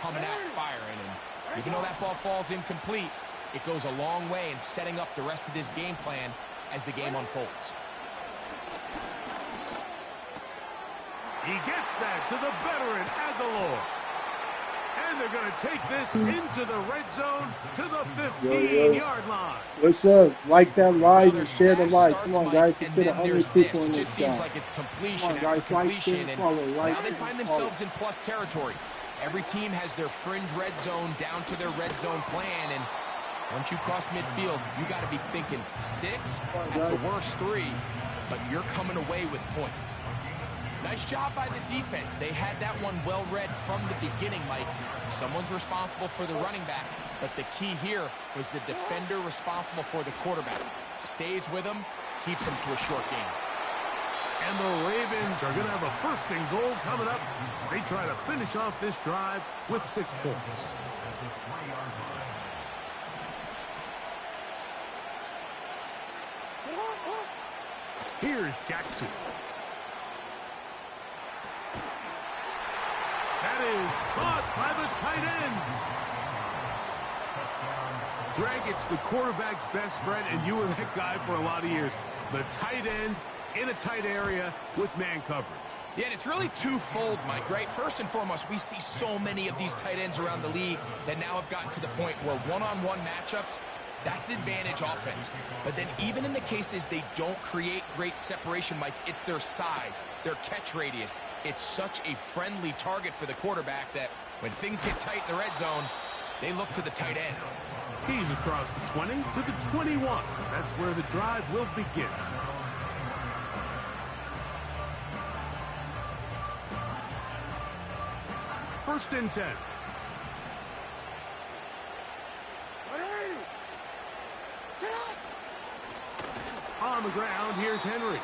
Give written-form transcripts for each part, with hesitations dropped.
coming out firing. And even though that ball falls incomplete, it goes a long way in setting up the rest of this game plan as the game unfolds. He gets that to the veteran Aguilar. And they're going to take this into the red zone to the 15-yard line. What's up? Like that live and share the live. Come on, guys. Let's get 100 people in It this just seems guy. like it's completion Come on, guys. after completion. Like, follow, like, now they find themselves in plus territory. Every team has their fringe red zone down to their red zone plan. And once you cross midfield, you got to be thinking 6, at the worst 3. But you're coming away with points. Nice job by the defense. They had that one well read from the beginning, Mike. Someone's responsible for the running back, but the key here was the defender responsible for the quarterback. Stays with him, keeps him to a short game. And the Ravens are going to have a 1st and goal coming up. They try to finish off this drive with 6 points. Here's Jackson. That is caught by the tight end. Greg, it's the quarterback's best friend, and you were that guy for a lot of years. The tight end in a tight area with man coverage. Yeah, and it's really twofold, Mike, right? First and foremost, we see so many of these tight ends around the league that now have gotten to the point where one-on-one matchups, that's advantage offense. But then even in the cases they don't create great separation, Mike, it's their size, their catch radius. It's such a friendly target for the quarterback that when things get tight in the red zone, they look to the tight end. He's across the 20 to the 21. That's where the drive will begin. First and 10. On the ground, here's Henry.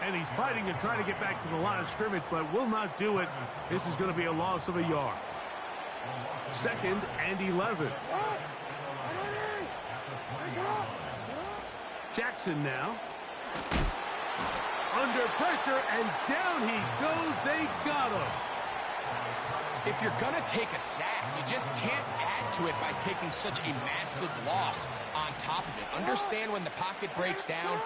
And he's fighting and trying to get back to the line of scrimmage, but will not do it. This is going to be a loss of a yard. 2nd and 11. Jackson now. Under pressure, and down he goes. They got him. If you're going to take a sack, you just can't add to it by taking such a massive loss on top of it. Understand when the pocket breaks down,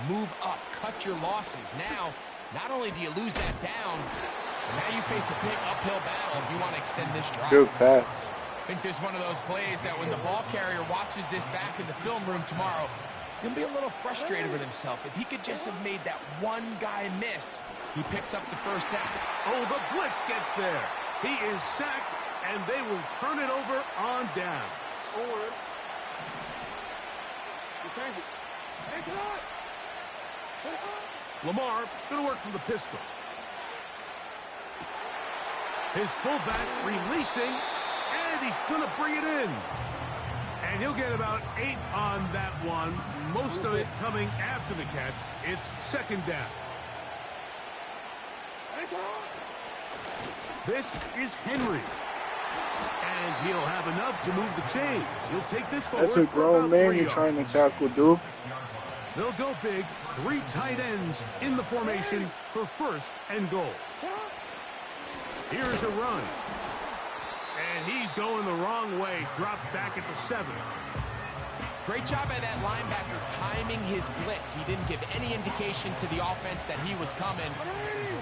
move up, cut your losses. Now, not only do you lose that down, but now you face a big uphill battle if you want to extend this drive. Good pass. I think there's one of those plays that when the ball carrier watches this back in the film room tomorrow, he's going to be a little frustrated with himself. If he could just have made that one guy miss, he picks up the first down. Oh, the blitz gets there. He is sacked, and they will turn it over on down. Lamar going to work from the pistol. His fullback releasing, and he's going to bring it in. And he'll get about 8 on that one, most of it coming after the catch. It's 2nd down. This is Henry. And he'll have enough to move the chains. He'll take this forward. That's a grown man you're trying to tackle, dude. They'll go big. 3 tight ends in the formation for 1st and goal. Here's a run. And he's going the wrong way. Dropped back at the 7. Great job by that linebacker timing his blitz. He didn't give any indication to the offense that he was coming.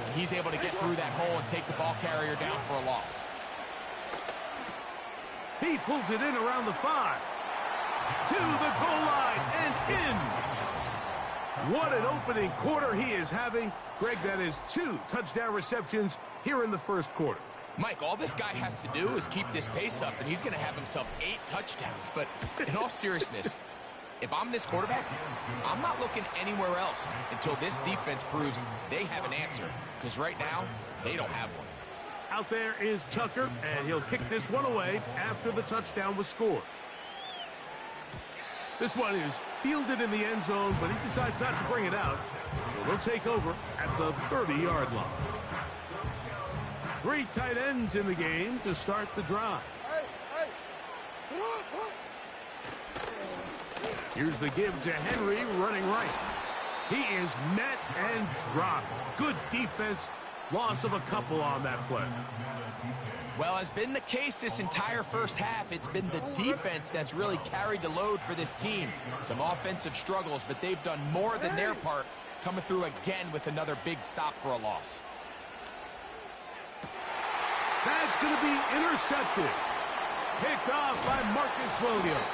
And he's able to get through that hole and take the ball carrier down for a loss. He pulls it in around the 5. To the goal line and in. What an opening quarter he is having. Greg, that is 2 touchdown receptions here in the 1st quarter. Mike, all this guy has to do is keep this pace up, and he's going to have himself 8 touchdowns. But in all seriousness, if I'm this quarterback, I'm not looking anywhere else until this defense proves they have an answer. Because right now, they don't have one. Out there is Tucker, and he'll kick this one away after the touchdown was scored. This one is fielded in the end zone, but he decides not to bring it out. So they'll take over at the 30-yard line. 3 tight ends in the game to start the drive. Here's the give to Henry running right. He is met and dropped. Good defense. Loss of a couple on that play. Well, has been the case this entire first half. It's been the defense that's really carried the load for this team. Some offensive struggles, but they've done more than their part, coming through again with another big stop for a loss. That's going to be intercepted. Picked off by Marcus Williams.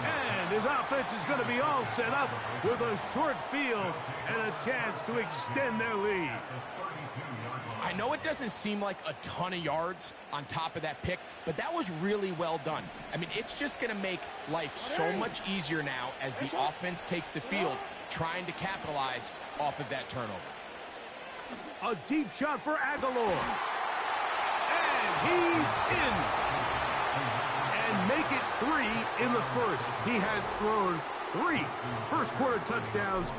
And his offense is going to be all set up with a short field and a chance to extend their lead. I know it doesn't seem like a ton of yards on top of that pick, but that was really well done. I mean, it's just going to make life so much easier now as the offense takes the field, trying to capitalize off of that turnover. A deep shot for Aguilar. And he's in. And make it 3 in the first. He has thrown 3 first-quarter touchdowns.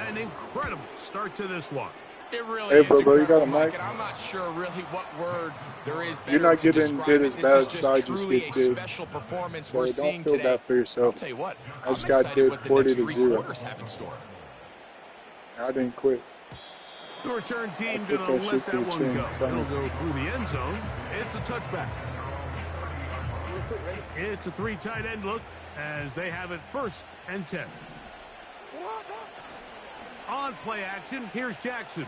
An incredible start to this one. It really hey, is bro, you got a Mike, mic? and I'm not sure really what word there is better You're not to getting describe good it. as This bad, is so I just just truly get a good. special performance So we're don't seeing feel today. bad for I'll yourself. tell you what, I just I'm got excited good what the 40 next to 3 0. quarters have in store. I didn't quit. The return team I put going to that let shit to that the one chin. go. It'll go through the end zone. It's a touchback. It's a 3 tight end look as they have it 1st and 10. On play action, here's Jackson.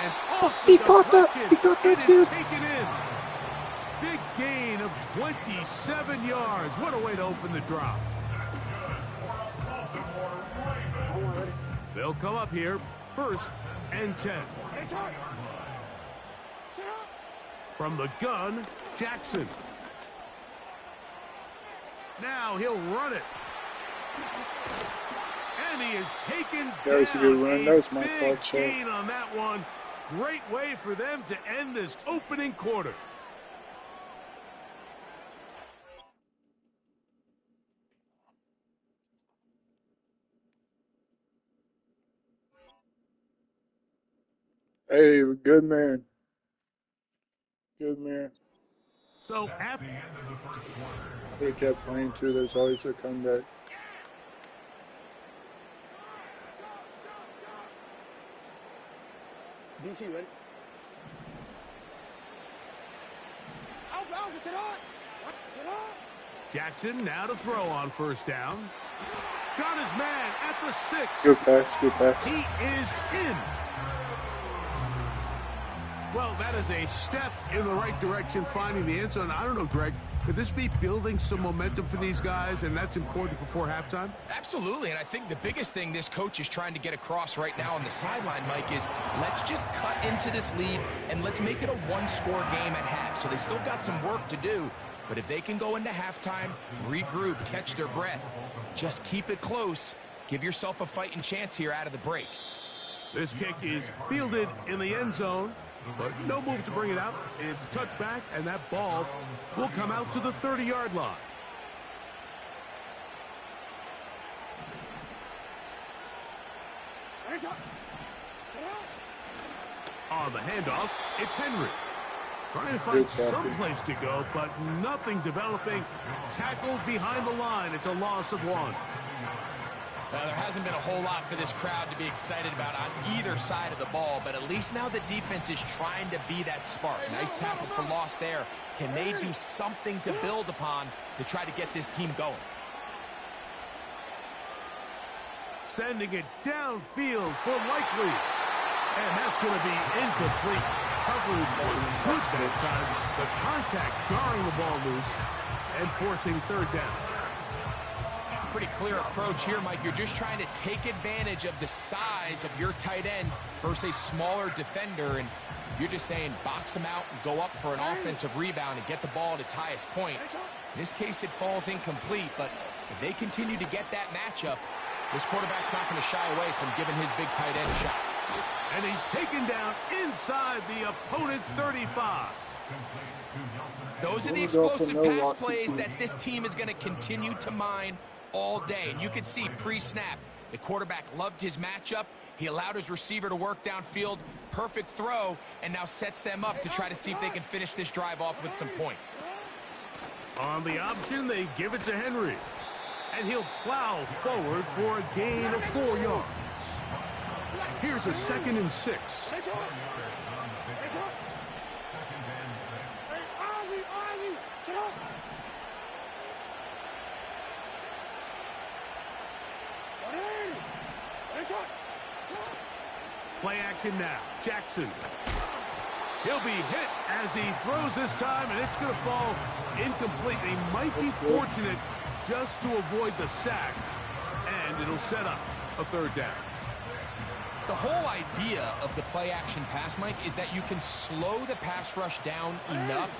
And off the He caught that. deflection, He caught that it too. is taken in. Big gain of 27 yards. What a way to open the drive. They'll come up here 1st and 10. From the gun, Jackson. Now he'll run it. And he is taken That was a down. good run. That was my Big fault, shot. gain on that one. Great way for them to end this opening quarter. Hey, good man. Good man. So after They kept playing too. There's always a comeback. DC ready? Jackson now to throw on 1st down. Got his man at the 6. Good pass. Good pass. He is in. Well, that is a step in the right direction, finding the end zone. I don't know, Greg, could this be building some momentum for these guys, and that's important before halftime? Absolutely, and I think the biggest thing this coach is trying to get across right now on the sideline, Mike, is let's just cut into this lead and let's make it a 1-score game at half. So they still got some work to do, but if they can go into halftime, regroup, catch their breath, just keep it close, give yourself a fighting chance here out of the break. This kick is fielded in the end zone, but no move to bring it out. It's touchback, and that ball will come out to the 30-yard line. On the handoff, it's Henry. Trying to find some place to go, but nothing developing. Tackled behind the line. It's a loss of 1. There hasn't been a whole lot for this crowd to be excited about on either side of the ball, but at least now the defense is trying to be that spark. Nice tackle for loss there. Can they do something to build upon to try to get this team going? Sending it downfield for Likely. And that's going to be incomplete. Coverage was good that time. The contact jarring the ball loose and forcing 3rd down. Pretty clear approach here, Mike. You're just trying to take advantage of the size of your tight end versus a smaller defender, and you're just saying box him out and go up for an offensive rebound and get the ball at its highest point. In this case, it falls incomplete, but if they continue to get that matchup, this quarterback's not going to shy away from giving his big tight end a shot. And he's taken down inside the opponent's 35. Those are the explosive pass plays that this team is going to continue to mine all day. And you can see pre-snap, the quarterback loved his matchup. He allowed his receiver to work downfield. Perfect throw, and now sets them up to try to see if they can finish this drive off with some points. On the option, they give it to Henry. And he'll plow forward for a gain of 4 yards. Here's a 2nd and 6. Play action now. Jackson. He'll be hit as he throws this time, and it's going to fall incomplete. He might be fortunate just to avoid the sack, and it'll set up a 3rd down. The whole idea of the play action pass, Mike, is that you can slow the pass rush down enough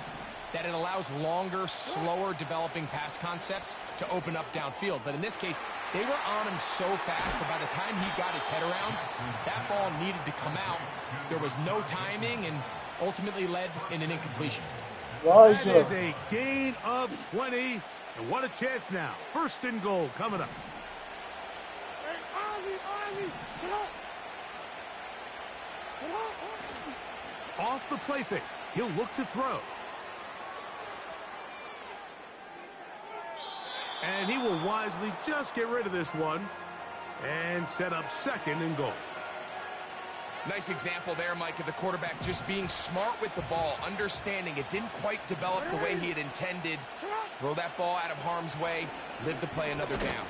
that it allows longer, slower developing pass concepts to open up downfield. But in this case, they were on him so fast that by the time he got his head around, that ball needed to come out. There was no timing and ultimately led in an incompletion. That is a gain of 20. And what a chance now. 1st and goal coming up. Off the play fake. He'll look to throw. And he will wisely just get rid of this one and set up 2nd and goal. Nice example there, Mike, of the quarterback just being smart with the ball, understanding it didn't quite develop the way he had intended. Throw that ball out of harm's way, live to play another down.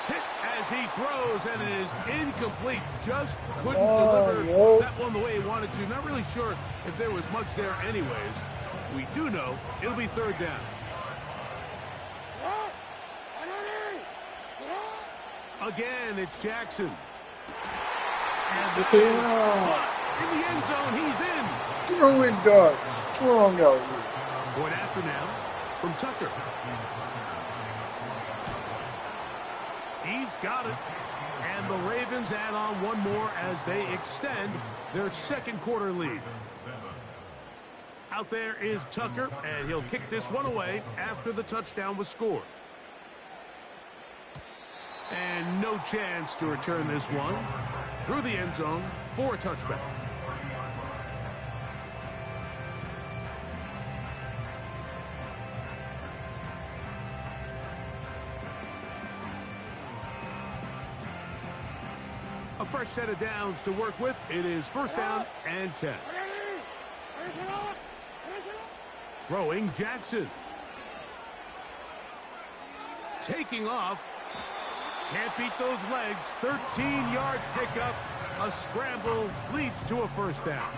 Hit as he throws, and it is incomplete. Just couldn't deliver that one the way he wanted to. Not really sure if there was much there anyways. We do know it'll be 3rd down. Again, it's Jackson. And the caught in the end zone. He's in. Throwing darts. Strong out here. Point after now from Tucker. He's got it. And the Ravens add on one more as they extend their 2nd quarter lead. Out there is Tucker, and he'll kick this one away after the touchdown was scored. And no chance to return this one through the end zone for a touchback. A fresh set of downs to work with. It is 1st down and 10. Throwing Jackson. Taking off. Can't beat those legs. 13-yard pickup. A scramble leads to a 1st down.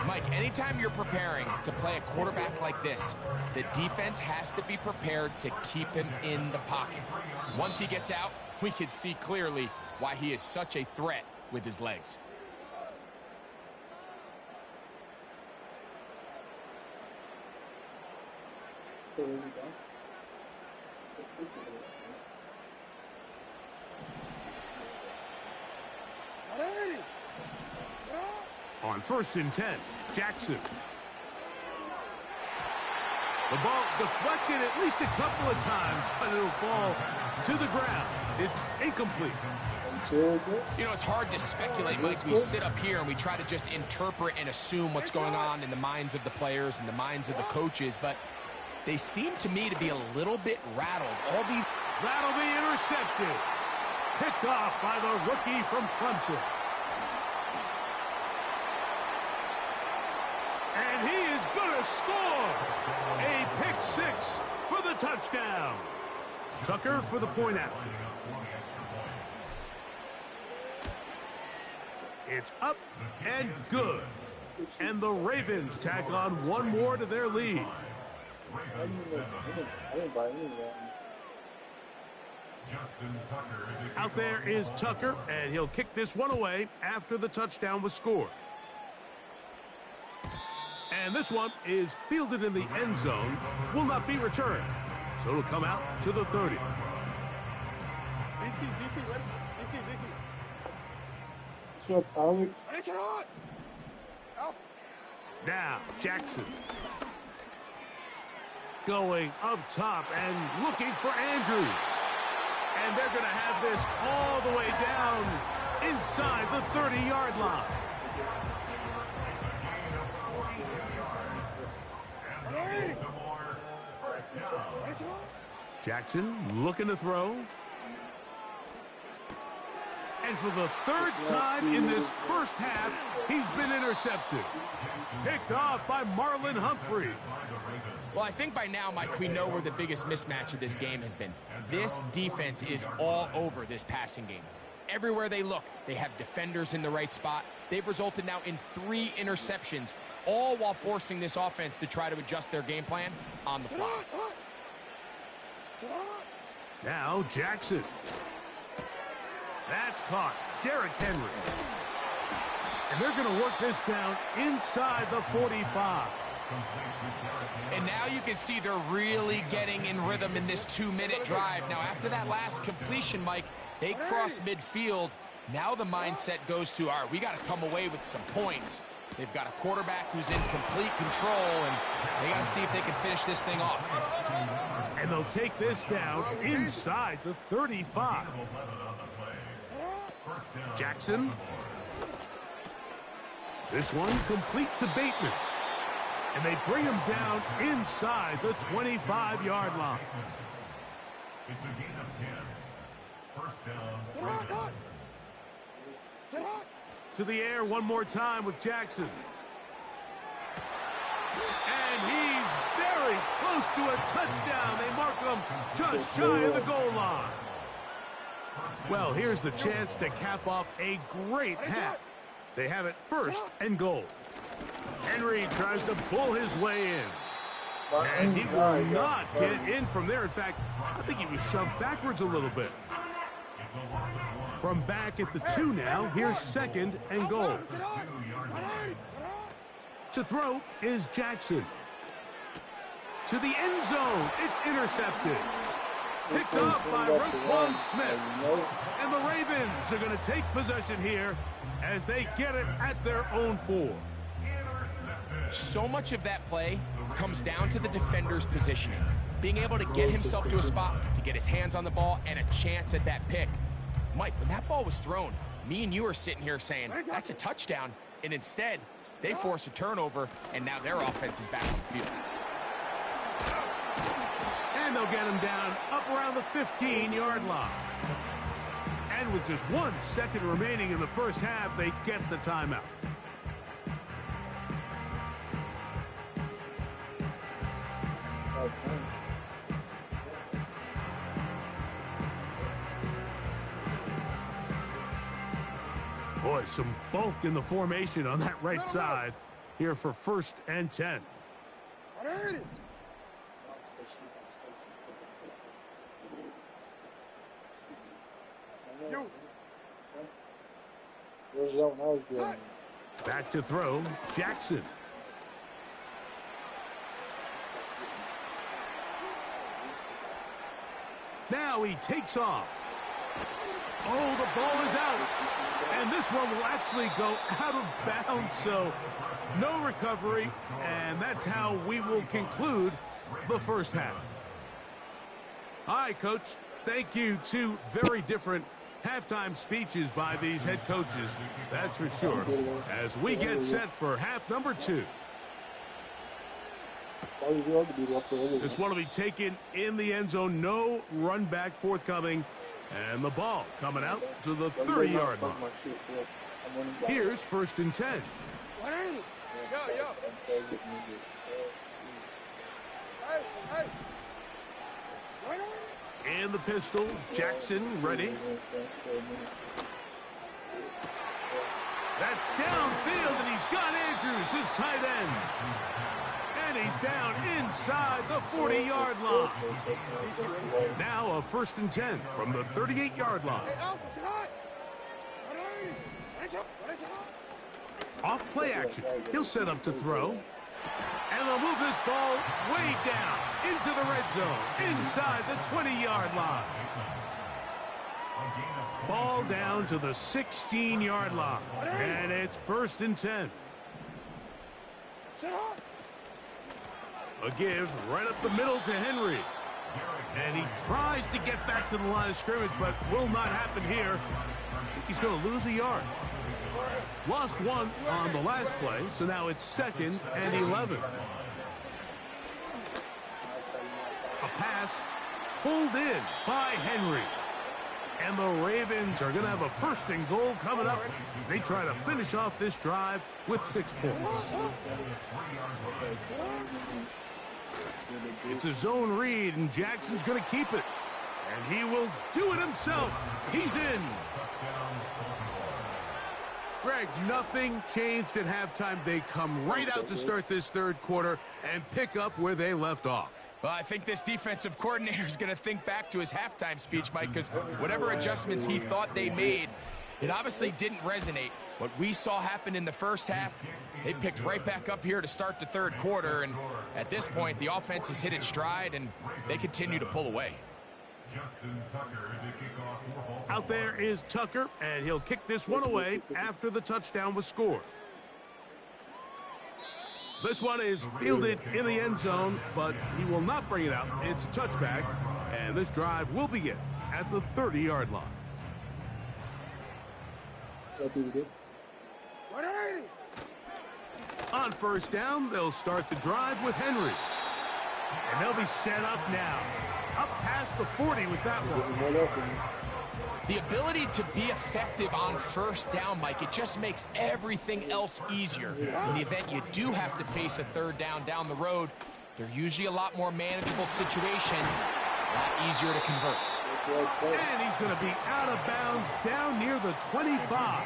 Mike, anytime you're preparing to play a quarterback like this, the defense has to be prepared to keep him in the pocket. Once he gets out, we can see clearly why he is such a threat with his legs. On 1st and 10, Jackson. The ball deflected at least a couple of times, but it'll fall to the ground. It's incomplete. You know, it's hard to speculate, Mike. We sit up here and we try to just interpret and assume what's going on in the minds of the players and the minds of the coaches, but they seem to me to be a little bit rattled. That'll be intercepted. Picked off by the rookie from Clemson. And he is going to score. A pick 6 for the touchdown. Tucker for the point after. It's up and good. And the Ravens tack on one more to their lead. Out there is Tucker, and he'll kick this one away after the touchdown was scored. And this one is fielded in the end zone, will not be returned. So it'll come out to the 30. What's up, Alex? Now, Jackson. Going up top and looking for Andrews. And they're going to have this all the way down inside the 30-yard line. Jackson looking to throw. And for the third time in this first half, he's been intercepted. Picked off by Marlon Humphrey. Well, I think by now, Mike, we know where the biggest mismatch of this game has been. This defense is all over this passing game. Everywhere they look, they have defenders in the right spot. They've resulted now in 3 interceptions, all while forcing this offense to try to adjust their game plan on the fly. Now Jackson. That's caught. Derrick Henry. And they're going to work this down inside the 45. And now you can see they're really getting in rhythm in this 2-minute drive. Now, after that last completion, Mike, they cross midfield. Now the mindset goes to, all right, we got to come away with some points. They've got a quarterback who's in complete control, and they got to see if they can finish this thing off. And they'll take this down inside the 35. Jackson. This one complete to Bateman. And they bring him down inside the 25-yard line. It's a gain of 10. First down. To the air one more time with Jackson. And he's very close to a touchdown. They mark him just shy of the goal line. Well, here's the chance to cap off a great half. They have it 1st and goal. Henry tries to pull his way in. And he will not get in from there. In fact, I think he was shoved backwards a little bit. From back at the 2 now, here's 2nd and goal. To throw is Jackson. To the end zone, it's intercepted. Picked up by Roquan Smith. And the Ravens are going to take possession here as they get it at their own 4. So much of that play comes down to the defender's positioning. Being able to get himself to a spot, to get his hands on the ball, and a chance at that pick. Mike, when that ball was thrown, me and you are sitting here saying, that's a touchdown. And instead, they force a turnover, and now their offense is back on the field. And they'll get him down up around the 15-yard line. And with just 1 second remaining in the first half, they get the timeout. Boy, some bulk in the formation on that right side here for 1st and 10. Back to throw, Jackson. Now he takes off. Oh, the ball is out. And this one will actually go out of bounds, so no recovery. And that's how we will conclude the first half. All right, Coach. Thank you. 2 very different halftime speeches by these head coaches. That's for sure. As we get set for half number 2. This one will be taken in the end zone. No run back forthcoming. And the ball coming out to the 30-yard line. Here's 1st and 10. And the pistol, Jackson ready. That's downfield, and he's got Andrews, his tight end. And he's down inside the 40-yard line. Now a 1st and 10 from the 38-yard line. Off play action. He'll set up to throw. And they'll move this ball way down into the red zone, inside the 20-yard line. Ball down to the 16-yard line. And it's 1st and 10. A give right up the middle to Henry. And he tries to get back to the line of scrimmage, but will not happen here. I think he's going to lose a yard. Lost 1 on the last play, so now it's 2nd and 11. A pass pulled in by Henry. And the Ravens are going to have a 1st and goal coming up as they try to finish off this drive with 6 points. It's a zone read, and Jackson's going to keep it. And he will do it himself. He's in. Greg, nothing changed at halftime. They come right out to start this 3rd quarter and pick up where they left off. Well, I think this defensive coordinator is going to think back to his halftime speech, Mike, because whatever adjustments he thought they made, it obviously didn't resonate. What we saw happen in the first half, they picked right back up here to start the 3rd quarter, and at this point, the offense has hit its stride, and they continue to pull away. Out there is Tucker, and he'll kick this one away after the touchdown was scored. This one is fielded in the end zone, but he will not bring it out. It's a touchback, and this drive will begin at the 30-yard line. On 1st down, they'll start the drive with Henry. And they'll be set up now. Up past the 40 with that one. The ability to be effective on 1st down, Mike, it just makes everything else easier. In the event you do have to face a 3rd down the road, they're usually a lot more manageable situations, a lot easier to convert. And he's going to be out of bounds down near the 25.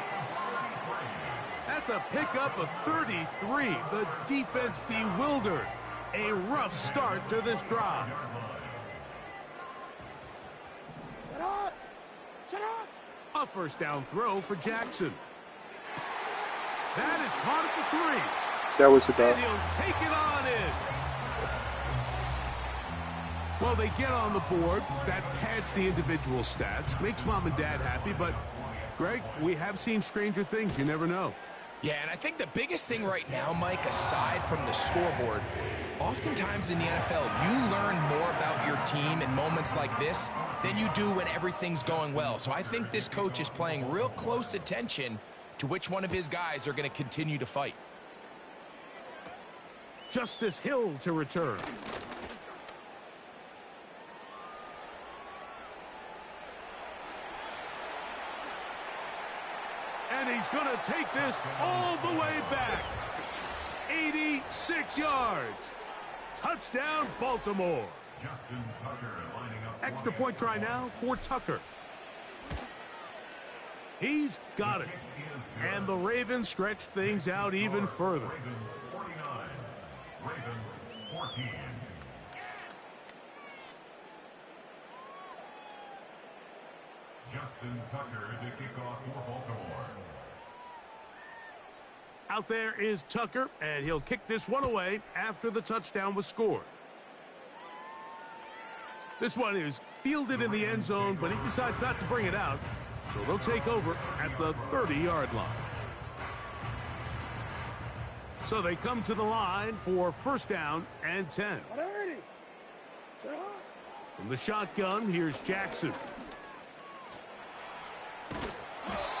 That's a pickup of 33. The defense bewildered. A rough start to this drive. A 1st down throw for Jackson. That is caught at the 3. That was about. And he'll take it on in. Well, they get on the board. That pads the individual stats. Makes mom and dad happy. But, Greg, we have seen stranger things. You never know. Yeah, and I think the biggest thing right now, Mike, aside from the scoreboard, oftentimes in the NFL, you learn more about your team in moments like this than you do when everything's going well. So I think this coach is paying real close attention to which one of his guys are going to continue to fight. Justice Hill to return. And he's going to take this all the way back. 86 yards. Touchdown, Baltimore. Extra point try now for Tucker. He's got it. And the Ravens stretch things out even further. Ravens 14. Justin Tucker to kick off for Baltimore. Out there is Tucker, and he'll kick this one away after the touchdown was scored. This one is fielded in the end zone, but he decides not to bring it out, so they'll take over at the 30-yard line. So they come to the line for 1st down and 10. From the shotgun, here's Jackson.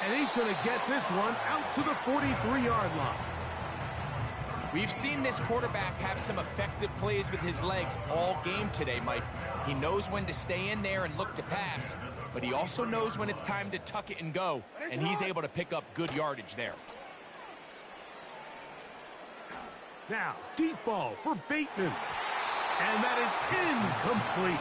And he's going to get this one out to the 43-yard line. We've seen this quarterback have some effective plays with his legs all game today, Mike. He knows when to stay in there and look to pass, but he also knows when it's time to tuck it and go, and he's able to pick up good yardage there. Now, deep ball for Bateman. And that is incomplete.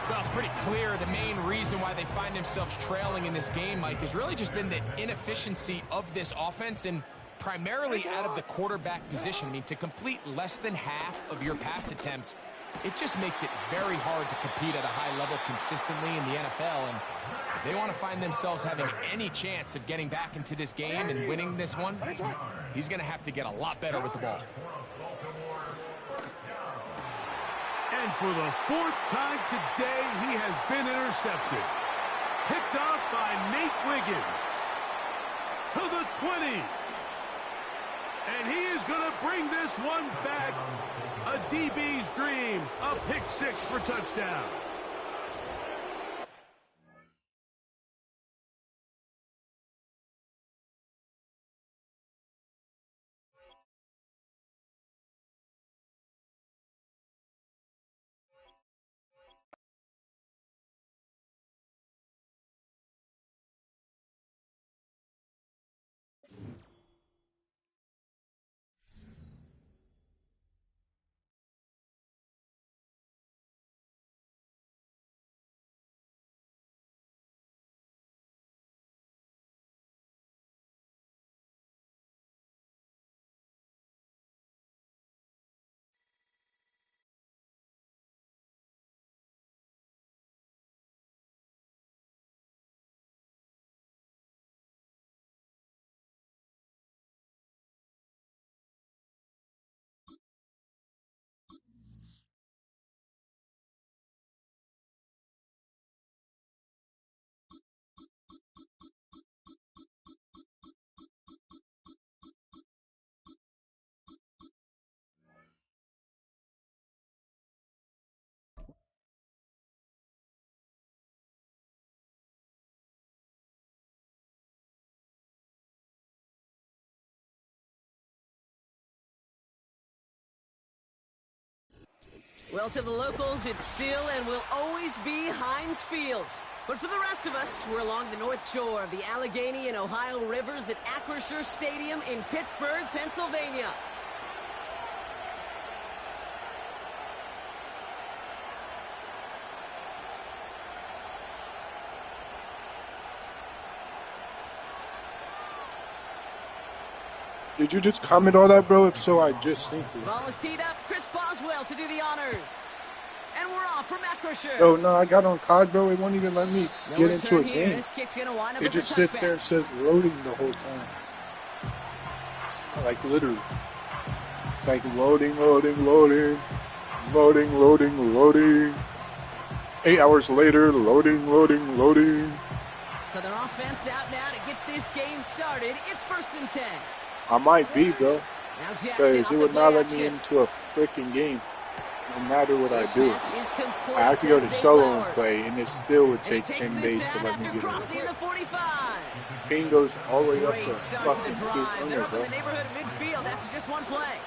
Well, it's pretty clear the main reason why they find themselves trailing in this game, Mike, has really just been the inefficiency of this offense and primarily out of the quarterback position. I mean, to complete less than half of your pass attempts, it just makes it very hard to compete at a high level consistently in the NFL. And if they want to find themselves having any chance of getting back into this game and winning this one, he's going to have to get a lot better with the ball. And for the 4th time today, he has been intercepted. Picked off by Nate Wiggins. To the 20. And he is going to bring this one back. A DB's dream. A pick 6 for touchdown. Well, to the locals, it's still and will always be Heinz Field. But for the rest of us, we're along the north shore of the Allegheny and Ohio rivers at Acrisure Stadium in Pittsburgh, Pennsylvania. Did you just comment all that, bro? If so, I just synced it. Ball is teed up. Chris Boswell to do the honors. And we're off from Acrisure. Bro, no, I got on COD, bro. It won't even let me get into a game. This kick's gonna wind up It as just a sits touchback. there and says loading the whole time. Like, literally. It's like loading, loading, loading. Loading, loading, loading. 8 hours later, loading, loading, loading. So their offense out now to get this game started. It's 1st and 10. I might be, bro. Now Jackson Because off it the would play not let me action. into a freaking game. No matter what I This do. pass is complete. I have to go to Zay solo Flowers. and play, and it still would And take he takes 10 this days to out let me after get crossing in. the 45. Ping goes all the way up Great to start to fucking the drive. They're up in bro. the neighborhood of midfield after just one play.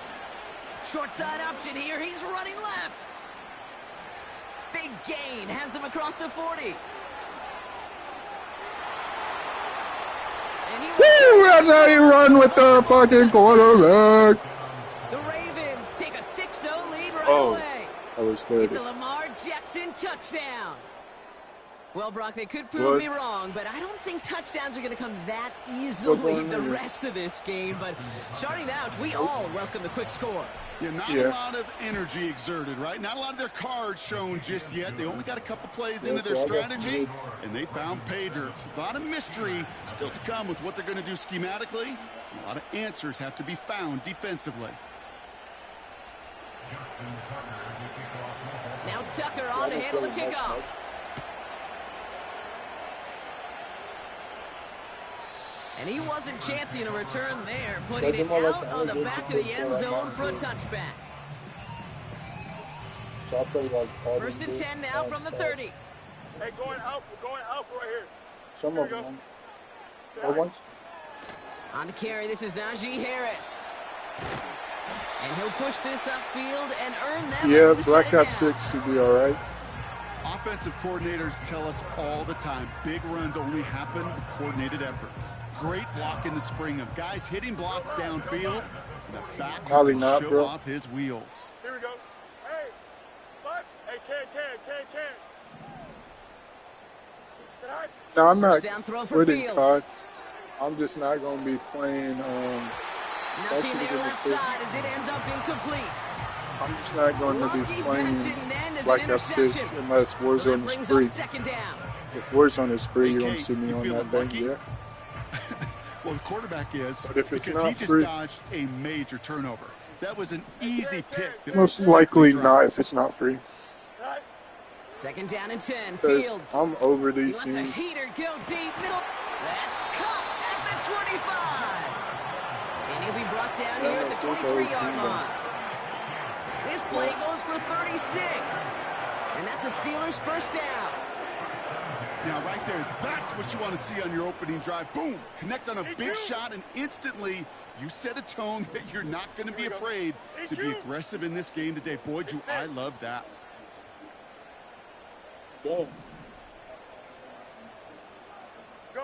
Short side option here. He's running left. Big gain has them across the 40. And he Woo! That's how you run with the fucking quarterback. The Ravens take a 6-0 lead right Oh, away. I was It's scared. a Lamar Jackson touchdown. Well, Brock, they could prove me wrong, but I don't think touchdowns are going to come that easily the rest of this game. But starting out, we all welcome the quick score. Yeah, not a lot of energy exerted, right? Not a lot of their cards shown just yet. They only got a couple plays into their strategy, and they found pay dirt. A lot of mystery still to come with what they're going to do schematically. A lot of answers have to be found defensively. Now Tucker on to handle the kickoff. And he wasn't chancing a return there, putting it out on the back of the end zone for a touchback. 1st and 10 now from the 30. Hey, going out right here. Some of them. Once. On to carry, this is Najee Harris. And he'll push this upfield and earn them. Yeah, Black Ops 6 should be all right. Offensive coordinators tell us all the time, big runs only happen with coordinated efforts. Great block in the spring of guys hitting blocks downfield, and a back Probably will not, show bro. off his wheels. Here we go. Hey, what? Hey, can. Say hi. No, I'm not First down throw for quitting Fields. COD. I'm just not going to be playing. Nothing there left side as it ends up incomplete. I'm just not going to be Lucky that playing it didn't end as an Black Ops 6 interception. unless So that Warzone is brings free. up 2nd down. If Warzone is free, Hey, you don't Kate, see me you on feeling that thing, lucky? yeah. Well, the quarterback is, But if it's because not he just free- dodged a major turnover. That was an easy pick. That Most was likely simply not dropped. if it's not free. 2nd down and 10. 'Cause Fields. I'm over He these lets a things. heater go deep. Middle. That's cut at the 25. And he'll be brought down here at the 23-yard line. This play goes for 36. And that's a Steelers 1st down. Now, right there, that's what you want to see on your opening drive. Boom! Connect on a big shot, and instantly you set a tone that you're not going to be afraid to be aggressive in this game today. Boy, do I love that. Go. Go.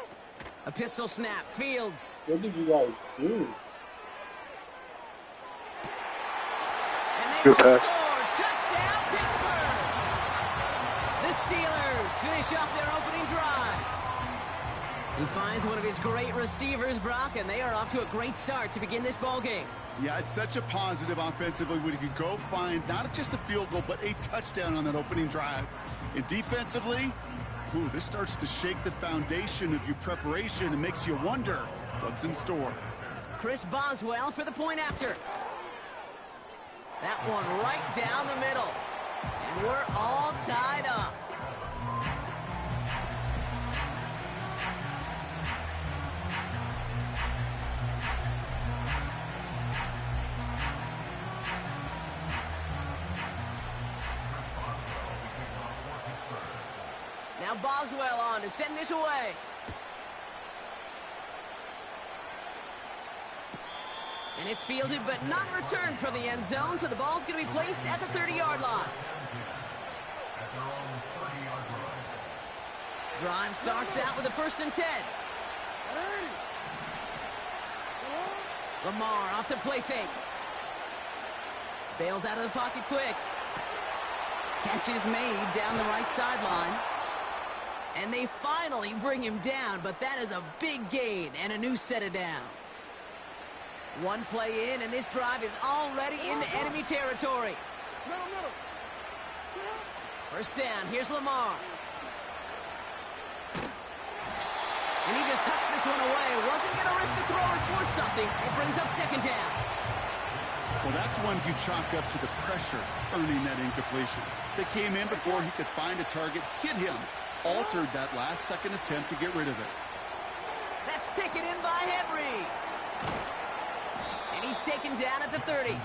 A pistol snap. Fields. What did you guys do? And they Good will pass. score. Touchdown, Pittsburgh. The Steelers finish off their opening drive. He finds one of his great receivers, Brock, and they are off to a great start to begin this ball game. Yeah, it's such a positive offensively when you can go find not just a field goal, but a touchdown on that opening drive. And defensively, this starts to shake the foundation of your preparation and makes you wonder what's in store. Chris Boswell for the point after. That one right down the middle. And we're all tied up. Now Boswell on to send this away. And it's fielded but not returned from the end zone, so the ball's going to be placed at the 30-yard line. At their own 30-yard line. Drive starts out with a 1st and 10. Lamar off the play fake. Bails out of the pocket quick. Catch is made down the right sideline. And they finally bring him down, but that is a big gain and a new set of downs. One play in, and this drive is already into enemy territory. First down, here's Lamar. And he just tucks this one away. Wasn't going to risk a throw and force something. It brings up 2nd down. Well, that's one you chalk up to the pressure earning that incompletion. They came in before he could find a target, hit him, altered that last-second attempt to get rid of it. That's taken in by Henry. And he's taken down at the 30.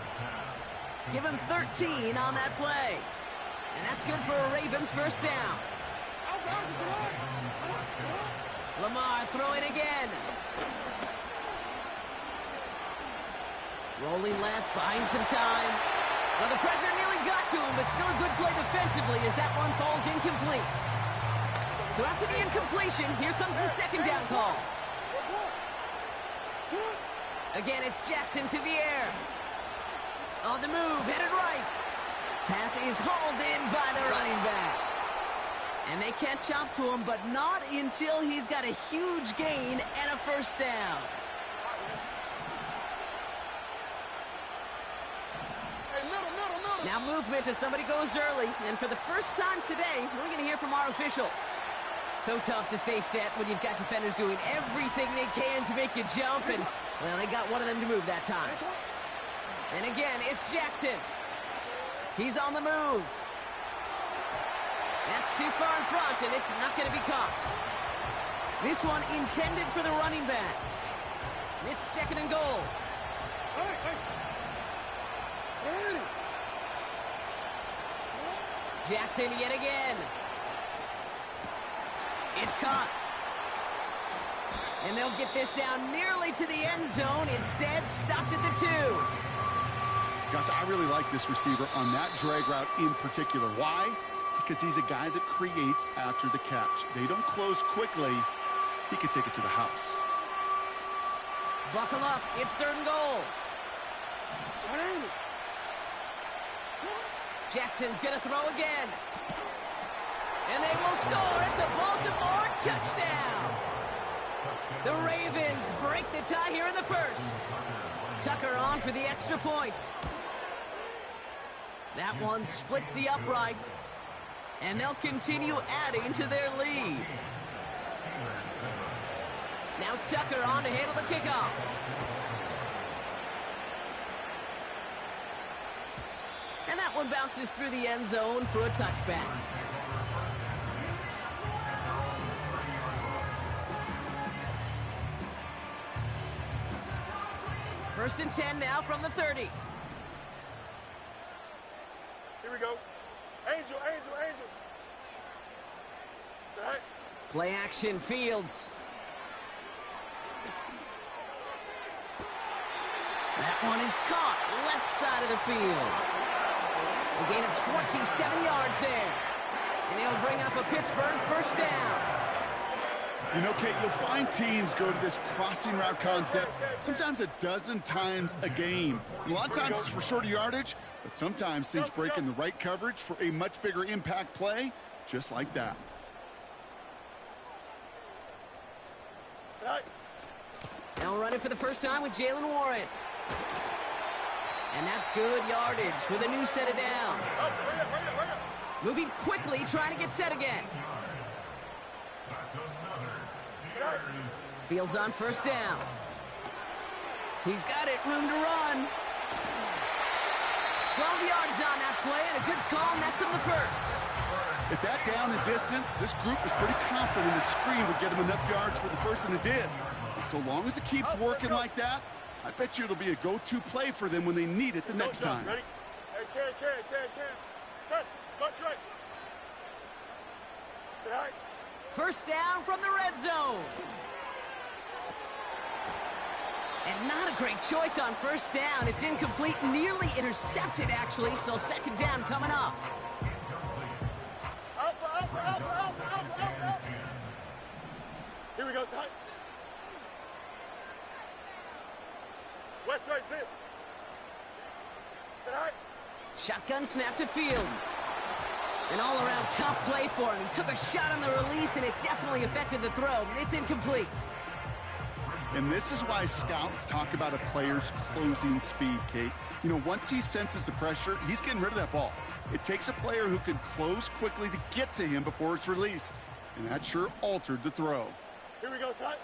Give him 13 on that play. And that's good for a Ravens 1st down. Lamar throwing again. Rolling left, buying some time. Well, the pressure nearly got to him, but still a good play defensively as that one falls incomplete. So after the incompletion, here comes the 2nd down call. Again, it's Jackson to the air. On the move, headed right. Pass is hauled in by the running back. And they catch up to him, but not until he's got a huge gain and a 1st down. Now movement as somebody goes early. And for the first time today, we're going to hear from our officials. So tough to stay set when you've got defenders doing everything they can to make you jump. And, well, they got one of them to move that time. And again, it's Jackson. He's on the move. That's too far in front, and it's not going to be caught. This one intended for the running back. It's 2nd and goal. Jackson yet again. It's caught. And they'll get this down nearly to the end zone. Instead, stopped at the 2. Gosh, I really like this receiver on that drag route in particular. Why? Because he's a guy that creates after the catch. They don't close quickly. He could take it to the house. Buckle up. It's 3rd and goal. Jackson's going to throw again. And they will score. It's a Baltimore touchdown. The Ravens break the tie here in the 1st. Tucker on for the extra point. That one splits the uprights. And they'll continue adding to their lead. Now Tucker on to handle the kickoff. And that one bounces through the end zone for a touchback. First and 10 now from the 30. Here we go. Angel, angel, angel. Is that right? Play action, Fields. That one is caught left side of the field. A gain of 27 yards there. And he'll bring up a Pittsburgh 1st down. You know, Kate, you'll find teams go to this crossing route concept sometimes a dozen times a game. A lot of times it's for shorter yardage, but sometimes teams break in the right coverage for a much bigger impact play, just like that. Now running for the first time with Jalen Warren. And that's good yardage with a new set of downs. Moving quickly, trying to get set again. Fields on 1st down. He's got it, room to run. 12 yards on that play, and a good call, and that's him the 1st. At that down and distance, this group was pretty confident the screen would get him enough yards for the 1st, and it did. And so long as it keeps working like that, I bet you it'll be a go-to play for them when they need it the next time. Ready? Hey, carry. Press, punch right. Right. First down from the red zone. And not a great choice on first down. It's incomplete, nearly intercepted, actually. So second down coming up. Alpha, alpha, alpha, alpha, alpha, alpha, alpha. Here we go, side. West right, zip. Sit high. Shotgun snap to Fields. An all-around tough play for him. He took a shot on the release, and it definitely affected the throw. It's incomplete. And this is why scouts talk about a player's closing speed, Kate. You know, once he senses the pressure, he's getting rid of that ball. It takes a player who can close quickly to get to him before it's released. And that sure altered the throw. Here we go, side.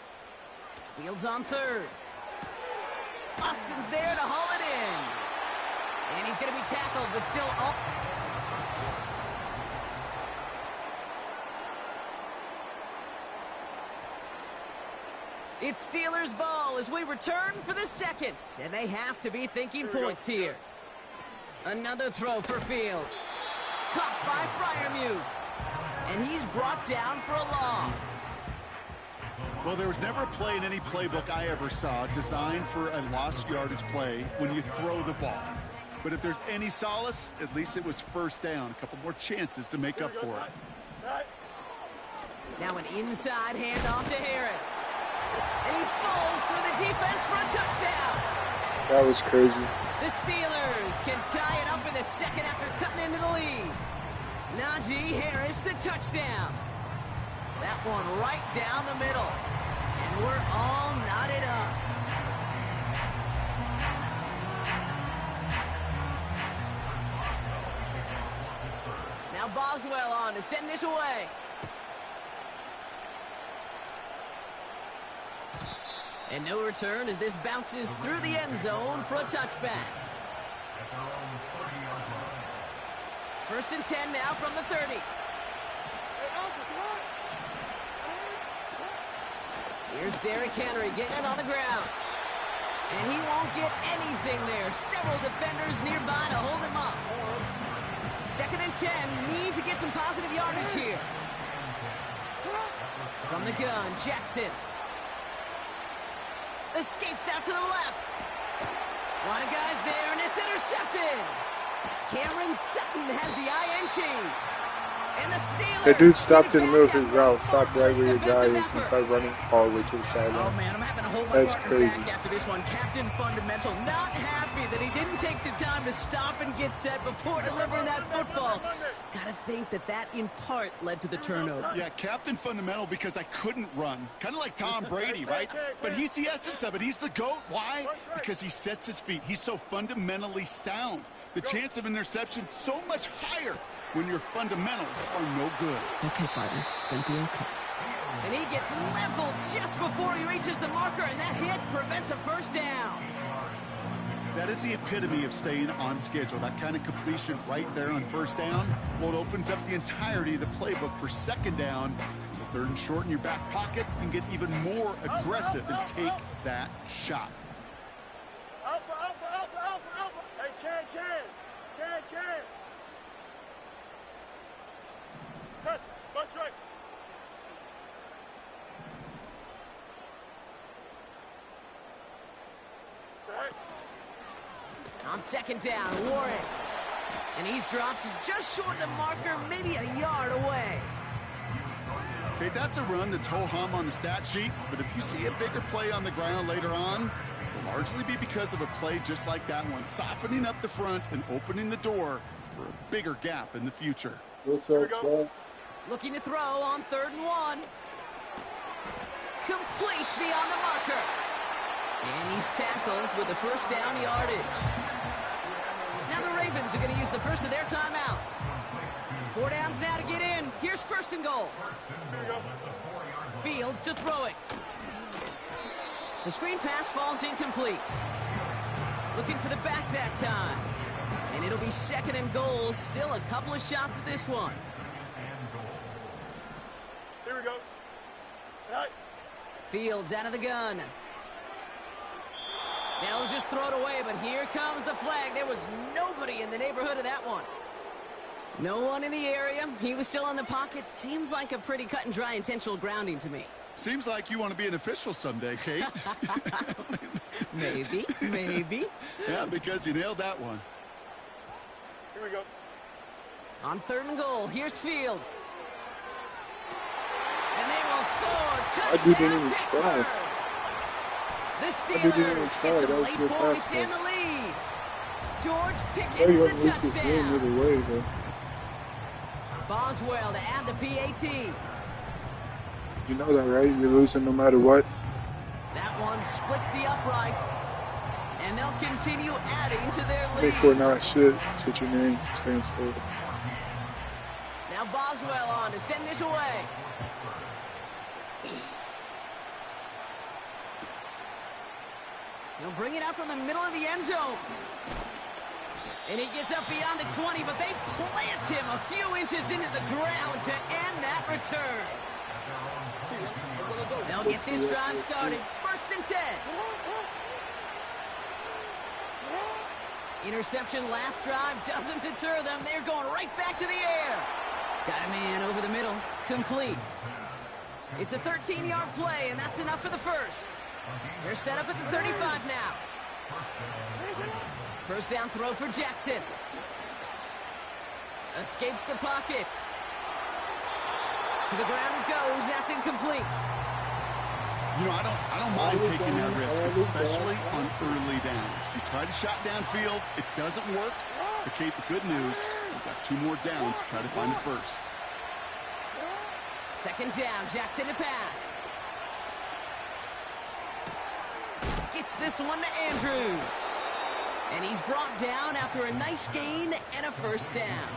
Fields on third. Austin's there to haul it in. And he's going to be tackled, but still up. It's Steelers ball as we return for the second. And they have to be thinking points here. Another throw for Fields. Caught by Freiermuth. And he's brought down for a loss. Well, there was never a play in any playbook I ever saw designed for a lost yardage play when you throw the ball. But if there's any solace, at least it was first down. A couple more chances to make up for it. Now an inside handoff to Harris. And he falls through the defense for a touchdown. That was crazy. The Steelers can tie it up in the second after cutting into the lead. Najee Harris, the touchdown. That one right down the middle. And we're all knotted up. Now Boswell on to send this away. And no return as this bounces through the end zone for a touchback. First and 10 now from the 30. Here's Derrick Henry getting it on the ground. And he won't get anything there. Several defenders nearby to hold him up. Second and 10, need to get some positive yardage here. From the gun, Jackson. Escapes out to the left. A lot of guys there, and it's intercepted. Cameron Sutton has the INT. And the Steelers. That dude stopped in the middle of his route, stopped right where your guy is, and started running all the way to the sideline. Oh man, I'm having to hold my That's partner crazy. back after this one. Captain Fundamental, not happy that he didn't take the time to stop and get set before delivering that football. Gotta think that in part led to the turnover. Yeah, Captain Fundamental because I couldn't run. Kind of like Tom Brady, right? But he's the essence of it. He's the GOAT. Why? Because he sets his feet. He's so fundamentally sound. The chance of interception so much higher when your fundamentals are no good. It's okay, partner. It's gonna be okay. And he gets leveled just before he reaches the marker, and that hit prevents a first down. That is the epitome of staying on schedule. That kind of completion right there on first down. Well, it opens up the entirety of the playbook for second down. The third and short in your back pocket and get even more aggressive and take that shot. Alpha, alpha, alpha, alpha, alpha. Hey, can. Test, bunch right. Right. On second down, Warren. And he's dropped just short of the marker, maybe a yard away. Okay, that's a run that's ho-hum on the stat sheet, but if you see a bigger play on the ground later on, it will largely be because of a play just like that one, softening up the front and opening the door for a bigger gap in the future. What's up, Chad? Looking to throw on 3rd and 1. Complete beyond the marker. And he's tackled with the first down yardage. Now the Ravens are going to use the first of their timeouts. 4 downs now to get in. Here's 1st and goal. Fields to throw it. The screen pass falls incomplete. Looking for the back that time. And it'll be 2nd and goal. Still a couple of shots at this one. Here we go. Right. Fields out of the gun. Now he'll just throw it away, but here comes the flag. There was nobody in the neighborhood of that one. No one in the area. He was still in the pocket. Seems like a pretty cut and dry intentional grounding to me. Seems like you want to be an official someday, Kate. Maybe, maybe. Yeah, because you nailed that one. Here we go. On 3rd and goal, here's Fields. And they will score. I didn't Touchdown, even Pittsburgh. try. The I didn't even Steelers try. get That some was late good points pass, and the lead. George I Pickens know you the want to lose this game touchdown. either way, though. Boswell to add the PAT. You know that, right? You're losing no matter what. That one splits the uprights. And they'll continue adding to their lead. Make sure not shit. That's what your name stands for. Now Boswell on to send this away. He'll bring it out from the middle of the end zone. And he gets up beyond the 20, but they plant him a few inches into the ground to end that return. They'll get this drive started. 1st and 10. Interception last drive doesn't deter them. They're going right back to the air. Got a man over the middle. Complete. It's a 13-yard play, and that's enough for the first. They're set up at the 35 now. First down throw for Jackson. Escapes the pocket. To the ground it goes. That's incomplete. You know, I don't mind taking that risk, especially on early downs. You try to shot downfield, it doesn't work. But Kate, the good news, you've got 2 more downs to try to find it first. 2nd down, Jackson to pass. Gets this one to Andrews. And he's brought down after a nice gain and a first down.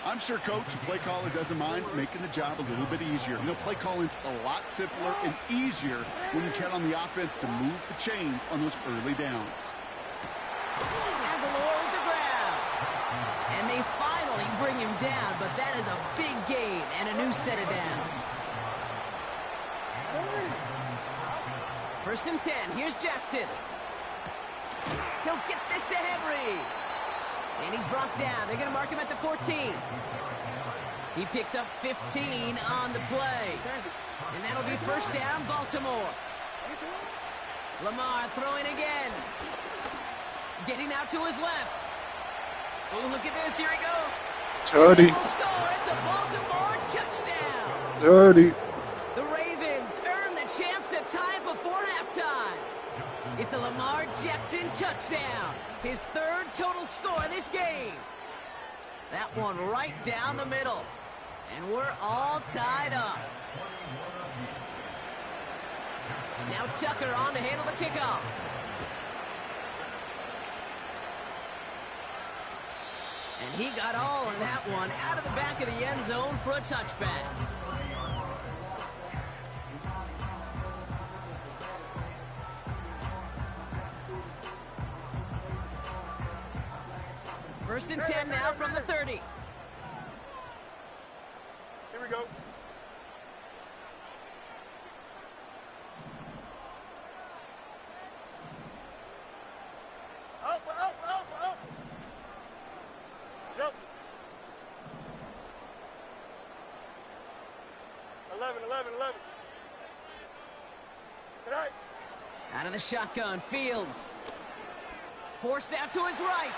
I'm sure coach and play caller doesn't mind making the job a little bit easier. You know, play calling's a lot simpler and easier when you count on the offense to move the chains on those early downs. Aguilar at the ground. And they finally bring him down, but that is a big gain and a new set of downs. 1st and 10. Here's Jackson. He'll get this to Henry. And he's brought down. They're going to mark him at the 14. He picks up 15 on the play. And that'll be 1st down, Baltimore. Lamar throwing again. Getting out to his left. Oh, look at this. Here we go. Tutty. Score. It's a Baltimore touchdown. Tutty. The Ravens earn the chance to tie it before halftime. It's a Lamar Jackson touchdown. His 3rd total score in this game. That one right down the middle. And we're all tied up. Now Tucker on to handle the kickoff. And he got all of that one out of the back of the end zone for a touchback. First and 10 now from the 30. Here we go. Up. Yep. 11. Tonight. Out of the shotgun, Fields. Forced out to his right.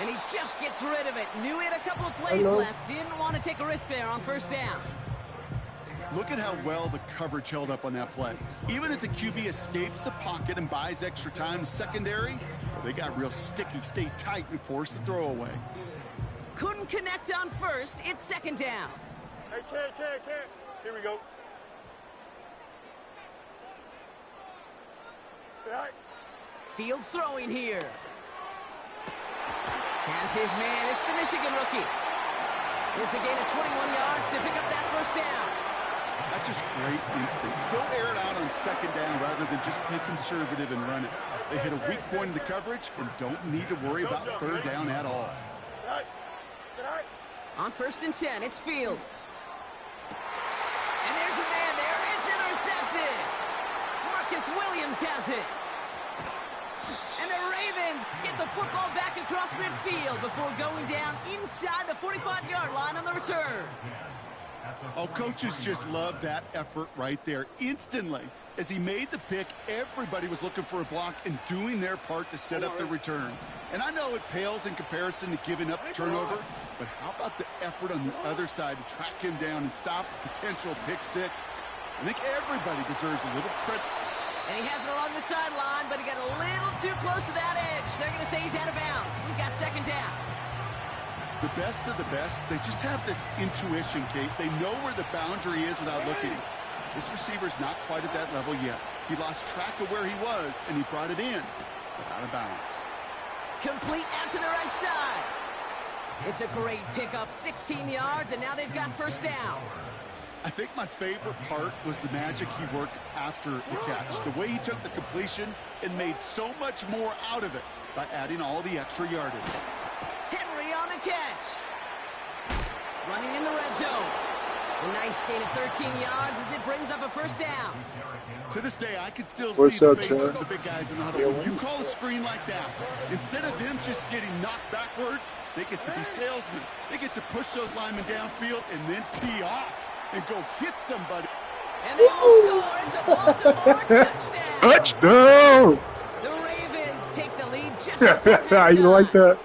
And he just gets rid of it. Knew he had a couple of plays left. Didn't want to take a risk there on 1st down. Look at how well the coverage held up on that play. Even as the QB escapes the pocket and buys extra time secondary, they got real sticky, stayed tight, and forced the throw away. Couldn't connect on 1st. It's 2nd down. Hey, can't. Here we go. Tonight. Fields throwing here. Has his man. It's the Michigan rookie. It's a gain of 21 yards to pick up that 1st down. That's just great instincts. Go air it out on 2nd down rather than just play conservative and run it. They hit a weak point in the coverage and don't need to worry about 3rd down at all. Tonight. On 1st and 10, it's Fields. And there's a man there. It's intercepted. Marcus Williams has it. And the Ravens get the football back across midfield before going down inside the 45-yard line on the return. Oh, coaches just love that effort right there. Instantly, as he made the pick, everybody was looking for a block and doing their part to set up the return. And I know it pales in comparison to giving up the turnover, but how about the effort on the other side to track him down and stop a potential pick six? I think everybody deserves a little credit. And he has it along the sideline, but he got a little too close to that edge. They're going to say he's out of bounds. We've got second down. The best of the best, they just have this intuition, Kate. They know where the boundary is without looking. This receiver's not quite at that level yet. He lost track of where he was, and he brought it in, but out of bounds. Complete out to the right side. It's a great pickup, 16 yards, and now they've got first down. I think my favorite part was the magic he worked after the catch. The way he took the completion and made so much more out of it by adding all the extra yardage. Henry on the catch. Running in the red zone. A nice gain of 13 yards as it brings up a first down. To this day, I can still What's see the up, faces Chad? of the big guys in the huddle. When you call a screen like that, instead of them just getting knocked backwards, they get to be salesmen. They get to push those linemen downfield and then tee off and go hit somebody. And they all score. It's a Baltimore touchdown. Touchdown! The Ravens take the lead just before halftime. You like that?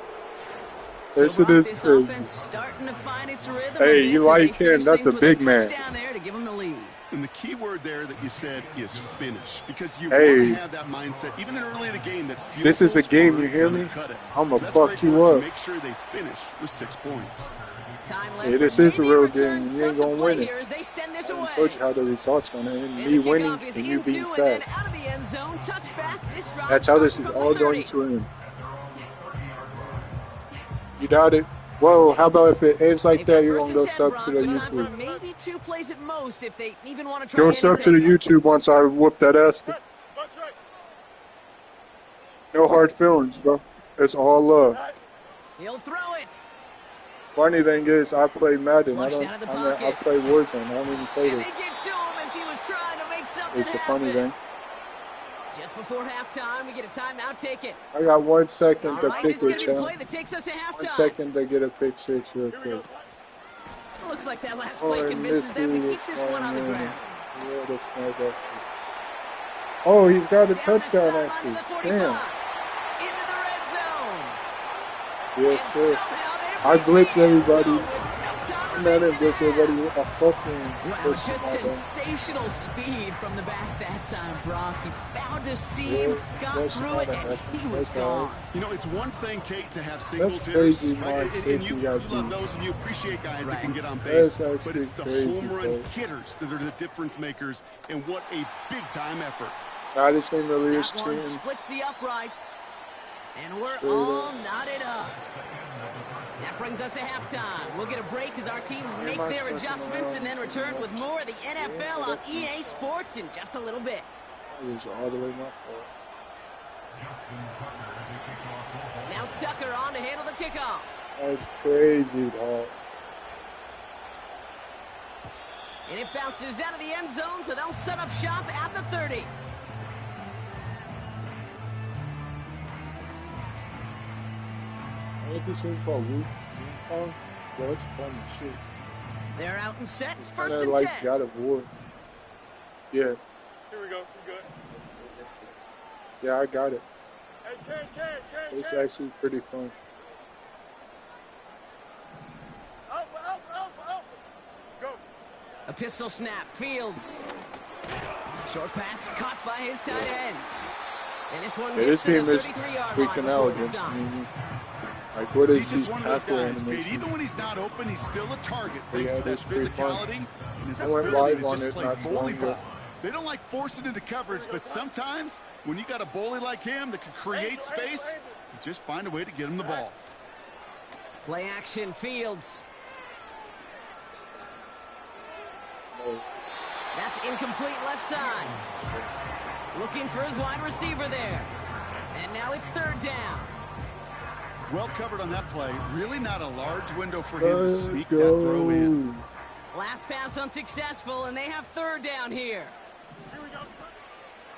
Yes, it is this crazy. offense starting to find its rhythm. Hey, you as they like him? finish That's things a with big man. touchdown there to give them the lead. And the key word there that you said is finish, because you Hey. want to have that mindset, even early in the game, that field This is a goals game, aren't you hear gonna me? cut it. I'ma So that's fuck great you work to up. Make sure they finish with 6 points. Time left Hey, this for is a maybe real return game. You plus ain't a gonna play win it. here as they send this I away. told you how the results gonna end. And Me the winning kickoff is and you into being and sad. then out of the end zone. Touchback. This drive That's how this is starts from all the going 30. to end. You doubt it? Whoa, how about if it ends like They've that, got you're first gonna go and 10, sub Brock, to the with time for YouTube. maybe 2 plays at most if they even want to try Go sub to the anything. YouTube once I whoop that ass. That's right. No hard feelings, bro. It's all love. He'll throw it. Funny thing is, I play Madden. Flushed out of the I pocket. play Warzone. I don't even play And this. they get to him as he was trying to make something It's a funny happen. thing. Just before halftime, we get a timeout. Take it. I got 1 second All to right, pick this is going it, to be the champ. play that takes us to 1 halftime. second to get a pick six real quick. Looks like that last Oh, play and convinces them to keep this one on the ground. Yeah, that's not that stuff. Oh, he's got a Down the touchdown sideline actually. to the 45. Damn. Into the red zone. Yes, And sir. somehow they I reach blitzed the end everybody. zone with no time Man, remaining it blitz in the everybody half. with a fucking Wow, push just my bad. sensational speed from the back that time, Brock. He found a seam, Yeah, got that's through not it, a and happen. he was That's all right. gone. You know, it's one thing, Kate, to have singles That's hitters, crazy, right? my And safety you got love beat. those, and you appreciate guys that Right. can get on base. That's But it's the actually home run crazy, bro. hitters that are the difference makers, and what a big-time effort. Nah, this ain't really his That one team. splits the uprights, and we're Straight all up. knotted up. That brings us to halftime. We'll get a break as our teams make I their stuck adjustments around and then return with more of the NFL on that's EA Sports in just a little bit. It was all the way my fault. Now Tucker on to handle the kickoff. That's crazy, dog. And it bounces out of the end zone, so they'll set up shop at the 30. What this thing called Wing Kong? Bro, it's fun as shit. They're out and set. It's First kind of and like 10. God of War. Yeah. Here we go. We good. Yeah, I got it. Hey, Ken. It's actually pretty fun. Out. Go. A pistol snap. Fields. Short pass caught by his tight end. And this one Yeah, gets this to the team is 33-yard line freaking before out it's against stopped. me. Like, what is He's these just one of those tackle guys, Kate. animations? Even when he's not open, he's still a target. Thanks Yeah, to that it's pretty fun. physicality and his I went ability live to on just it play not too long bully ago. ball. They don't like forcing into coverage, but sometimes when you got a bully like him that can create space, you just find a way to get him the ball. Play action. Fields. No. That's incomplete left side. Looking for his wide receiver there. And now it's third down. Well covered on that play. Really not a large window for him to Let's sneak that throw in. go. Last pass unsuccessful, and they have third down here. Here we go.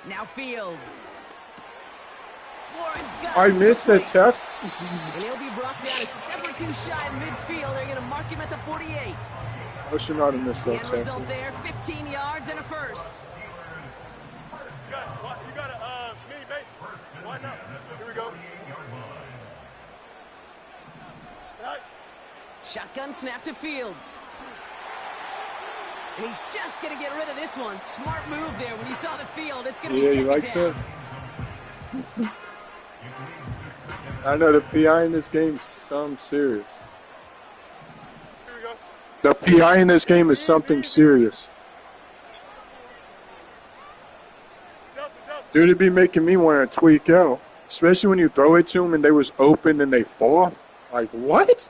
Now Fields. Warren's got I it to missed the complete. tech. And he'll be brought down a step or two shy of midfield. They're going to mark him at the 48. I should not have missed The that end tackle. result there, 15 yards and a first. You got a mini base. Why not? Here we go. Right. Shotgun snap to Fields. And he's just going to get rid of this one. Smart move there. When you saw the field, it's going to be Yeah, second you like down. that? I know the PI in this game is something serious. Here we go. The PI in this game is something serious. Dude, it'd be making me want to tweak out. Especially when you throw it to them and they was open and they fall. Like, what?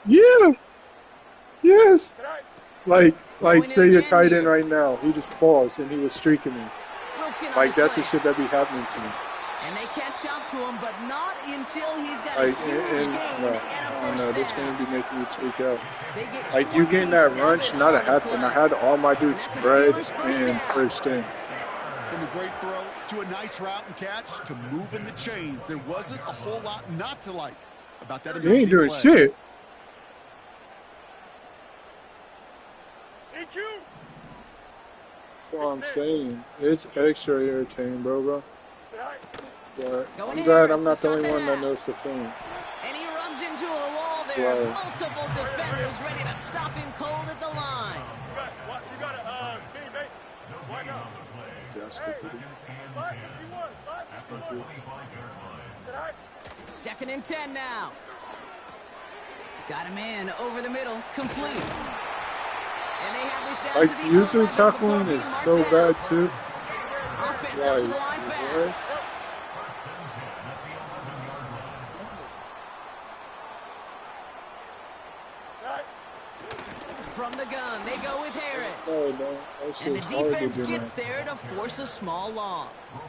Yeah. Yes. Like say you're tight end right now. He just falls and he was streaking me. Wilson on Like, the that's the slant. shit that be happening to me. And they catch up to him, but not until he's got a Like, huge and gain no, and a I don't first know. This down. game be making me tweak out. They get Like, you getting that 27 runch, not a on the half, and I play. had all my dudes That's the spread Steelers' first and down. first in. From a great throw to a nice route and catch to moving the chains, there wasn't a whole lot not to like about that You amazing ain't doing play. shit. EQ. That's what I'm saying. It's extra irritating, bro. But Going I'm to glad Harris I'm to not the start only the one that half. knows the film. And he runs into a wall there. Right. Multiple defenders ready to stop him cold at the line. You got a mini base. Why not? Just Hey, the 551. Tonight. Second and 10 now. Got him in over the middle, complete. And they have this down to Like, the usually 11 before tackling being is marked so down. bad, too. Offense up to the Like, line what? fast. From the gun, they go with Harris. No, that And the shit's horrible defense doing gets that. there to force a small loss.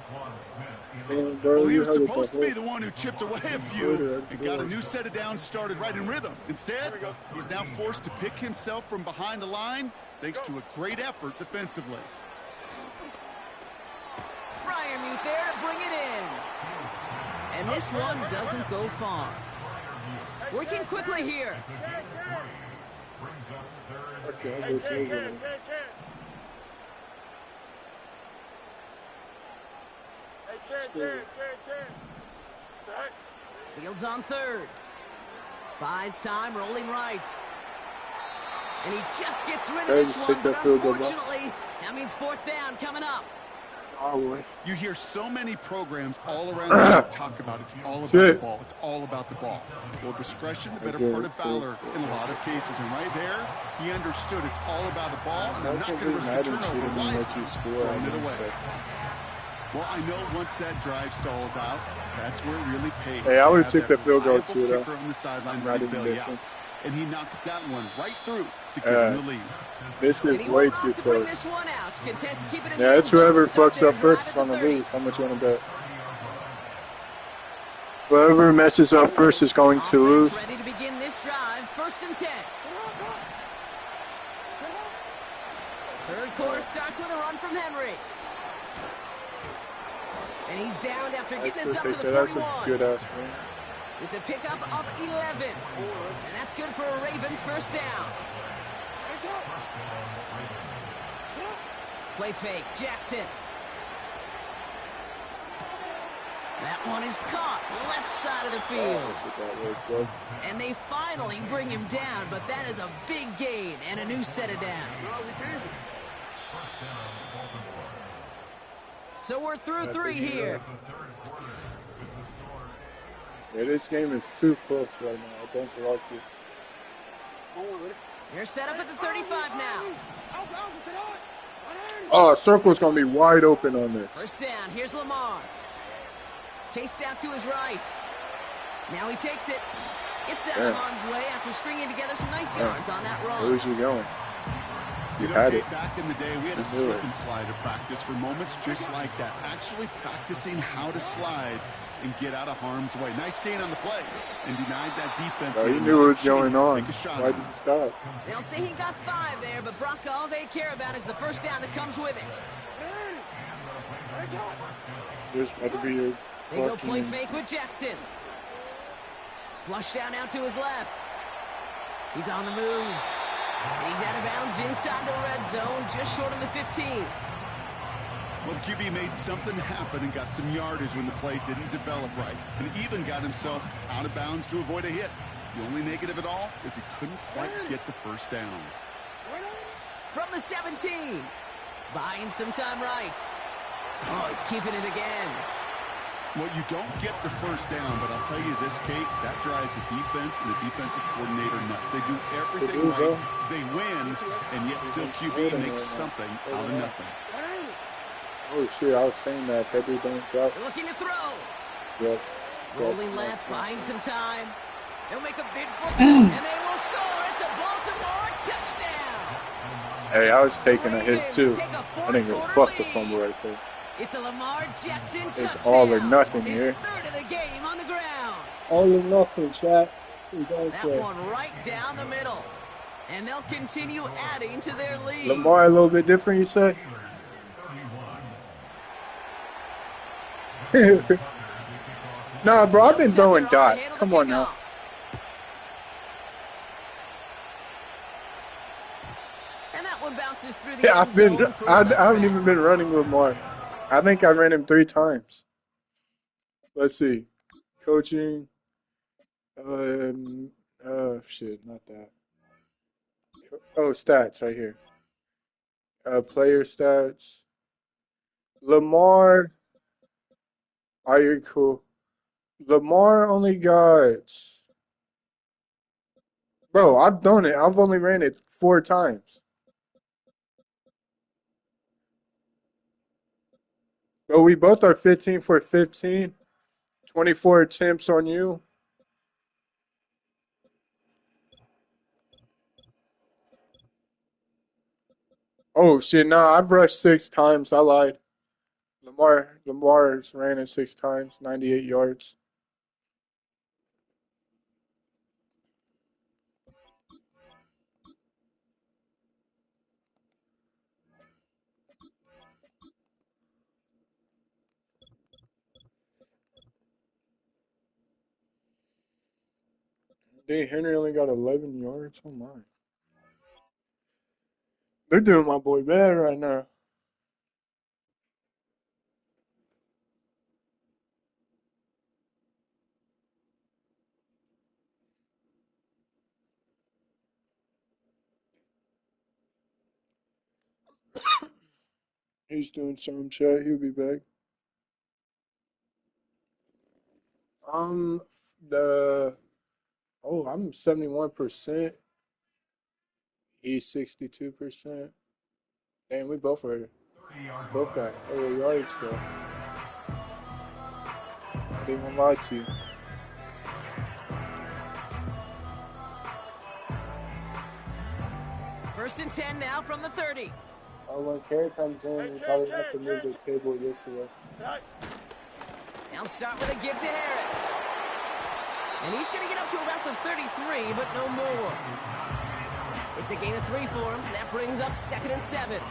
Man, bro, Well, he you was had it supposed to the be the one who chipped away a few and got a new set of downs started right in rhythm. Instead, he's now forced to pick himself from behind the line thanks to a great effort defensively. Fryermuth there to bring it in. And this one doesn't go far. Working quickly here. Okay, I'll go to over. Fields on third. Buys time, rolling right. And he just gets rid of Hey, this just one, take but that field goal, bro. unfortunately, that means fourth down coming up. Oh, boy. You hear so many programs all around the league talk about it's all about the Shit. ball. It's all about the ball. Well, discretion, the better Okay, part of valor in a lot of cases. And right there, he understood it's all about the ball, and I'm I not can't going to believe risk a Madden turnover. shouldn't let Wisely you score throwing on it one away. second. Well, I know once that drive stalls out, that's where it really pays. Hey, I to would have take that the field goal reliable too, though. kicker on the sideline I'm ready not to even bail you missing. out. And he knocks that one right through to give him the lead. This And is he way won't too opt to bring close. this one out. Content to keep it in Yeah, the it's end zone whoever and start fucks their up first drive is at the going to 30. lose. How much you want to bet? Whoever messes up first is going to Offense lose. ready to begin this drive. First and 10. Third quarter starts with a run from Henry. And he's downed after I getting still this up to think the that's a 41. good ass win. It's a pickup of 11. And that's good for a Ravens first down. Play fake. Jackson. That one is caught. Left side of the field. That's what that was, bro. And they finally bring him down, but that is a big gain and a new set of downs. So we're through three here. Yeah, this game is too close right now. I don't like it. You're set up at the 35 now. Oh, circle's going to be wide open on this. First down. Here's Lamar. Chased out to his right. Now he takes it. Gets out of harm's way after stringing together some nice yards on that run. Where's you going? You know, had Kate, it. back in the day, we had a You knew slip it. and slide to practice for moments just like that. Actually practicing how to slide and get out of harm's way. Nice gain on the play and denied that defense. Oh, here he an knew what was opportunity going to on. take a shot Why on did it. he stop? They'll say he got 5 there, but Brock, all they care about is the first down that comes with it. There's got to be a They go play fucking... fake with Jackson. Flush down out to his left. He's on the move. And he's out of bounds inside the red zone, just short of the 15. Well, the QB made something happen and got some yardage when the play didn't develop right, and even got himself out of bounds to avoid a hit. The only negative at all is he couldn't quite get the first down. From the 17. Buying some time right. Oh, he's keeping it again. Well, you don't get the first down, but I'll tell you this, Kate, that drives the defense and the defensive coordinator nuts. They do everything right, they win, and yet still QB makes something out of nothing. Oh shit, I was saying that Pepper don't drop. They're looking to throw. Yep. Rolling left, buying some time. They'll make a big football, and they will score. It's a Baltimore touchdown. Hey, I was taking a hit too. I didn't get fuck the fumble right there. It's a Lamar Jackson touchdown. It's all or nothing His here. third of the game on the ground. All or nothing, chat. That one right down the middle. And they'll continue adding to their lead. Lamar a little bit different, you said? Nah, bro, I've been throwing dots. Come on now. And that one bounces through the Yeah, end zone. I haven't even been running Lamar. I think I ran him 3 times. Let's see. Coaching. Shit, not that. Oh, stats right here. Player stats. Lamar. Are you cool? Lamar only got. Bro, I've done it. I've only ran it 4 times. But we both are 15 for 15. 24 attempts on you. Oh shit, nah, I've rushed 6 times. I lied. Lamar's ran it 6 times, 98 yards. Dang, Henry only got 11 yards. Oh my. They're doing my boy bad right now. He's doing some chat. He'll be back. I'm 71%. He's 62%. Damn, we both got yards though. I didn't even lie to you. First and 10 now from the 30. Oh, when Kerry comes in, we probably have to move the table yesterday. They'll start with a give to Harris. And he's going to get up to about the 33, but no more. It's a gain of 3 for him. That brings up 2nd and 7.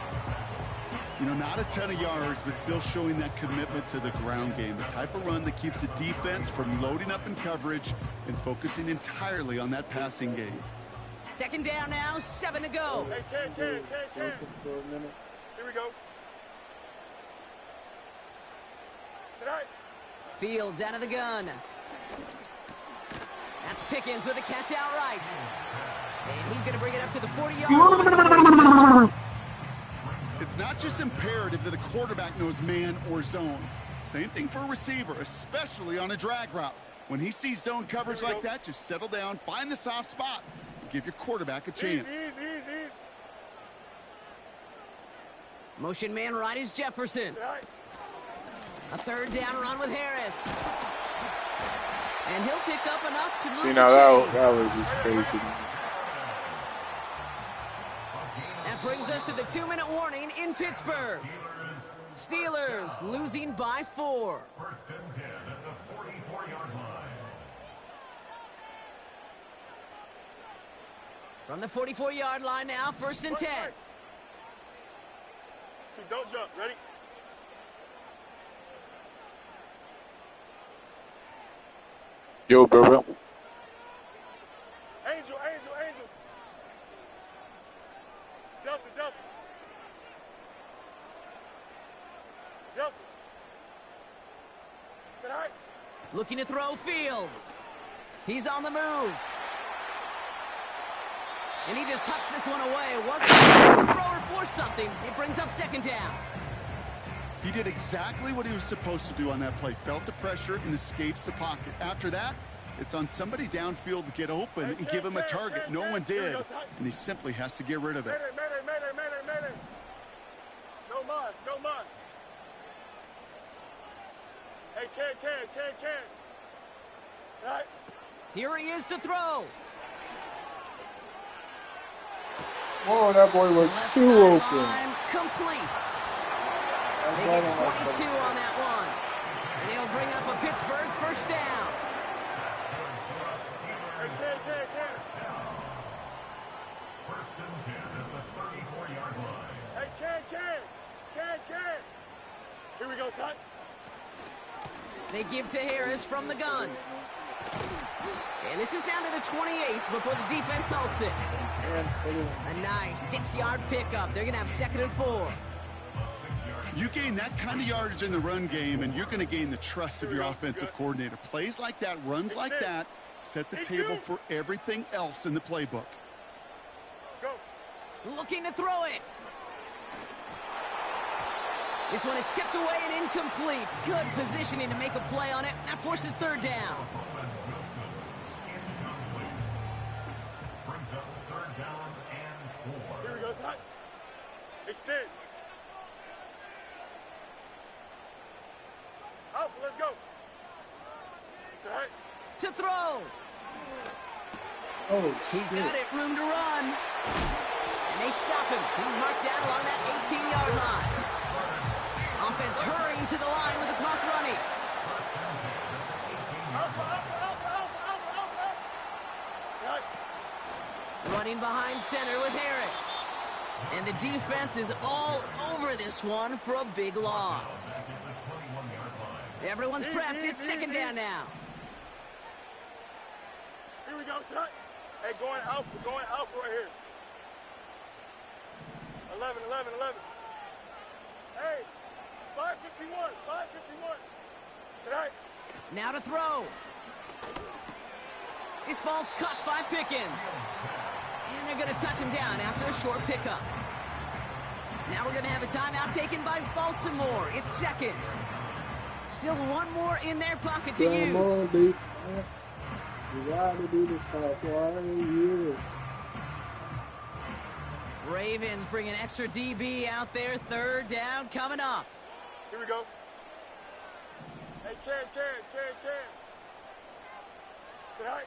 You know, not a ton of yards, but still showing that commitment to the ground game. The type of run that keeps the defense from loading up in coverage and focusing entirely on that passing game. 2nd down now, 7 to go. Hey, 10. Here we go. Tonight. Fields out of the gun. That's Pickens with a catch outright. And he's going to bring it up to the 40-yard line. It's not just imperative that a quarterback knows man or zone. Same thing for a receiver, especially on a drag route. When he sees zone coverage like that, just settle down, find the soft spot, and give your quarterback a chance. Easy. Motion man right is Jefferson. A 3rd down run with Harris. And he'll pick up enough to move. See, now that was just crazy. That brings us to the 2-minute warning in Pittsburgh. Steelers losing by 4. First and 10 at the 44-yard line. From the 44-yard line now, 1st and 10. Don't jump. Ready? Yo, bro. Angel. Delta. Said hi. Looking to throw Fields. He's on the move. And he just hucks this one away. It wasn't the throw or force something. It brings up second down. He did exactly what he was supposed to do on that play. Felt the pressure and escapes the pocket. After that, it's on somebody downfield to get open and give him a target. No one did, and he simply has to get rid of it. Mayday. No mas. Hey, can. Right. Here he is to throw. Oh, that boy was Left too open. sideline, complete. They get 22 on that one. And he'll bring up a Pittsburgh first down. Hey, can. First and 10 at the 34-yard line. Hey, can. Here we go, son. They give to Harris from the gun. And this is down to the 28 before the defense halts it. A nice 6-yard pickup. They're going to have 2nd and 4. You gain that kind of yardage in the run game, and you're going to gain the trust of your offensive coordinator. Plays like that, runs like that, set the table for everything else in the playbook. Go. Looking to throw it. This one is tipped away and incomplete. Good positioning to make a play on it. That forces 3rd down. Brings up 3rd down and 4. Here we go, son. Extend. Out, let's go. Say hi. To throw. Oh, He's got it, room to run. And they stop him. He's marked down along that 18-yard line. Offense hurrying to the line with the clock running. Running behind center with Harris. And the defense is all over this one for a big loss. Everyone's prepped. It's 2nd down now. Here we go, son. Hey, going out right here. 11. Hey, 5:51. Tonight. Now to throw. This ball's caught by Pickens. And they're going to touch him down after a short pickup. Now we're going to have a timeout taken by Baltimore. It's 2nd. Still one more in their pocket to use. You gotta do this stuff. Ravens bring an extra DB out there. 3rd down coming up. Here we go. Hey, can. Tonight.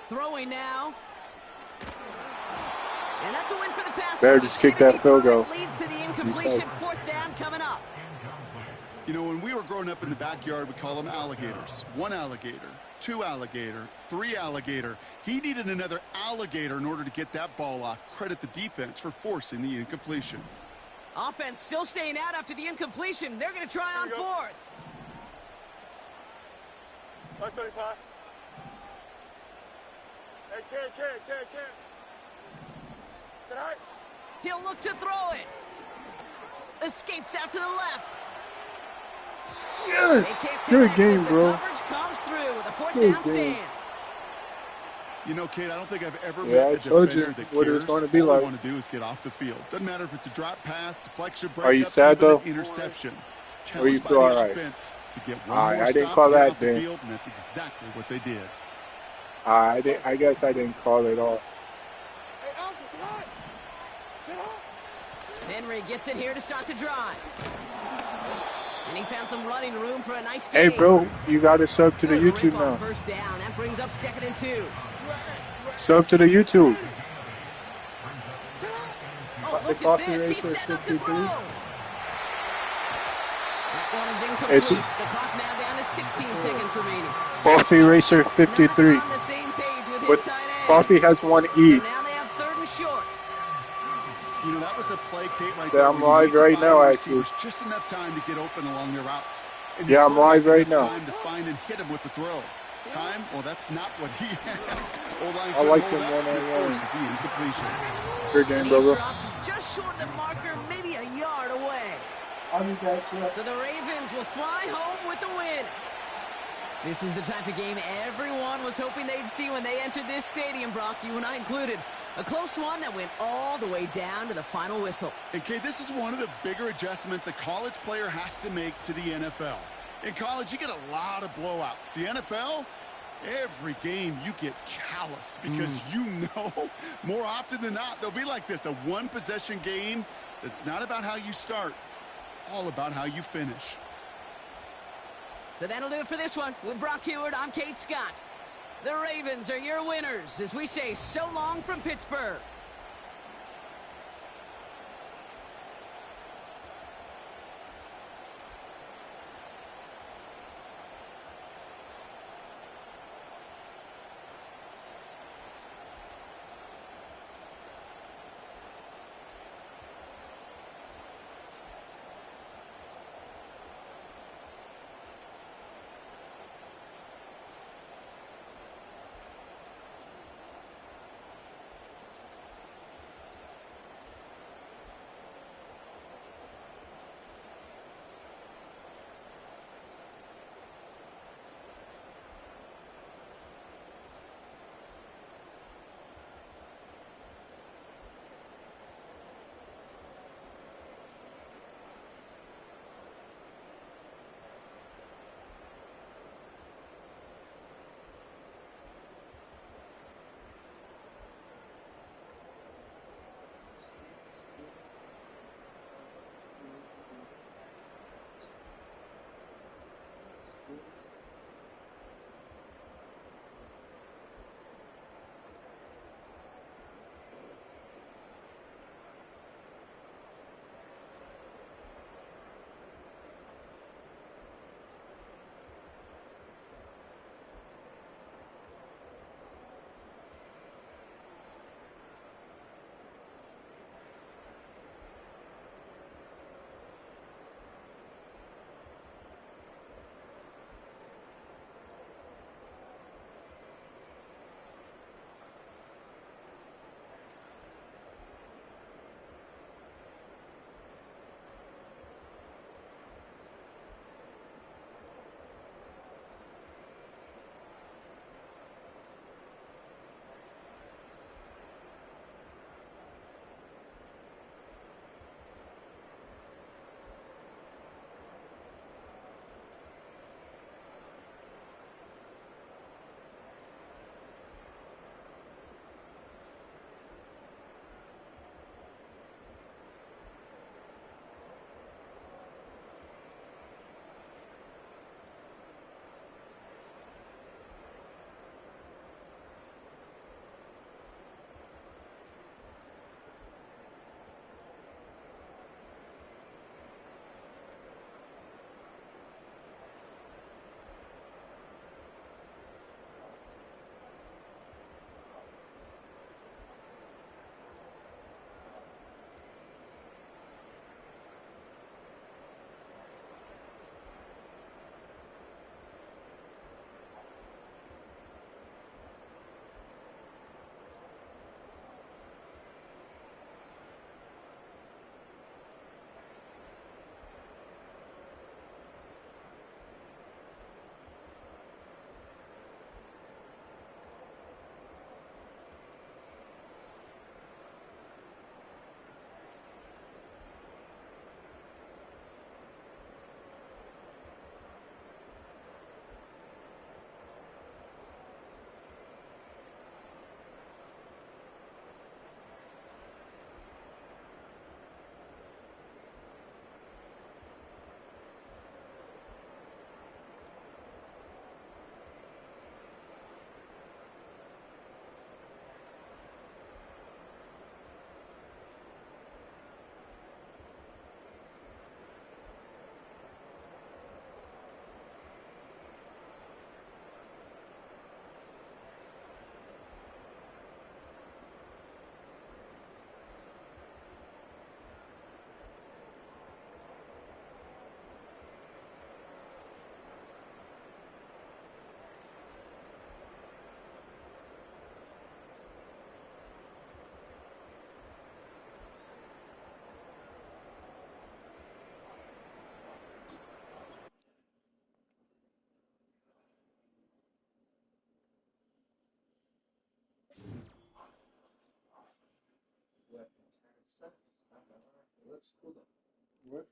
Throwing now. And that's a win for the pass. Better just kick that field goal. Leads to the incompletion. 4th down coming up. You know, when we were growing up in the backyard, we call them alligators. 1 alligator, 2 alligator, 3 alligator. He needed another alligator in order to get that ball off. Credit the defense for forcing the incompletion. Offense still staying out after the incompletion. They're going to try on 4th. 175. Hey, can. Say hi. He'll look to throw it. Escapes out to the left. Yes! Good game, bro. Coverage comes through with a 4th down stand. You know, Kate, I don't think I've ever Yeah, met I a told defender you that what it cares. was going to be All like. they want to do is get off the field. Doesn't matter if it's a drop pass, deflection, breakup, Are you sad, even an though? interception. Or you Challenged by feel the all right? offense to get one All more right, I didn't stop call to get that off the then. field, and that's exactly what they did. I guess I didn't call it all. Hey, Alpha, say hi. Henry gets it here to start the drive. And he found some running room for a nice game. Hey, bro, you got to sub to the Good YouTube rip on now. 1st down. That brings up 2nd and 2. Sub to the YouTube. Oh, look at this. He's set up to throw. That one is incomplete. It's- The clock now down to 16 seconds remaining. Coffee Racer 53. Not on the same page with his But tight end. Coffee has one So E. now they have 3rd and short. You know, that was a play, Kate, right Yeah, there. I'm where you live need to right buy now, the actually. receivers just enough time to get open along their routes. And Yeah, I'm live right enough now. time to find and hit him with the throw. Time? Well, that's not what he had. I like him one-on-one. Forces the incompletion. Good game, And he's brother. dropped just short of the marker, maybe a yard away. So the Ravens will fly home with the win. This is the type of game everyone was hoping they'd see when they entered this stadium, Brock, you and I included. A close one that went all the way down to the final whistle. And, Kay, this is one of the bigger adjustments a college player has to make to the NFL. In college, you get a lot of blowouts. The NFL, every game you get calloused because you know more often than not they'll be like this, a one-possession game that's not about how you start. It's all about how you finish. So that'll do it for this one. With Brock Heward, I'm Kate Scott. The Ravens are your winners as we say so long from Pittsburgh. What?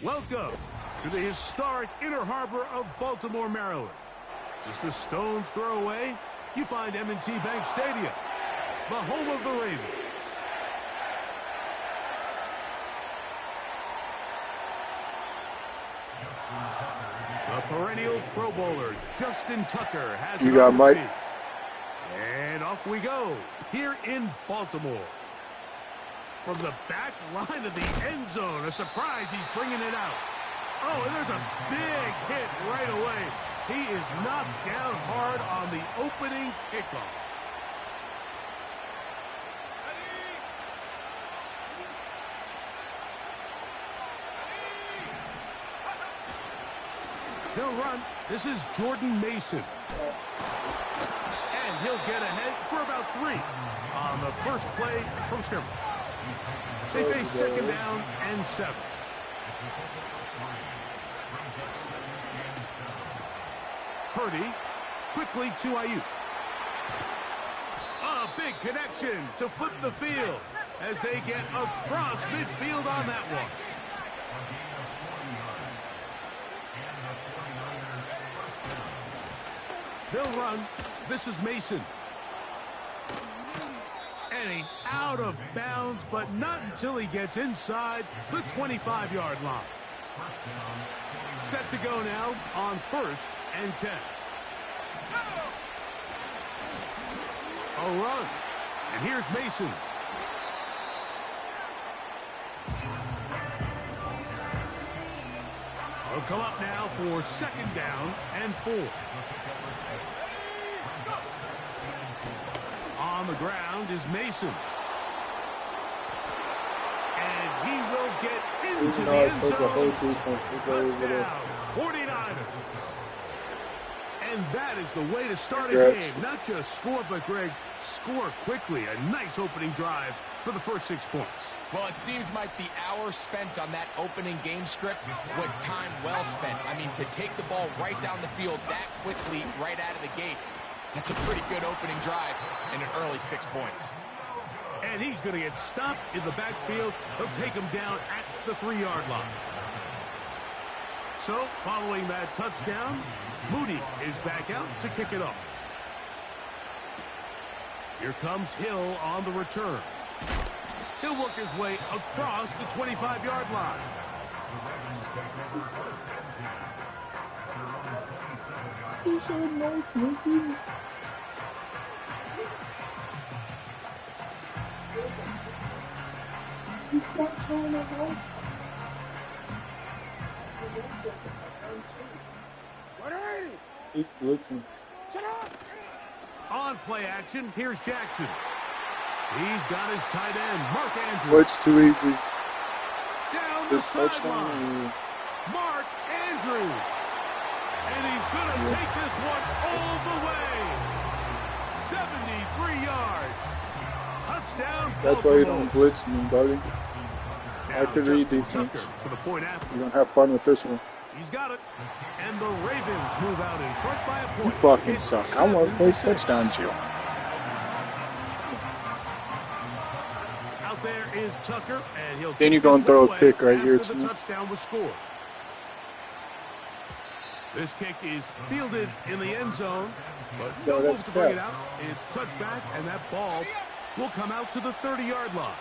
Welcome to the historic Inner Harbor of Baltimore, Maryland. Just a stone's throw away, you find M&T Bank Stadium, the home of the Ravens. The perennial Pro Bowler, Justin Tucker, has You it got on the Mike? tee. And off we go, here in Baltimore. From the back line of the end zone, a surprise, he's bringing it out. Oh, and there's a big hit right away. He is knocked down hard on the opening kickoff. He'll run. This is Jordan Mason. And he'll get ahead for about 3 on the first play from scrimmage. They face second down and 7. Purdy quickly to Ayuk. A big connection to flip the field as they get across midfield on that one. They'll run. This is Mason. And he's out of bounds, but not until he gets inside the 25-yard line. Set to go now on 1st and 10. A run. And here's Mason. He'll come up now for second down and 4. On the ground is Mason. And he will get into the end zone. Touchdown, 49ers. And that is the way to start a game. Not just score, but, Greg, score quickly. A nice opening drive for the first 6 points. Well, it seems like the hour spent on that opening game script was time well spent. I mean, to take the ball right down the field that quickly right out of the gates, that's a pretty good opening drive and an early 6 points. And he's going to get stopped in the backfield. They'll take him down at the 3-yard line. So, following that touchdown, Mooney is back out to kick it off. Here comes Hill on the return. He'll work his way across the 25-yard line. He said no, Snoopy. He's not trying to help. He's blitzing. On play action, here's Jackson. He's got his tight end, Mark Andrews. What's too easy? Down the This sideline. touchdown. Mark Andrews. And he's going to take this one all the way. 73 yards. Touchdown, That's why you Baltimore. don't blitz me, buddy. Now I could read Justin defense. Tucker for the point after. You're gonna have fun with this one. He's got it. And the Ravens move out in front by a point. You fucking It's suck. I want to play 7-6. touchdowns, you. Out there is Tucker, and he'll Then kick you're gonna this throw one a pick away right here, after the too. touchdown was scored. This kick is fielded in the end zone, but no No, move that's to bring bad. it out. It's touchback, and that ball will come out to the 30-yard line.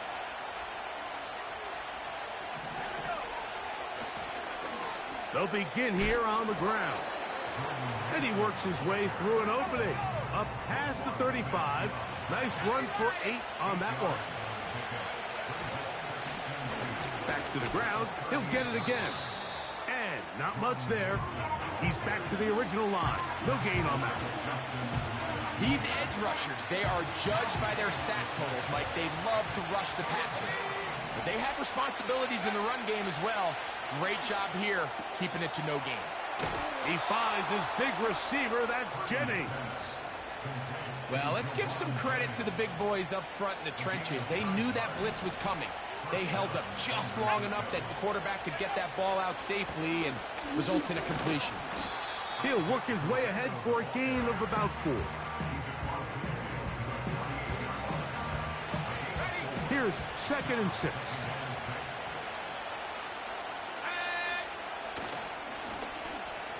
They'll begin here on the ground. And he works his way through an opening. Up past the 35. Nice run for 8 on that one. Back to the ground. He'll get it again. And not much there. He's back to the original line. No gain on that one. These edge rushers, they are judged by their sack totals, Mike. They love to rush the passer. But they have responsibilities in the run game as well. Great job here, keeping it to no gain. He finds his big receiver, that's Jennings. Well, let's give some credit to the big boys up front in the trenches. They knew that blitz was coming. They held up just long enough that the quarterback could get that ball out safely and results in a completion. He'll work his way ahead for a gain of about 4. Here's 2nd and 6.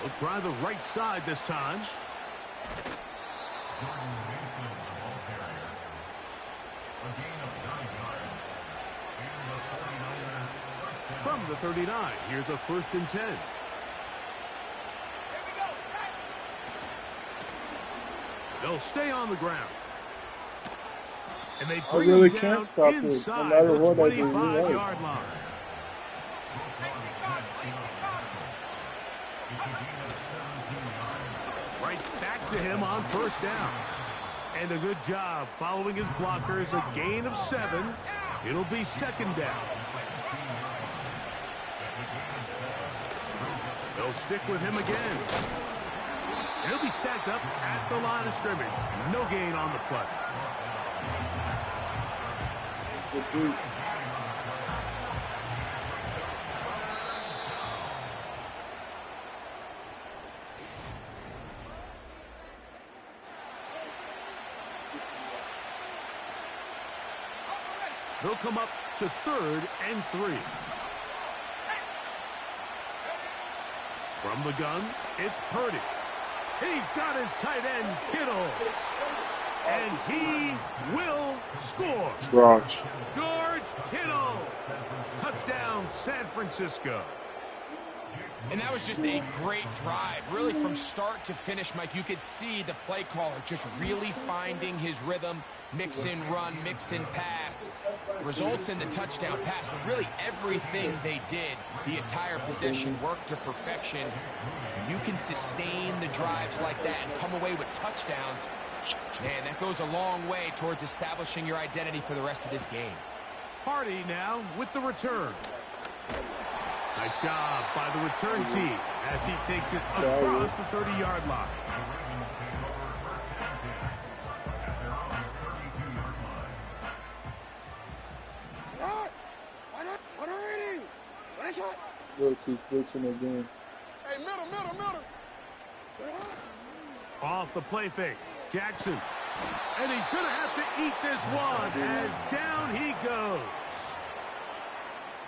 We'll try the right side this time. From the 39, here's a 1st and 10. They'll stay on the ground. And they bring really him can't down stop it, no inside matter the what I do, 25-yard line. Right back to him on 1st down. And a good job following his blockers. A gain of 7. It'll be 2nd down. They'll stick with him again. He'll be stacked up at the line of scrimmage. No gain on the play. They'll come up to 3rd and 3. From the gun, it's Purdy. He's got his tight end, Kittle. And he will score. George Kittle. Touchdown, San Francisco. And that was just a great drive. Really, from start to finish, Mike, you could see the play caller just really finding his rhythm. Mix in run, mix in pass. Results in the touchdown pass. But really, everything they did, the entire possession, worked to perfection. And you can sustain the drives like that and come away with touchdowns. Man, that goes a long way towards establishing your identity for the rest of this game. Hardy now with the return. Nice job by the return team as he takes it across the 30-yard line. Look, he's blitzing again. Hey, middle. Off the play fake. Jackson. And he's going to have to eat this one as down he goes.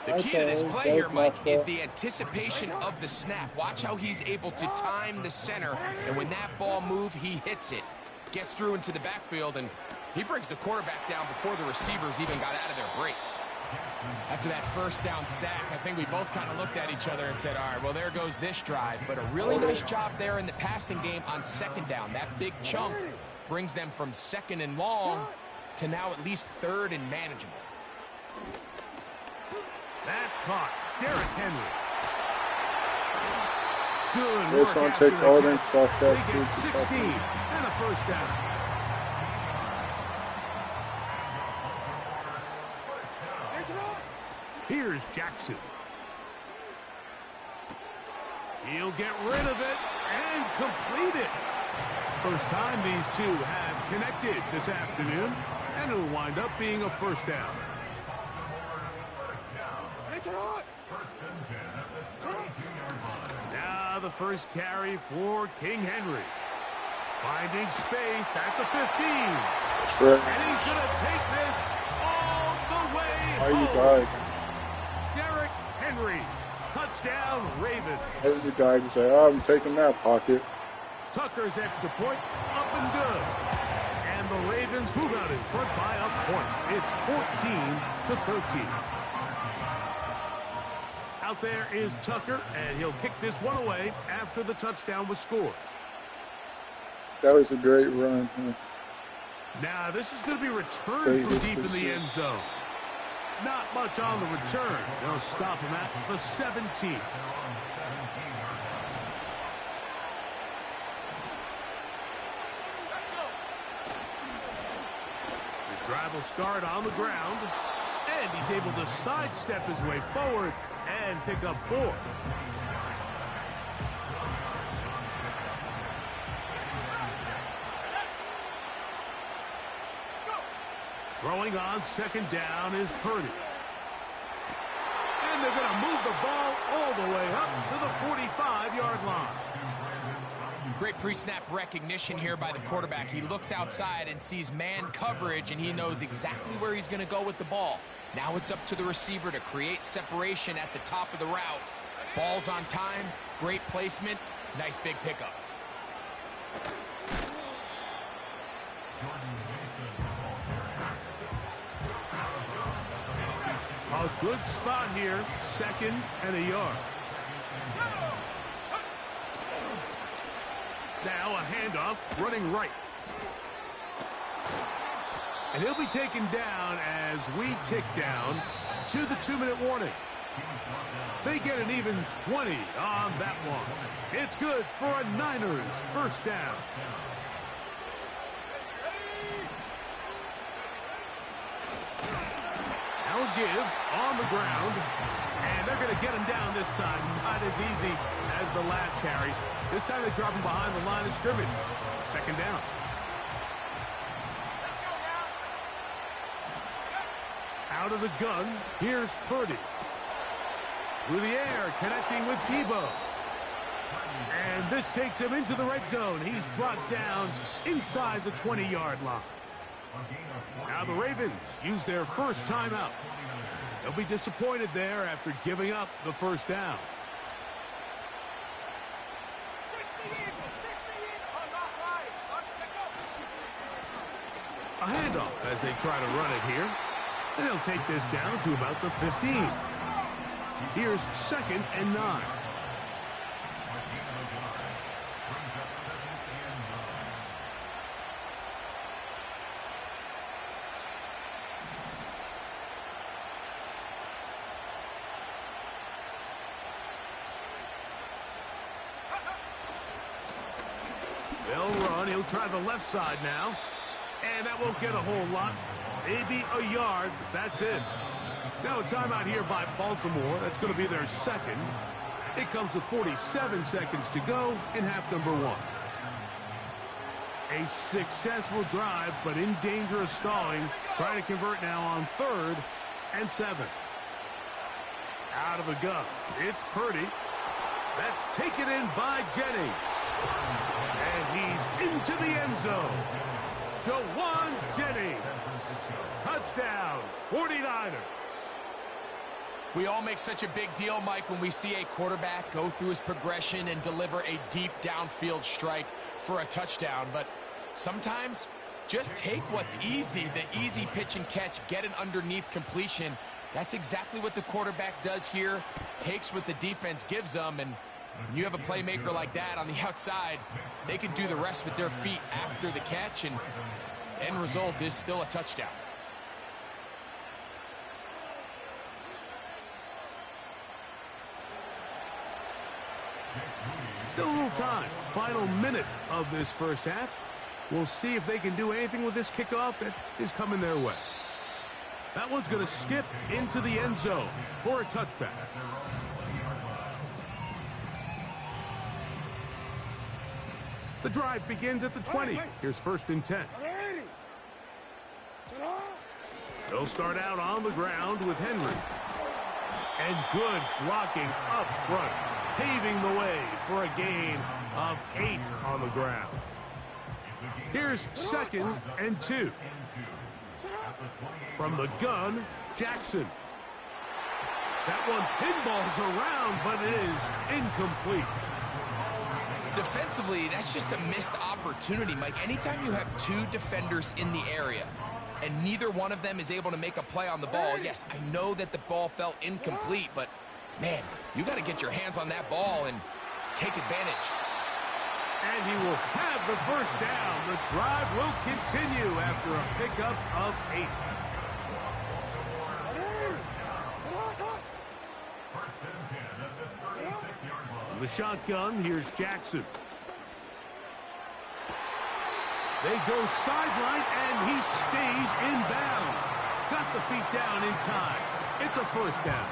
The key to this play here, Mike, is the anticipation of the snap. Watch how he's able to time the center, and when that ball moves, he hits it. Gets through into the backfield, and he brings the quarterback down before the receivers even got out of their breaks. After that 1st down sack, I think we both kind of looked at each other and said, all right, well, there goes this drive. But a really nice job there in the passing game on 2nd down. That big chunk brings them from 2nd and long to now at least 3rd and manageable. That's caught. Derrick Henry. Good This work one after takes all the them catch. soft They pass. get 16 and a 1st down. Here's Jackson. He'll get rid of it and complete it. First time these two have connected this afternoon, and it'll wind up being a 1st down. Now the first carry for King Henry. Finding space at the 15. And he's going to take this all the way Why you home. died? Derrick Henry. Touchdown, Ravens. Every guy can say, oh, I'm taking that pocket. Tucker's extra point up and good. And the Ravens move out in front by a point. It's 14-13. Out there is Tucker, and he'll kick this one away after the touchdown was scored. That was a great run. Huh? Now, this is going to be returned from deep in the end zone. Not much on the return. They'll stop him at the 17. Drive will start on the ground. And he's able to sidestep his way forward and pick up 4. Throwing on second down is Purdy. And they're going to move the ball all the way up to the 45-yard line. Great pre-snap recognition here by the quarterback. He looks outside and sees man coverage, and he knows exactly where he's going to go with the ball. Now it's up to the receiver to create separation at the top of the route. Ball's on time, great placement, nice big pickup. A good spot here, 2nd and a yard. Now a handoff, running right. And he'll be taken down as we tick down to the 2-minute warning. They get an even 20 on that one. It's good for a Niners first down. Now a give on the ground. And they're going to get him down this time. Not as easy as the last carry. This time they drop him behind the line of scrimmage. 2nd down. Out of the gun, here's Purdy. Through the air, connecting with Debo. And this takes him into the red zone. He's brought down inside the 20-yard line. Now the Ravens use their first timeout. They'll be disappointed there after giving up the first down. A handoff as they try to run it here. And they'll take this down to about the 15. Here's 2nd and 9. They'll run. He'll try the left side now. And that won't get a whole lot. Maybe a yard. That's it. Now a timeout here by Baltimore. That's going to be their 2nd. It comes with 47 seconds to go in half number 1. A successful drive, but in danger of stalling. Trying to convert now on 3rd and 7. Out of the gun. It's Purdy. That's taken in by Jennings. And he's into the end zone. Jawan Jennings. Touchdown, 49ers. We all make such a big deal, Mike, when we see a quarterback go through his progression and deliver a deep downfield strike for a touchdown. But sometimes, just take what's easy, the easy pitch and catch, get an underneath completion. That's exactly what the quarterback does here, takes what the defense gives them, and when you have a playmaker like that on the outside, they can do the rest with their feet after the catch, and end result is still a touchdown. Still a little time. Final minute of this first half. We'll see if they can do anything with this kickoff that is coming their way. That one's going to skip into the end zone for a touchback. The drive begins at the 20. Here's 1st and 10. They'll start out on the ground with Henry. And good blocking up front, paving the way for a gain of 8 on the ground. Here's 2nd and 2. From the gun, Jackson. That one pinballs around, but it is incomplete. Defensively, that's just a missed opportunity, Mike. Anytime you have 2 defenders in the area and neither one of them is able to make a play on the ball, yes, I know that the ball felt incomplete, but, man, you got to get your hands on that ball and take advantage. And he will have the first down. The drive will continue after a pickup of 8. From the shotgun, here's Jackson. They go sideline, and he stays in bounds. Got the feet down in time. It's a first down.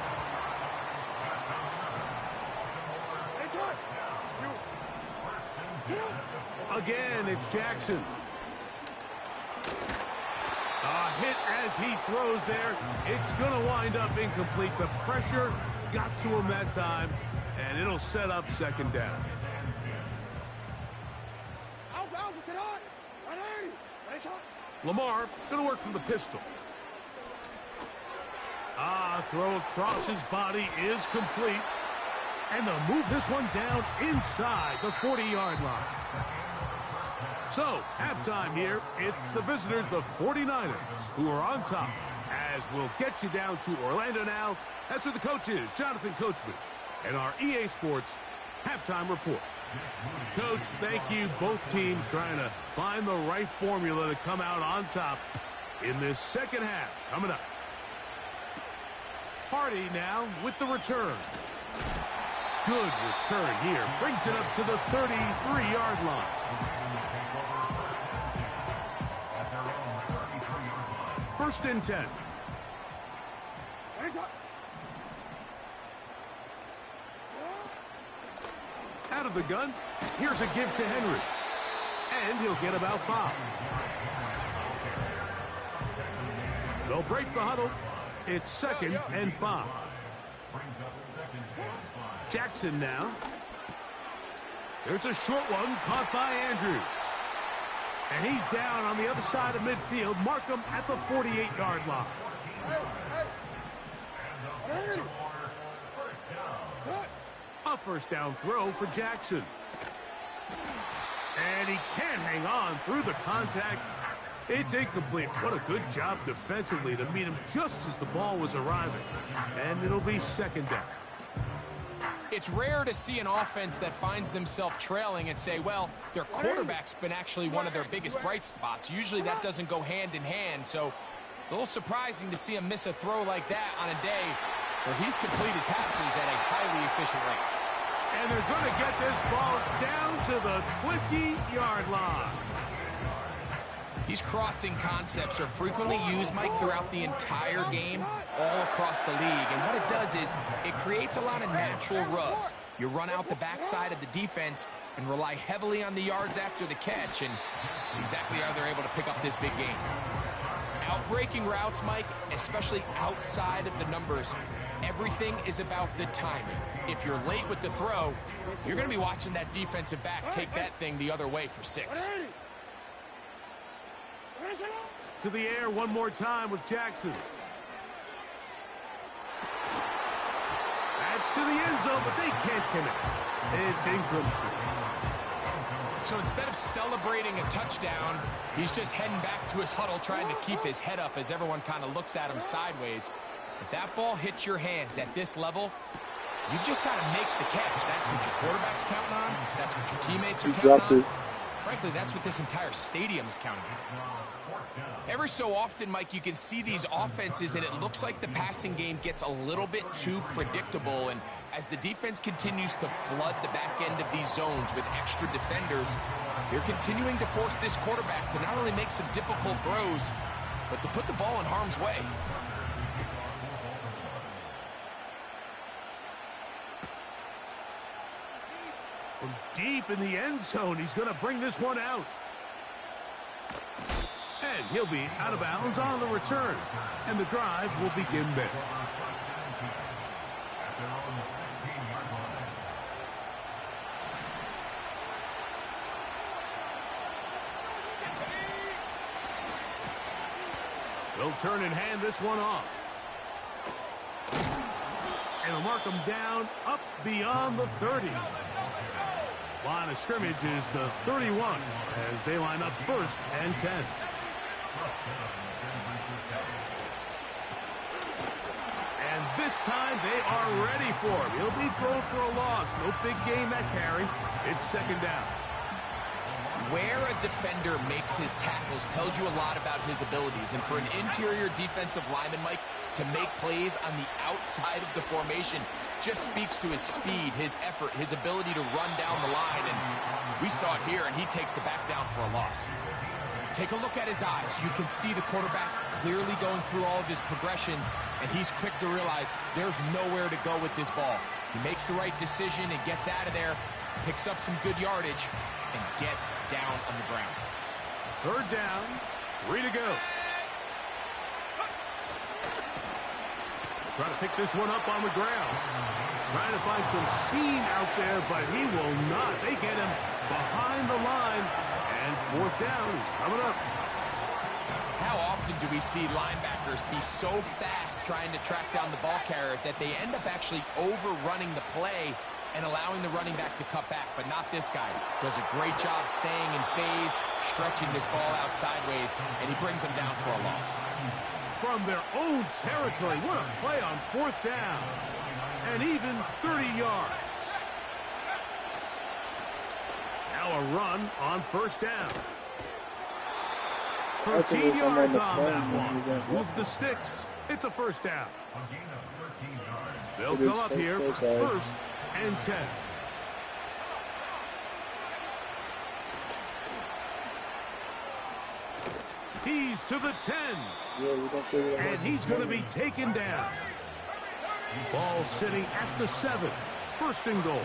Again, it's Jackson. A hit as he throws there. It's going to wind up incomplete. The pressure got to him that time, and it'll set up second down. Lamar going to work from the pistol. Throw across his body is complete. And they'll move this one down inside the 40-yard line. So, halftime here. It's the visitors, the 49ers, who are on top. As we'll get you down to Orlando now. That's where the coach is, Jonathan Coachman, and our EA Sports halftime report. Coach, thank you. Both teams trying to find the right formula to come out on top in this second half. Coming up. Hardy now with the return. Good return here. Brings it up to the 33-yard line. First and 10. Out of the gun. Here's a give to Henry. And he'll get about 5. They'll break the huddle. It's second and 5. Jackson now. There's a short one caught by Andrews. And he's down on the other side of midfield. Mark him at the 48-yard line. A first down throw for Jackson. And he can't hang on through the contact. It's incomplete. What a good job defensively to meet him just as the ball was arriving. And it'll be second down. It's rare to see an offense that finds themselves trailing and say, well, their quarterback's been actually one of their biggest bright spots. Usually that doesn't go hand in hand, so it's a little surprising to see him miss a throw like that on a day where he's completed passes at a highly efficient rate. And they're going to get this ball down to the 20-yard line. These crossing concepts are frequently used, Mike, throughout the entire game, all across the league. And what it does is it creates a lot of natural rubs. You run out the backside of the defense and rely heavily on the yards after the catch, and that's exactly how they're able to pick up this big game. Outbreaking routes, Mike, especially outside of the numbers, everything is about the timing. If you're late with the throw, you're going to be watching that defensive back take that thing the other way for 6. To the air one more time with Jackson. That's to the end zone, but they can't connect. It's incomplete. So instead of celebrating a touchdown, he's just heading back to his huddle trying to keep his head up as everyone kind of looks at him sideways. If that ball hits your hands at this level, you've just got to make the catch. That's what your quarterback's counting on. That's what your teammates are counting on. Frankly, that's what this entire stadium is counting on. Every so often, Mike, you can see these offenses, and it looks like the passing game gets a little bit too predictable. And as the defense continues to flood the back end of these zones with extra defenders, they're continuing to force this quarterback to not only make some difficult throws, but to put the ball in harm's way. From deep in the end zone, he's going to bring this one out. And he'll be out of bounds on the return. And the drive will begin there. They'll turn and hand this one off. And they'll mark him down up beyond the 30. Line of scrimmage is the 31 as they line up first and 10. And this time they are ready for him. He'll be thrown for a loss. No big gain that carry. It's second down. Where a defender makes his tackles tells you a lot about his abilities. And for an interior defensive lineman, Mike, to make plays on the outside of the formation, just speaks to his speed, his effort, his ability to run down the line, and we saw it here, and he takes the back down for a loss. Take a look at his eyes. You can see the quarterback clearly going through all of his progressions, and he's quick to realize there's nowhere to go with this ball. He makes the right decision and gets out of there, picks up some good yardage, and gets down on the ground. Third down, 3 to go. Trying to pick this one up on the ground. Trying to find some seam out there, but he will not. They get him behind the line, and fourth down is coming up. How often do we see linebackers be so fast trying to track down the ball carrier that they end up actually overrunning the play and allowing the running back to cut back? But not this guy. Does a great job staying in phase, stretching this ball out sideways, and he brings him down for a loss. From their own territory, what a play on fourth down. And even 30 yards. Now a run on first down. 13 yards on that one. Move the sticks. It's a first down. They'll come up here first and 10. He's to the 10. And he's going to be taken down. Ball sitting at the 7. First and goal.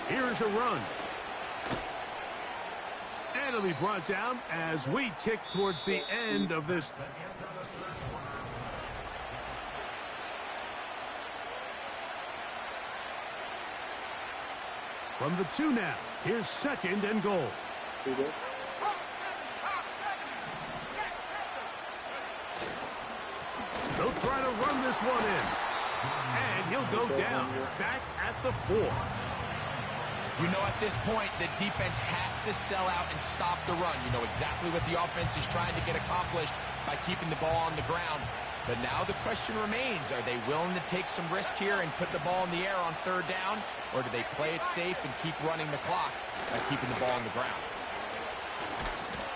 Here's a run. And it'll be brought down as we tick towards the end of this. From the 2 now. Here's second and goal. They'll try to run this one in. And he'll go down back at the 4. You know, at this point, the defense has to sell out and stop the run. You know exactly what the offense is trying to get accomplished by keeping the ball on the ground. But now the question remains, are they willing to take some risk here and put the ball in the air on third down? Or do they play it safe and keep running the clock by keeping the ball on the ground?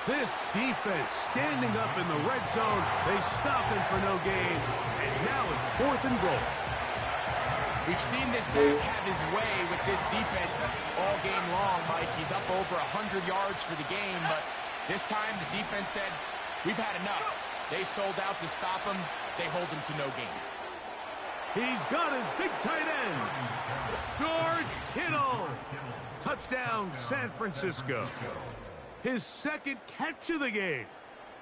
This defense standing up in the red zone. They stop him for no gain. And now it's fourth and goal. We've seen this back have his way with this defense all game long, Mike. He's up over 100 yards for the game, but this time the defense said, we've had enough. They sold out to stop him. They hold him to no gain. He's got his big tight end. George Kittle. Touchdown, San Francisco. His second catch of the game.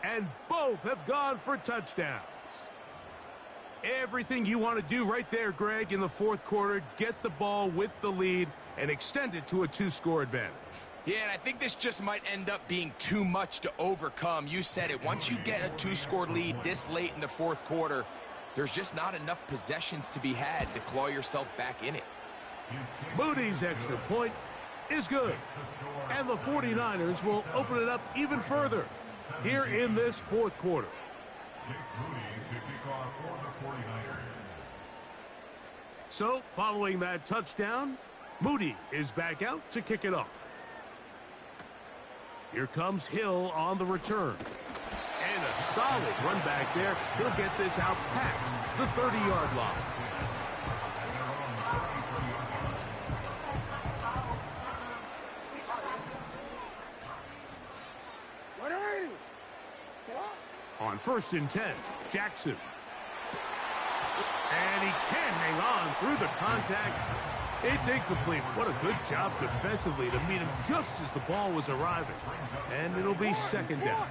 And both have gone for touchdowns. Everything you want to do right there, Greg, in the fourth quarter, get the ball with the lead and extend it to a 2-score advantage. Yeah, and I think this just might end up being too much to overcome. You said it. Once you get a 2-score lead this late in the fourth quarter, there's just not enough possessions to be had to claw yourself back in it. Moody's extra point is good. And the 49ers will open it up even further here in this fourth quarter. So, following that touchdown, Moody is back out to kick it off. Here comes Hill on the return. And a solid run back there. He'll get this out past the 30-yard line. On first and 10, Jackson. And he can't hang on through the contact. It's incomplete. What a good job defensively to meet him just as the ball was arriving. And it'll be second down.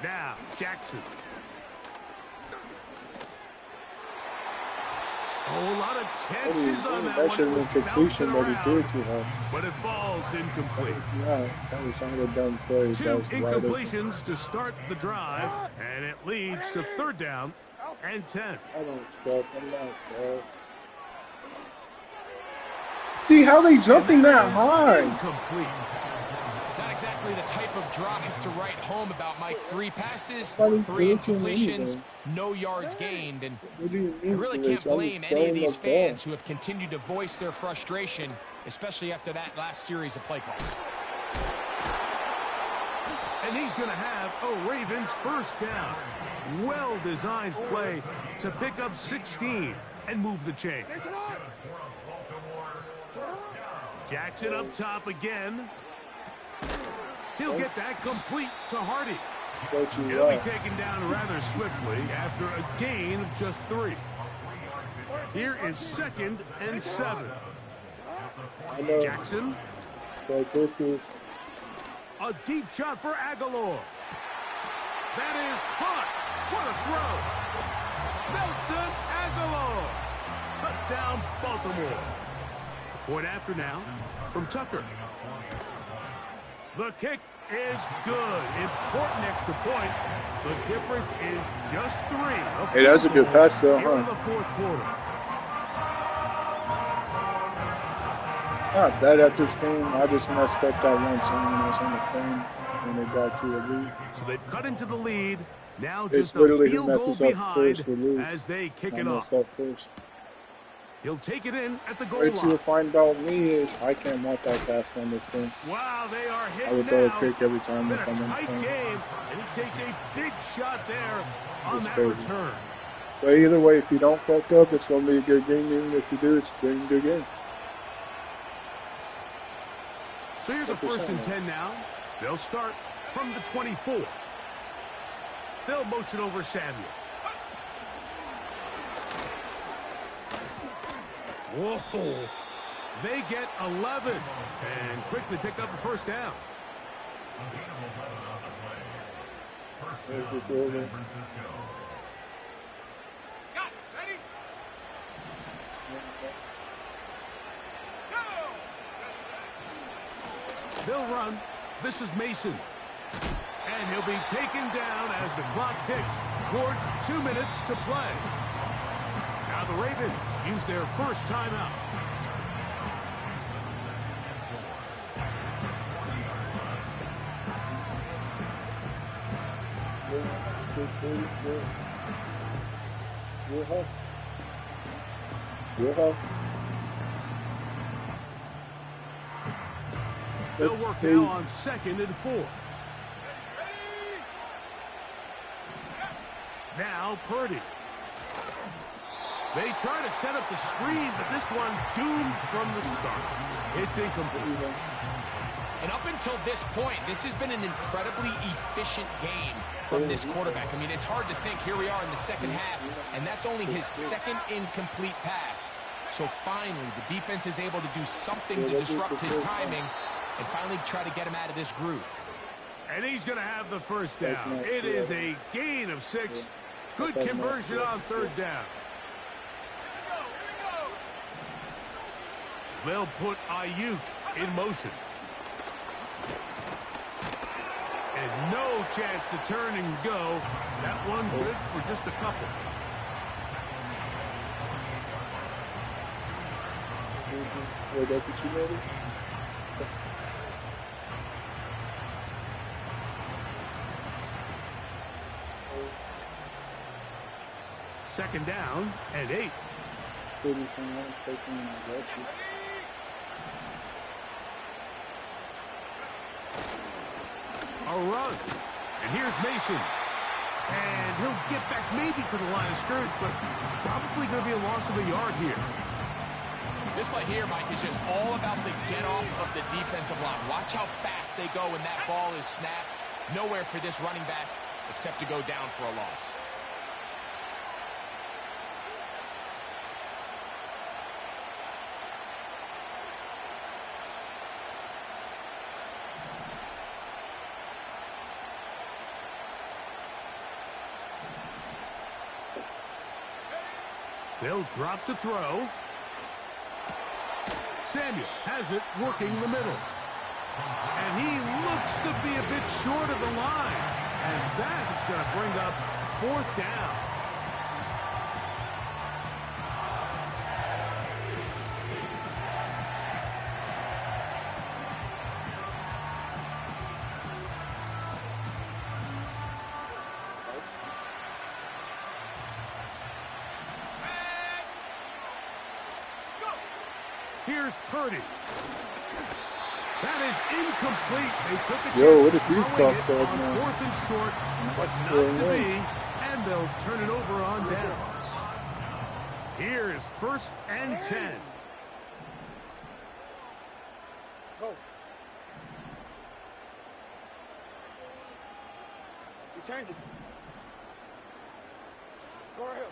Now, Jackson. A whole lot of chances on that one. Should have been completion that he threw to him. But it falls incomplete. Yeah, that was some of the dumb plays. 2 incompletions to start the drive, and it leads to third down and 10. I don't suck. I'm not bad. See how they jumping that high? Incomplete. Not exactly the type of drive to write home about, Mike. 3 passes, But 3 it's incompletions, no yards gained. And What do you I mean, really Rich? can't I'm blame just any of throwing these the ball. fans who have continued to voice their frustration, especially after that last series of play calls. And he's going to have a Ravens first down. Well-designed play to pick up 16 and move the chains. Jackson up top again. He'll get that complete to Hardy. He'll be taken down rather swiftly after a gain of just 3. Here is 2nd and 7. Jackson. A deep shot for Aguilar. That is caught. What a throw. Nelson Aguilar. Touchdown, Baltimore. Point after now from Tucker. The kick is good. Important extra point. The difference is just 3. Hey, that's a good pass, though, here in huh? the 4th quarter. Not bad at this game. I just messed up that one time when I was on the phone when they got to the lead. So they've cut into the lead. Now It's just a literally who field goal messes up behind first will lose. as they kick I it off. messed up first. He'll take it in at the goal Way to line. find out me is I can't want that pass on this game. Wow, they are I hitting would throw a now. pick every time Been if a I'm on the tight phone. game, and he takes a big shot there on It's that crazy. return. But either way, if you don't fuck up, it's going to be a good game. Even if you do, it's a good game. So here's a 1st and 10 now. They'll start from the 24. They'll motion over Samuel. Whoa. They get 11 and quickly pick up a first down. They'll run. This is Mason. And he'll be taken down as the clock ticks towards 2 minutes to play. Now the Ravens use their first timeout. They'll work now on 2nd and 4. Now Purdy. They try to set up the screen, but this one doomed from the start. It's incomplete. And up until this point, this has been an incredibly efficient game from this quarterback. I mean, it's hard to think. Here we are in the second half, and that's only his 2nd incomplete pass. So finally, the defense is able to do something to disrupt his timing and finally try to get him out of this groove. And he's going to have the first down. It is a gain of 6. Good conversion on 3rd down. They'll put Ayuk in motion. And no chance to turn and go. That one good for just a couple. That's what you made it? 2nd down and 8. City's going to stay clean and aggressive. A run. And here's Mason. And he'll get back maybe to the line of scrimmage, but probably going to be a loss of a yard here. This play here, Mike, is just all about the get-off of the defensive line. Watch how fast they go when that ball is snapped. Nowhere for this running back except to go down for a loss. They'll drop to throw. Samuel has it working the middle. And he looks to be a bit short of the line. And that is going to bring up 4th down. Here's Purdy. That is incomplete. They took a Yo, chance what if he's throwing it fucked up on now? 4th and short, but What's not going to on? be, and they'll turn it over on downs. Here's 1st and 10. Go. You change it. Go ahead.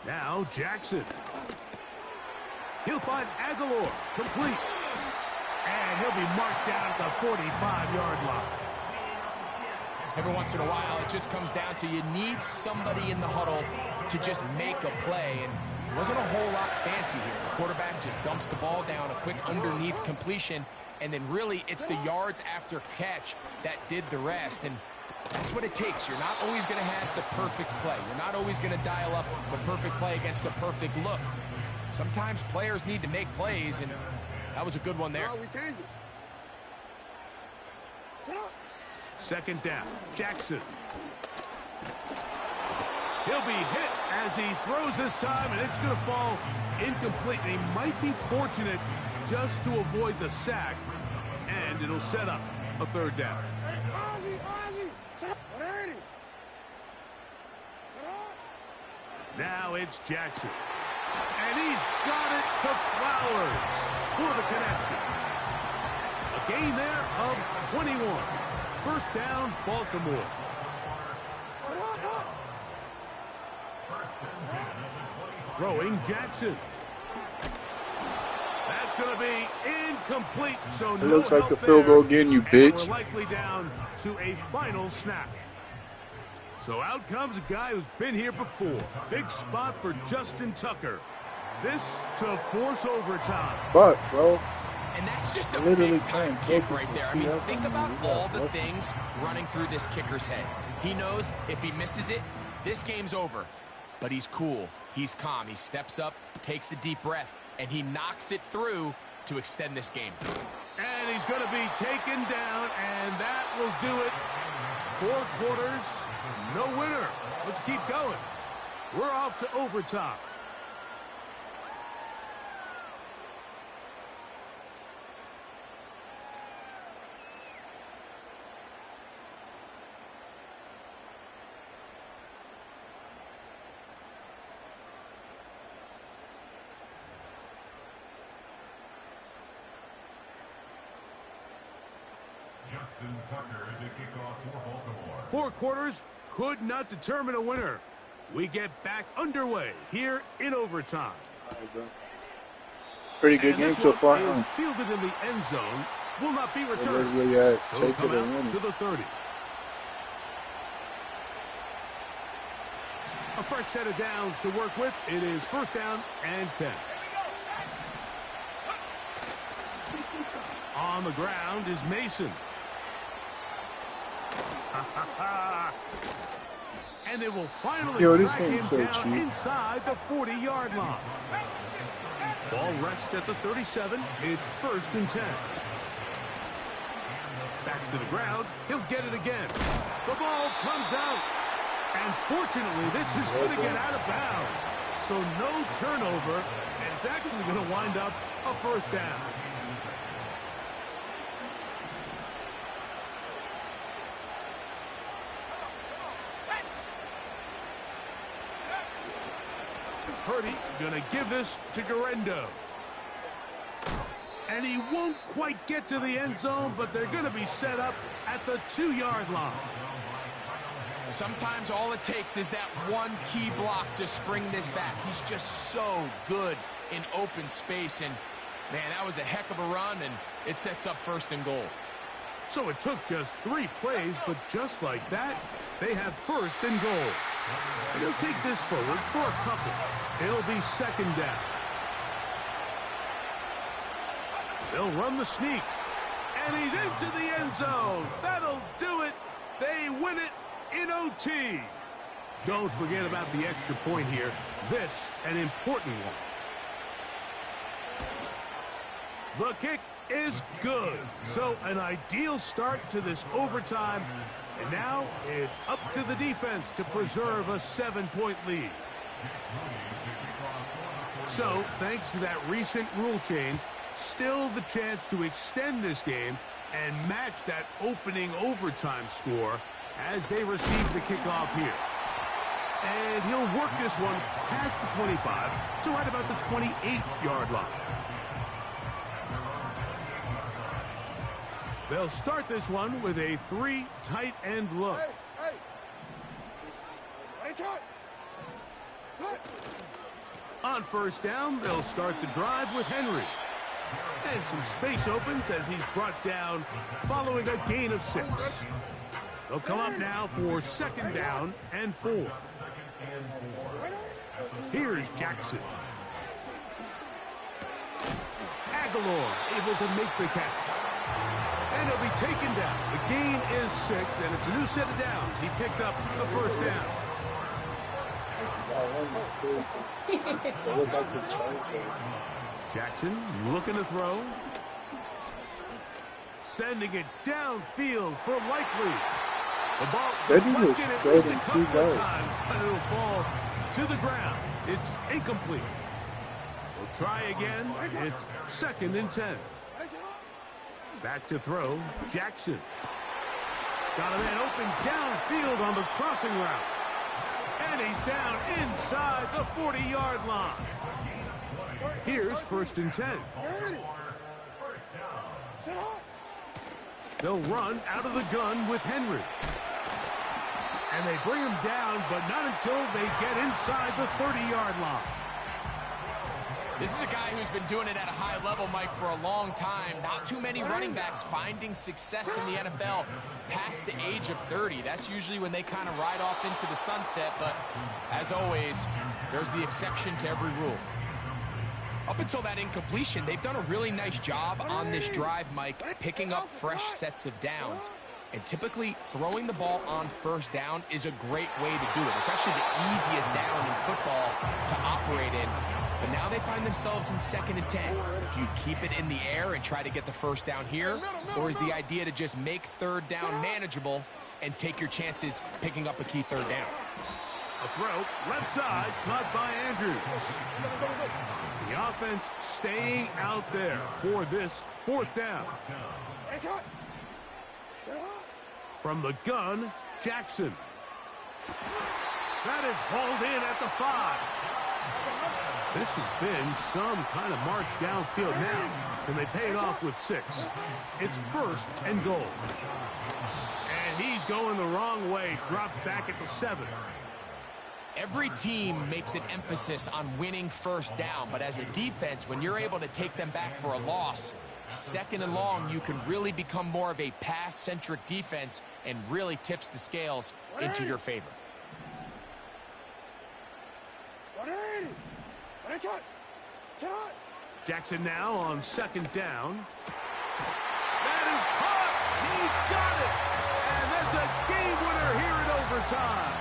Now Jackson. He'll find Aguilar, complete. And he'll be marked down at the 45-yard line. Every once in a while, it just comes down to you need somebody in the huddle to just make a play. And it wasn't a whole lot fancy here. The quarterback just dumps the ball down, a quick underneath completion, and then really it's the yards after catch that did the rest. And that's what it takes. You're not always going to have the perfect play. You're not always going to dial up the perfect play against the perfect look. Sometimes players need to make plays, and that was a good one there. No, we changed it. 2nd down, Jackson. He'll be hit as he throws this time, and it's going to fall incomplete. And he might be fortunate just to avoid the sack, and it'll set up a 3rd down. Now it's Jackson. And he's got it to Flowers for the connection. A gain there of 21. 1st down, Baltimore. Throwing Jackson. That's going to be incomplete. So It no looks like help a field goal there, again, you and bitch. we're likely down to a final snap. So out comes a guy who's been here before. Big spot for Justin Tucker. This to force overtime. But, bro, And that's just a literally big-time playing kick focus right there. I and mean, see think how about come all the what- things running through this kicker's head. He knows if he misses it, this game's over. But he's cool. He's calm. He steps up, takes a deep breath, and he knocks it through to extend this game. And he's going to be taken down, and that will do it. 4 quarters, no winner. Let's keep going. We're off to overtime. Justin Tucker to kick off for Baltimore. 4 quarters could not determine a winner. We get back underway here in overtime. pretty good And game this so one far, is huh? fielded in the end zone. Will not be Where's returned. really at? So Take come it and out win to it. the 30. A fresh set of downs to work with. It is 1st down and 10. On the ground is Mason. And they will finally Yo, this track him game's so down cheap. inside the 40-yard line. Ball rests at the 37. It's 1st and 10. Back to the ground. He'll get it again. The ball comes out. And fortunately, this is going to get out of bounds. So no turnover. And it's actually going to wind up a 1st down. Purdy going to give this to Garendo. And he won't quite get to the end zone, but they're going to be set up at the 2-yard line. Sometimes all it takes is that one key block to spring this back. He's just so good in open space. And, man, that was a heck of a run, and it sets up 1st and goal. So it took just 3 plays, but just like that, they have 1st and goal. And he'll take this forward for a couple. It'll be 2nd down. They'll run the sneak. And he's into the end zone. That'll do it. They win it in OT. Don't forget about the extra point here. This, an important one. The kick is good. So an ideal start to this overtime. And now it's up to the defense to preserve a 7-point lead. So, thanks to that recent rule change, Still the chance to extend this game and match that opening overtime score as they receive the kickoff here. And he'll work this one past the 25 to right about the 28-yard line. They'll start this one with a 3 tight end look. On first down, they'll start the drive with Henry. And some space opens as he's brought down following a gain of 6. They'll come up now for 2nd down and 4. Here's Jackson. Aguilar able to make the catch. And he'll be taken down. The gain is 6, and it's a new set of downs. He picked up the first down. Jackson looking to throw. Sending it downfield for Likely. The ball deflected at least a couple of times, but it'll fall to the ground. It's incomplete. We'll try again. It's 2nd and 10. Back to throw, Jackson. Got a man open downfield on the crossing route. And he's down inside the 40-yard line. Here's 1st and 10. They'll run out of the gun with Henry. And they bring him down, but not until they get inside the 30-yard line. This is a guy who's been doing it at a high level, Mike, for a long time. Not too many running backs finding success in the NFL past the age of 30. That's usually when they kind of ride off into the sunset, but as always, there's the exception to every rule. Up until that incompletion, they've done a really nice job on this drive, Mike, picking up fresh sets of downs. And typically, throwing the ball on first down is a great way to do it. It's actually the easiest down in football to operate in. But now they find themselves in 2nd and 10. Do you keep it in the air and try to get the first down here? Or is the idea to just make 3rd down manageable and take your chances picking up a key 3rd down? A throw, left side, caught by Andrews. The offense staying out there for this 4th down. From the gun, Jackson. That is hauled in at the 5. This has been some kind of march downfield now, and they pay it off with 6. It's 1st and goal. And he's going the wrong way, dropped back at the 7. Every team makes an emphasis on winning first down, but as a defense, when you're able to take them back for a loss, 2nd and long, you can really become more of a pass-centric defense and really tips the scales into your favor. Jackson now on 2nd down. That is caught. He got it. And that's a game winner here in overtime.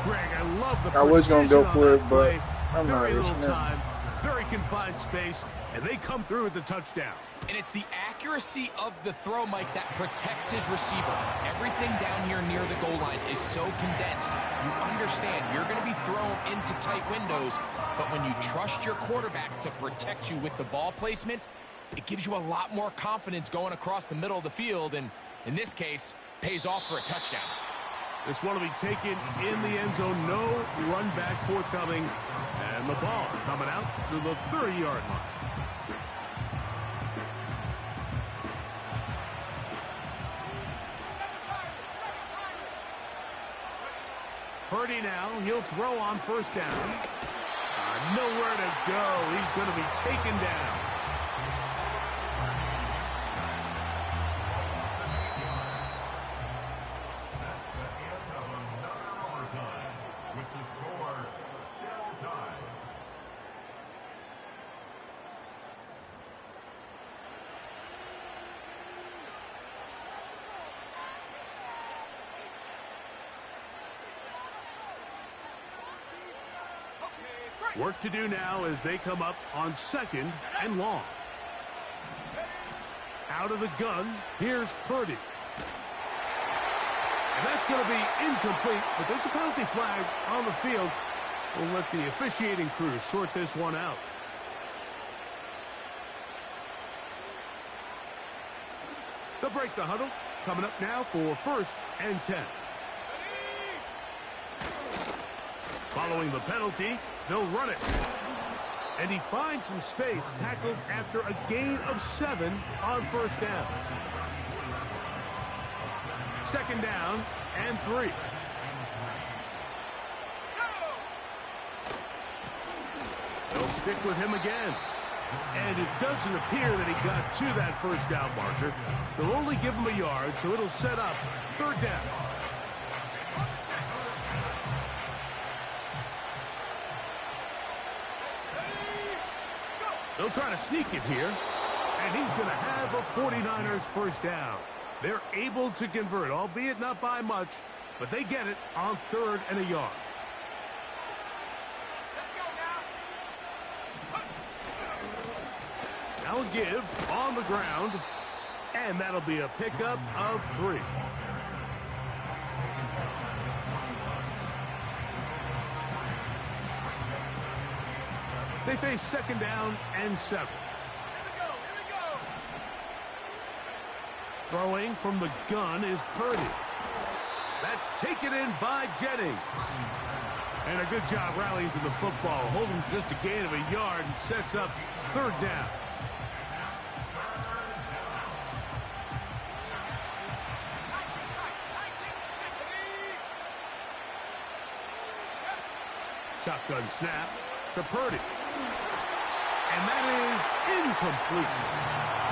Greg, I love the precision. I was going to go for it, but I'm not very risking little it. time, very confined space, and they come through with the touchdown. And it's the accuracy of the throw, Mike, that protects his receiver. Everything down here near the goal line is so condensed. You understand you're going to be thrown into tight windows, but when you trust your quarterback to protect you with the ball placement, it gives you a lot more confidence going across the middle of the field, and in this case, pays off for a touchdown. This one will be taken in the end zone. No run back forthcoming. And the ball coming out to the 30-yard line. Purdy now, he'll throw on first down. Nowhere to go. He's going to be taken down. That's the end of another overtime with the score still tied. Work to do now as they come up on 2nd and long. Out of the gun, here's Purdy. And that's going to be incomplete, but there's a penalty flag on the field. We'll let the officiating crew sort this one out. They'll break the huddle. Coming up now for 1st and 10. Following the penalty, they'll run it. And he finds some space, tackled after a gain of 7 on 1st down. 2nd down and 3. They'll stick with him again. And it doesn't appear that he got to that 1st down marker. They'll only give him a yard, so it'll set up 3rd down. They'll try to sneak it here. And he's going to have a 49ers 1st down. They're able to convert, albeit not by much, but they get it on 3rd and a yard. Now a give on the ground, and that'll be a pickup of 3. They face 2nd down and 7. Throwing from the gun is Purdy. That's taken in by Jennings. And a good job rallying to the football. Holding just a gain of a yard and sets up 3rd down. Shotgun snap to Purdy. And that is incomplete.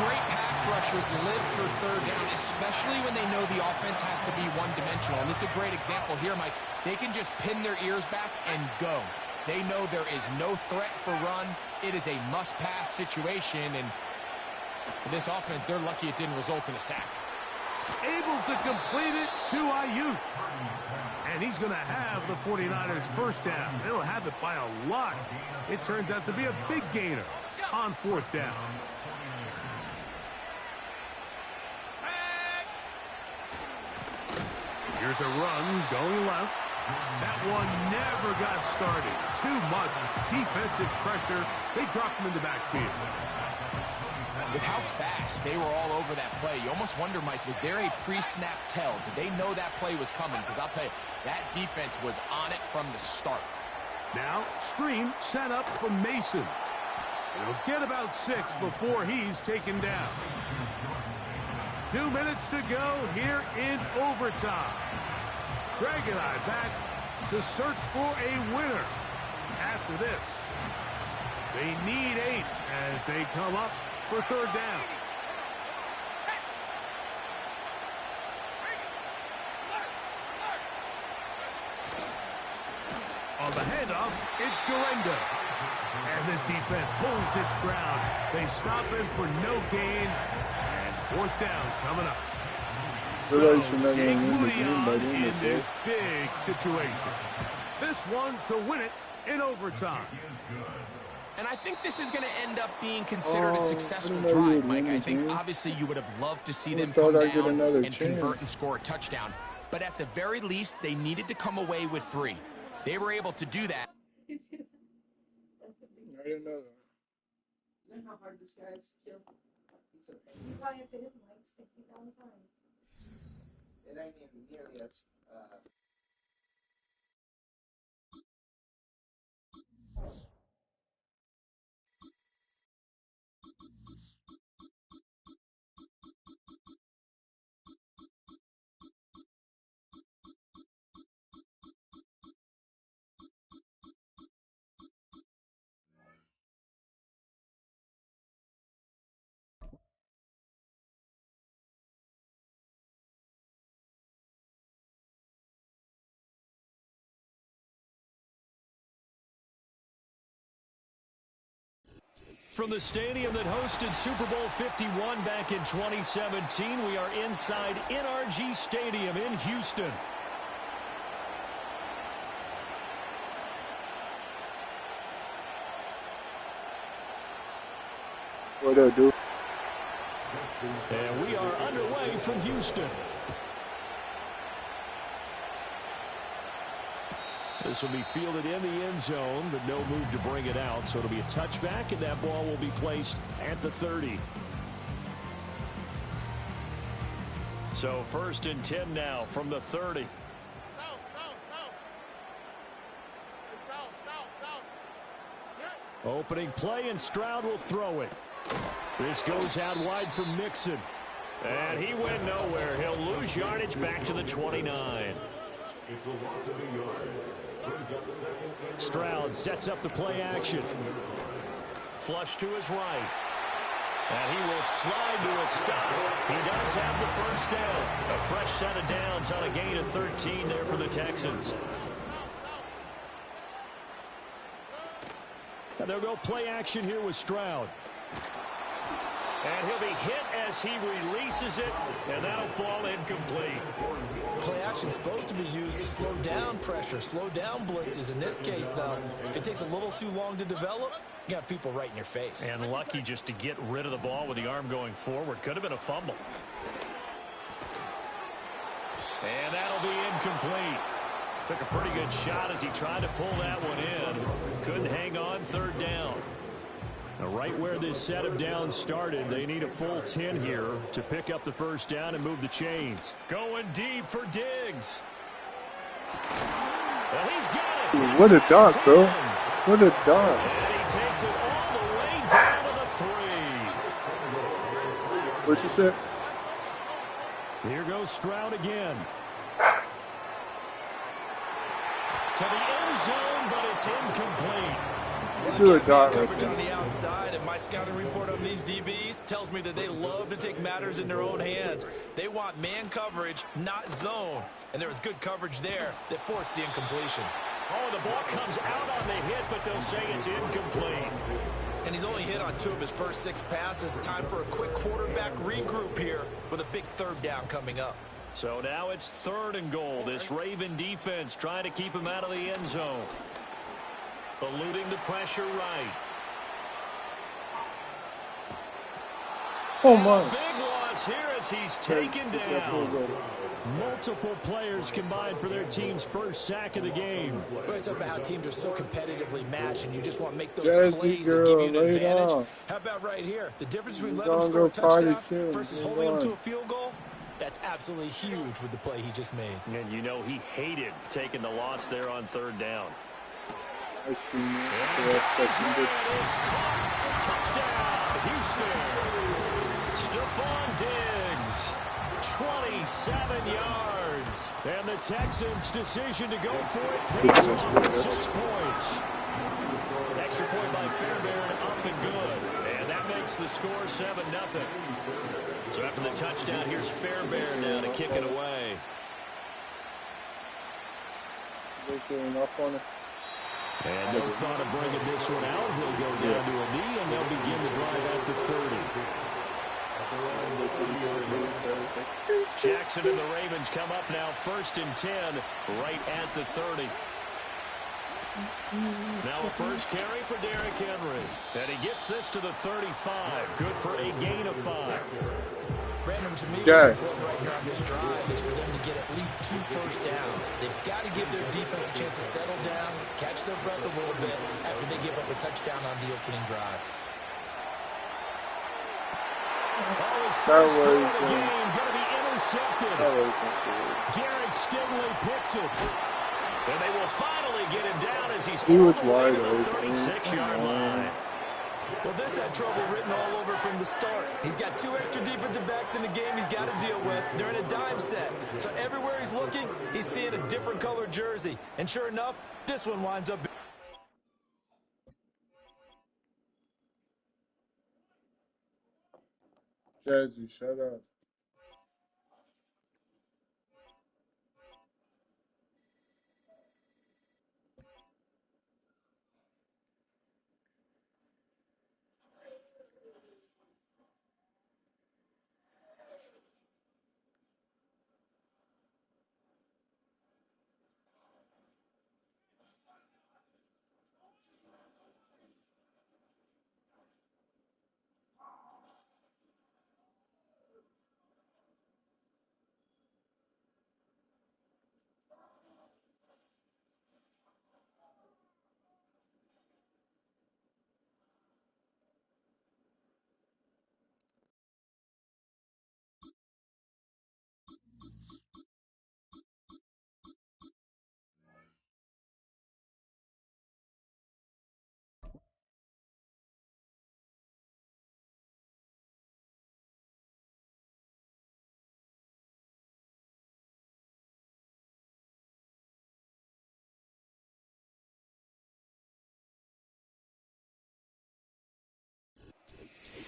Great pass rushers live for 3rd down, especially when they know the offense has to be one-dimensional. And this is a great example here, Mike. They can just pin their ears back and go. They know there is no threat for run. It is a must-pass situation, and for this offense, they're lucky it didn't result in a sack. Able to complete it to Ayuk. And he's going to have the 49ers 1st down. They'll have it by a lot. It turns out to be a big gainer on 4th down. Here's a run going left. That one never got started. Too much defensive pressure. They dropped him in the backfield. With how fast they were all over that play, you almost wonder, Mike, was there a pre-snap tell? Did they know that play was coming? Because I'll tell you, that defense was on it from the start. Now, screen set up from Mason. It'll get about 6 before he's taken down. 2 minutes to go here in overtime. Greg and I back to search for a winner after this. They need 8 as they come up for 3rd down. On the handoff, it's Garenda. And this defense holds its ground. They stop him for no gain. And 4th down's coming up. So, Jake Moody on in this big situation. This one to win it in overtime. And I think this is going to end up being considered a successful drive, Mike. I think obviously you would have loved to see them come down and convert and score a touchdown. But at the very least, they needed to come away with 3. They were able to do that. I didn't know that. You know how hard this guy is to kill? You probably have to hit him like 60,000 times. It ain't even nearly as... From the stadium that hosted Super Bowl 51 back in 2017, we are inside NRG Stadium in Houston. What do I do? And we are underway from Houston. This will be fielded in the end zone, but no move to bring it out. So it'll be a touchback, and that ball will be placed at the 30. So 1st and 10 now from the 30. Opening play, and Stroud will throw it. This goes out wide for Mixon. And he went nowhere. He'll lose yardage back to the 29. Stroud sets up the play action. Flush to his right. And he will slide to a stop. He does have the first down. A fresh set of downs on a gain of 13 there for the Texans. And they'll go play action here with Stroud. And he'll be hit as he releases it, and that'll fall incomplete. Play action supposed to be used to slow down pressure, slow down blitzes. In this case, though, if it takes a little too long to develop, you got people right in your face. And lucky just to get rid of the ball with the arm going forward. Could have been a fumble. And that'll be incomplete. Took a pretty good shot as he tried to pull that one in. Couldn't hang on, 3rd down. Now, right where this set of downs started, they need a full 10 here to pick up the first down and move the chains. Going deep for Diggs. Well, he's got it. Dude, what a dot, bro. What a dot. And he takes it all the way down to the 3. What you said? Here goes Stroud again. To the end zone, but it's incomplete. Do a dot right Coverage there. on the outside, and my scouting report on these DBs tells me that they love to take matters in their own hands. They want man coverage, not zone. And there was good coverage there that forced the incompletion. Oh, the ball comes out on the hit, but they'll say it's incomplete. And he's only hit on 2 of his first 6 passes. Time for a quick quarterback regroup here with a big 3rd down coming up. So now it's 3rd and goal. This Raven defense trying to keep him out of the end zone. Eluding the pressure right. Oh, my. Big loss here as he's taken down. Multiple players combined for their team's first sack of the game. Well, it's about how teams are so competitively matched, and you just want to make those Jazzy plays girl, that give you an lay it advantage. off. How about right here? The difference between He's letting them gonna score a go potty touchdown soon. versus He's holding them to gone. a field goal, that's absolutely huge with the play he just made. And you know he hated taking the loss there on 3rd down. I see you. It's caught. Touchdown, Houston. Stephon Diggs. 27 yards. And the Texans' decision to go for it pays off for 6 points. Extra point by Fairbairn, up and good. And that makes the score 7-0. So after the touchdown, here's Fairbairn now to kick it away. And no thought of bringing this one out. He'll go down to a knee, and they'll begin the drive at the 30. Jackson and the Ravens come up now 1st and 10 right at the 30. Now a first carry for Derrick Henry. And he gets this to the 35. Good for a gain of 5. Brandon, to me, Yes. what's important right here on this drive is for them to get at least 2 first downs. They've got to give their defense a chance to settle down, catch their breath a little bit after they give up a touchdown on the opening drive. Oh, his That first throw was, of the game going to be intercepted. That wasn't good. Derek Stingley picks it. And they will finally get him down as he's He all was the way wide to the open. 36-yard line. Well, this had trouble written all over from the start. He's got 2 extra defensive backs in the game he's got to deal with. They're in a dime set. So everywhere he's looking, he's seeing a different color jersey. And sure enough, this one winds up... Jazzy, shut up.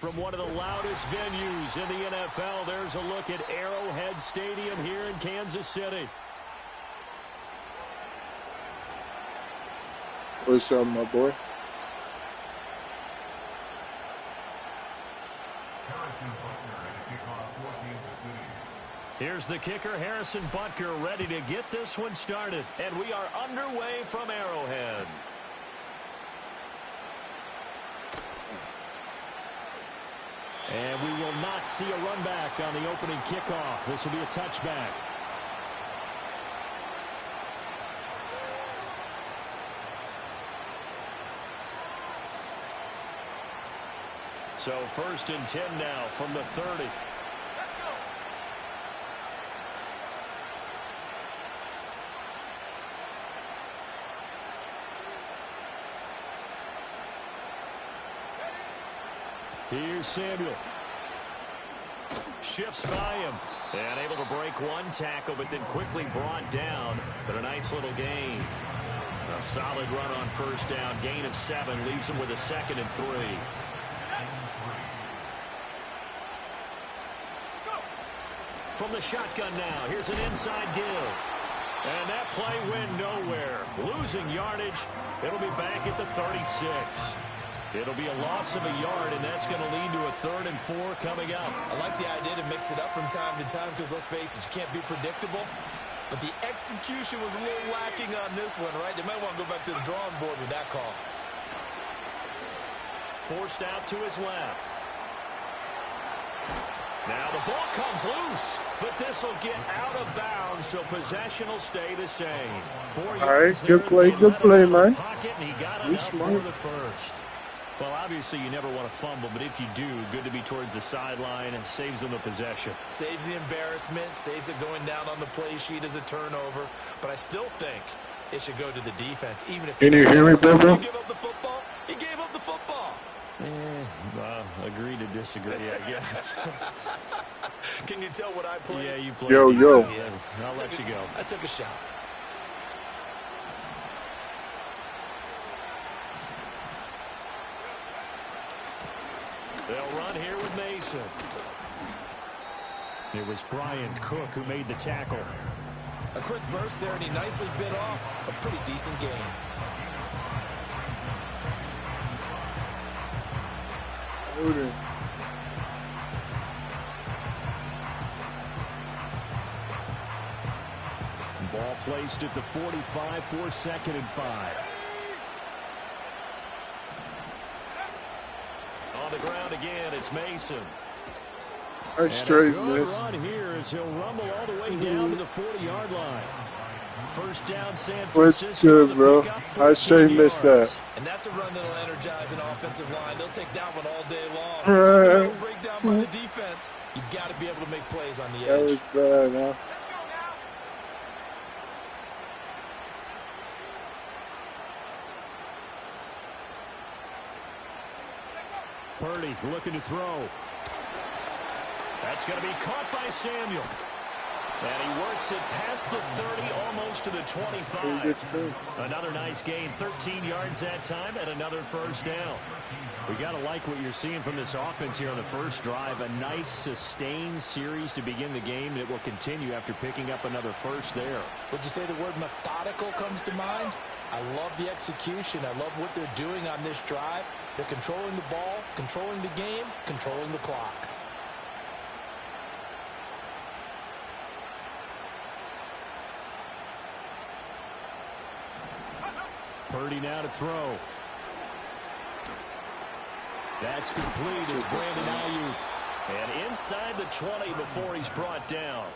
from one of the loudest venues in the NFL. There's a look at Arrowhead Stadium here in Kansas City. What's up, my boy? Here's the kicker, Harrison Butker, ready to get this one started. And we are underway from Arrowhead. And we will not see a run back on the opening kickoff. This will be a touchback. So 1st and 10 now from the 30. Here's Samuel. Shifts by him. And able to break one tackle, but then quickly brought down. But a nice little gain. A solid run on 1st down. Gain of 7. Leaves him with a 2nd and 3. From the shotgun now. Here's an inside give. And that play went nowhere. Losing yardage. It'll be back at the 36. It'll be a loss of a yard, and that's going to lead to a 3rd and 4 coming up. I like the idea to mix it up from time to time because, let's face it, you can't be predictable. But the execution was a little lacking on this one, right? They might want to go back to the drawing board with that call. Forced out to his left. Now the ball comes loose, but this will get out of bounds, so possession will stay the same. All right, good play, man. He got it for the 1st. Well, obviously you never want to fumble, but if you do, good to be towards the sideline and saves them the possession. Saves the embarrassment, saves it going down on the play sheet as a turnover. But I still think it should go to the defense, even if Can you hear me, bro? You give up the football, he gave up the football. Agree to disagree, I guess. Can you tell what I played? Yeah, you played. Yo. Yeah, I'll let you go. I took a shot. They'll run here with Mason. It was Brian Cook who made the tackle. A quick burst there, and he nicely bit off a pretty decent gain. Ball placed at the 45 for 2nd and 5. On the ground again, it's Mason. Nice straight miss. Run here as he'll rumble all the way down to the 40-yard line. 1st down, San What's Francisco. good, bro? I straight missed that. And that's a run that'll energize an offensive line. They'll take that one all day long. It's a little breakdown by the defense. You've got to be able to make plays on the edge. That was bad, huh? Purdy looking to throw. That's going to be caught by Samuel. And he works it past the 30, almost to the 25. Another nice gain, 13 yards that time, and another 1st down. We got to like what you're seeing from this offense here on the first drive. A nice, sustained series to begin the game that will continue after picking up another 1st there. Would you say the word methodical comes to mind? I love the execution. I love what they're doing on this drive. They're controlling the ball, controlling the game, controlling the clock. Purdy now to throw. That's complete. It's Brandon Ayuk. And inside the 20 before he's brought down.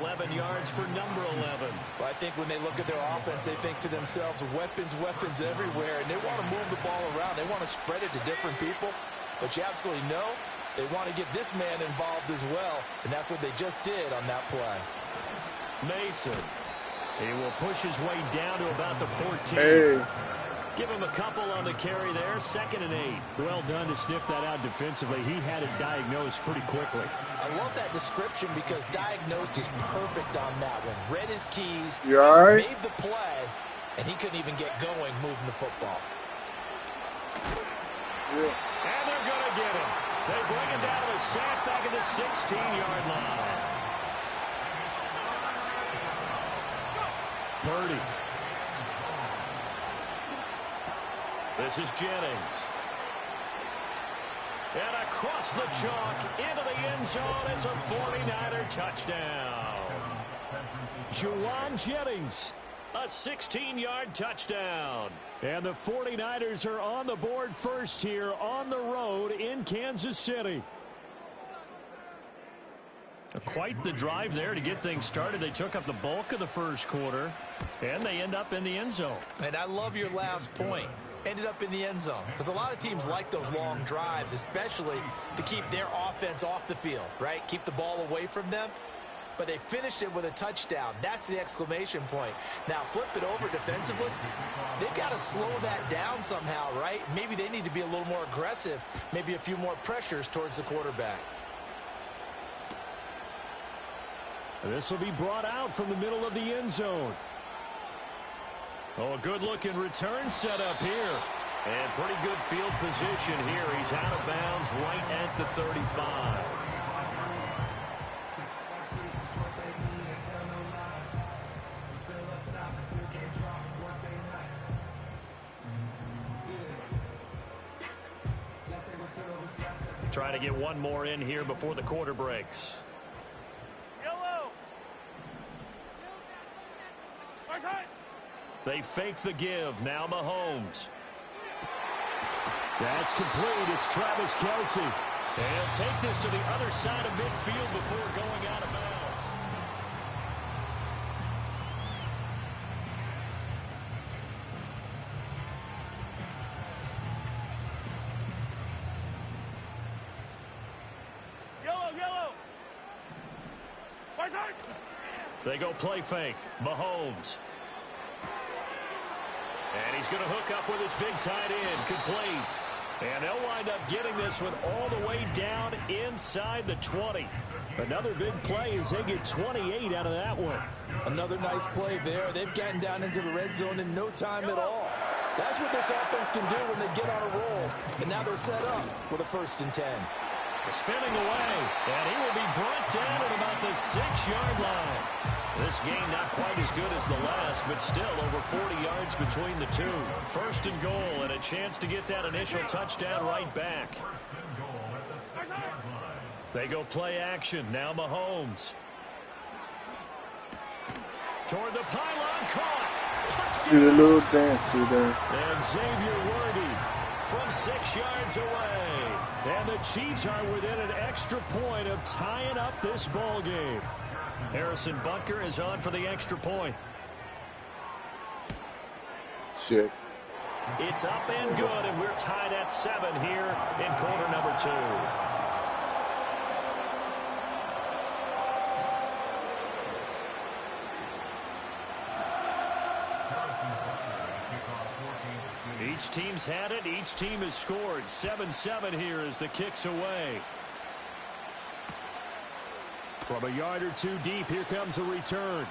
11 yards for number 11. Well, I think when they look at their offense, they think to themselves, weapons everywhere. And they want to move the ball around. They want to spread it to different people. But you absolutely know they want to get this man involved as well. And that's what they just did on that play. Mason. He will push his way down to about the 14. Hey. Give him a couple on the carry there. 2nd and 8. Well done to sniff that out defensively. He had it diagnosed pretty quickly. I love that description because diagnosed is perfect on that one. Read his keys, You all right? made the play, and he couldn't even get going moving the football. Yeah. And they're going to get him. They bring him down to the sack back at the 16-yard line. Purdy. This is Jennings. And across the chalk into the end zone. It's a 49er touchdown. Juwan Jennings, a 16-yard touchdown. And the 49ers are on the board first here on the road in Kansas City. Quite the drive there to get things started. They took up the bulk of the first quarter, and they end up in the end zone. And I love your last point. Ended up in the end zone. Because a lot of teams like those long drives, especially to keep their offense off the field, right? Keep the ball away from them. But they finished it with a touchdown. That's the exclamation point. Now, flip it over defensively. They've got to slow that down somehow, right? Maybe they need to be a little more aggressive. Maybe a few more pressures towards the quarterback. This will be brought out from the middle of the end zone. Oh, a good-looking return set up here. And pretty good field position here. He's out of bounds right at the 35. Trying to get one more in here before the quarter breaks. They fake the give. Now Mahomes. That's complete. It's Travis Kelce. And take this to the other side of midfield before going out of bounds. Yellow. They go play fake. Mahomes. And he's going to hook up with his big tight end. Complete. And they'll wind up getting this one all the way down inside the 20. Another big play as they get 28 out of that one. Another nice play there. They've gotten down into the red zone in no time at all. That's what this offense can do when they get on a roll. And now they're set up with a 1st and 10. Spinning away, and he will be brought down at about the 6-yard line. This game not quite as good as the last, but still over 40 yards between the two. 1st and goal, and a chance to get that initial touchdown right back. They go play action. Now Mahomes. Toward the pylon, caught. Touchdown. Do a little dance there. And Xavier Worthy from 6 yards away. And the Chiefs are within an extra point of tying up this ball game. Harrison Butker is on for the extra point. Shit. It's up and good, and we're tied at 7 here in quarter number 2. Each team's had it. Each team has scored. 7-7 here as the kick's away. From a yard or two deep, here comes a return.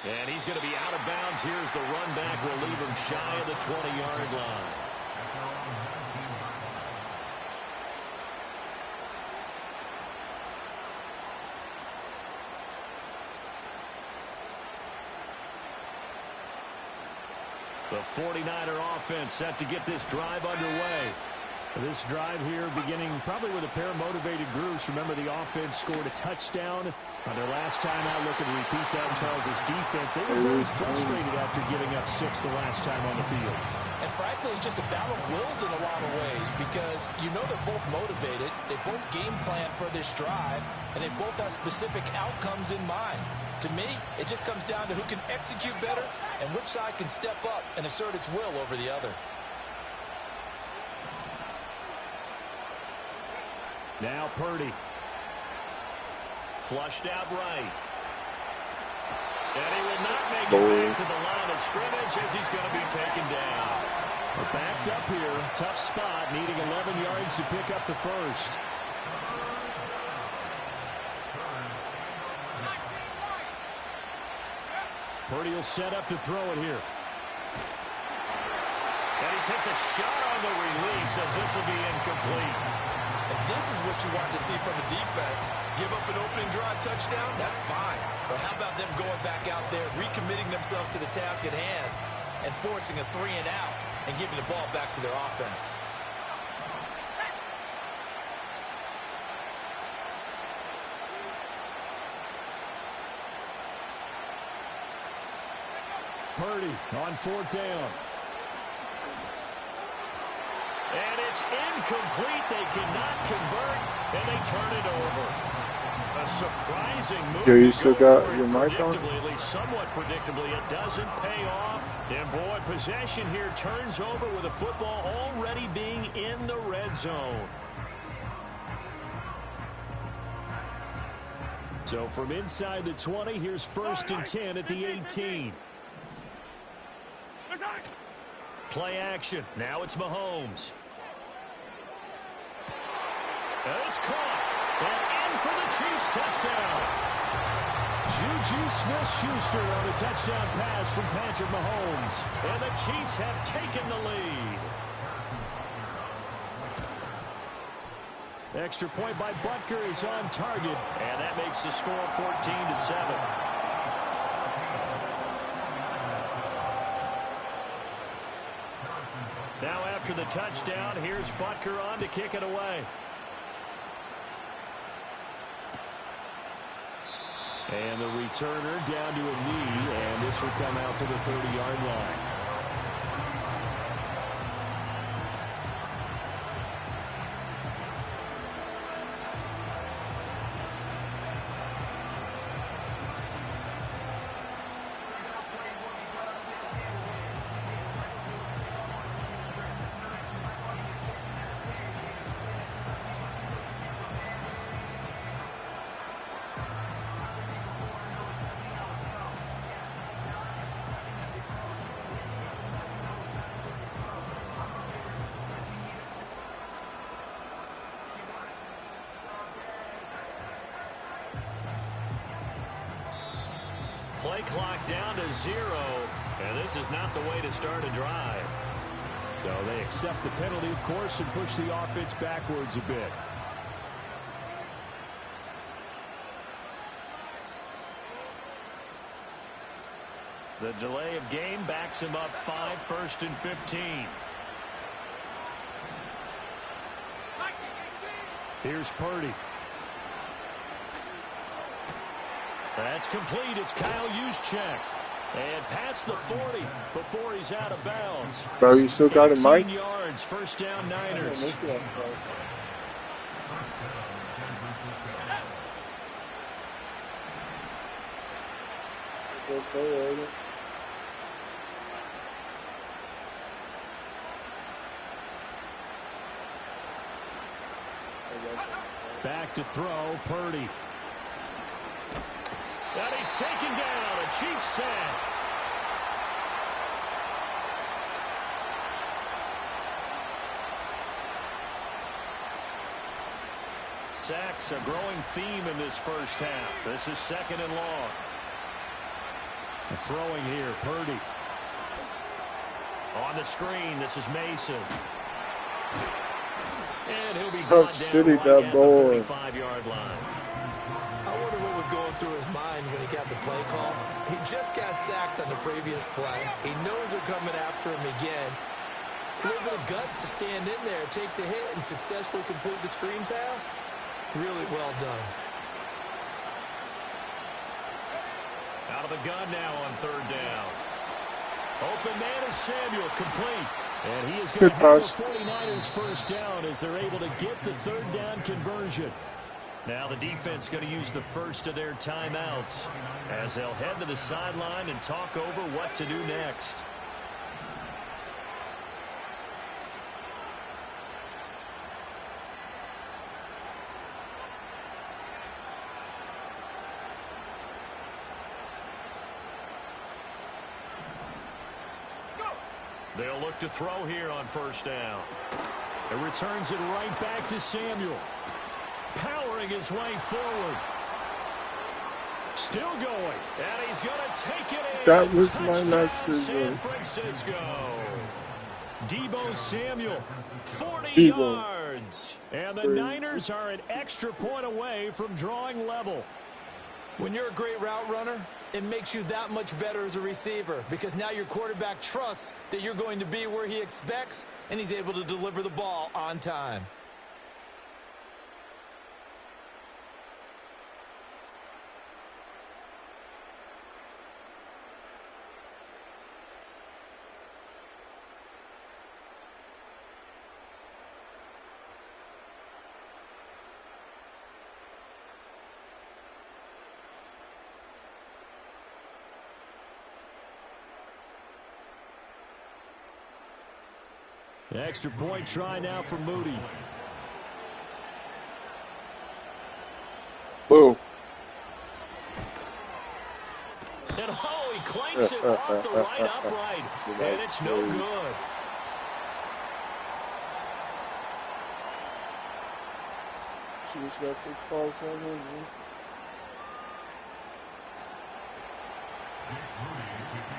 And he's going to be out of bounds. Here's the run back. Will leave him shy of the 20-yard line. The 49er offense set to get this drive underway. This drive here beginning probably with a pair of motivated groups. Remember, the offense scored a touchdown on their last time out. Looking to repeat that in Charles's defense. They were very frustrated after giving up 6 the last time on the field. And frankly, it's just a battle of wills in a lot of ways because you know they're both motivated. They both game plan for this drive, and they both have specific outcomes in mind. To me, it just comes down to who can execute better and which side can step up and assert its will over the other. Now Purdy. Flushed out right. And he will not make it back to the line of scrimmage as he's going to be taken down. We're backed up here. Tough spot, needing 11 yards to pick up the first. Purdy will set up to throw it here. And he takes a shot on the release as this will be incomplete. And this is what you wanted to see from a defense. Give up an opening drive touchdown, that's fine. But how about them going back out there, recommitting themselves to the task at hand, and forcing a 3 and out, and giving the ball back to their offense? Purdy on 4th down. And it's incomplete. They cannot convert, and they turn it over. A surprising move. Yo, you still got your mic on? At least somewhat predictably, it doesn't pay off. And boy, possession here turns over with a football already being in the red zone. So from inside the 20, here's 1st and 10 at the 18. Play action. Now it's Mahomes. It's caught. And in for the Chiefs touchdown. Juju Smith-Schuster on a touchdown pass from Patrick Mahomes. And the Chiefs have taken the lead. Extra point by Butker is on target. And that makes the score 14-7. Now after the touchdown, here's Butker on to kick it away. And the returner down to a knee, and this will come out to the 30-yard line. Play clock down to 0, and this is not the way to start a drive. So they accept the penalty, of course, and push the offense backwards a bit. The delay of game backs him up 5, 1st and 15. Here's Purdy. That's complete. It's Kyle Juszczyk. And past the 40 before he's out of bounds. Bro, you still got a mic? 18 yards, 1st down Niners. Back to throw, Purdy. And he's taken down. A Chiefs sack. Sacks a growing theme in this first half. This is 2nd and long. Throwing here, Purdy. On the screen, this is Mason. And he'll be brought down right at the 45-yard line. I wonder what was going through his mind when he got the play call. He just got sacked on the previous play. He knows they're coming after him again. A little bit of guts to stand in there, take the hit, and successfully complete the screen pass. Really well done. Out of the gun now on 3rd down. Open man is Samuel, complete. And he is going to have the 49ers 1st down as they're able to get the 3rd down conversion. Now the defense going to use the first of their timeouts as they'll head to the sideline and talk over what to do next. They'll look to throw here on 1st down. It returns it right back to Samuel. Powering his way forward. Still going. And he's going to take it in. That was my last San Francisco. Debo Samuel, 40 Debo. yards. And the Niners are an extra point away from drawing level. When you're a great route runner, it makes you that much better as a receiver because now your quarterback trusts that you're going to be where he expects, and he's able to deliver the ball on time. Extra point try now for Moody. Boom. And oh, he clanks it off the right upright. And it's no good. She just got 6 balls on him.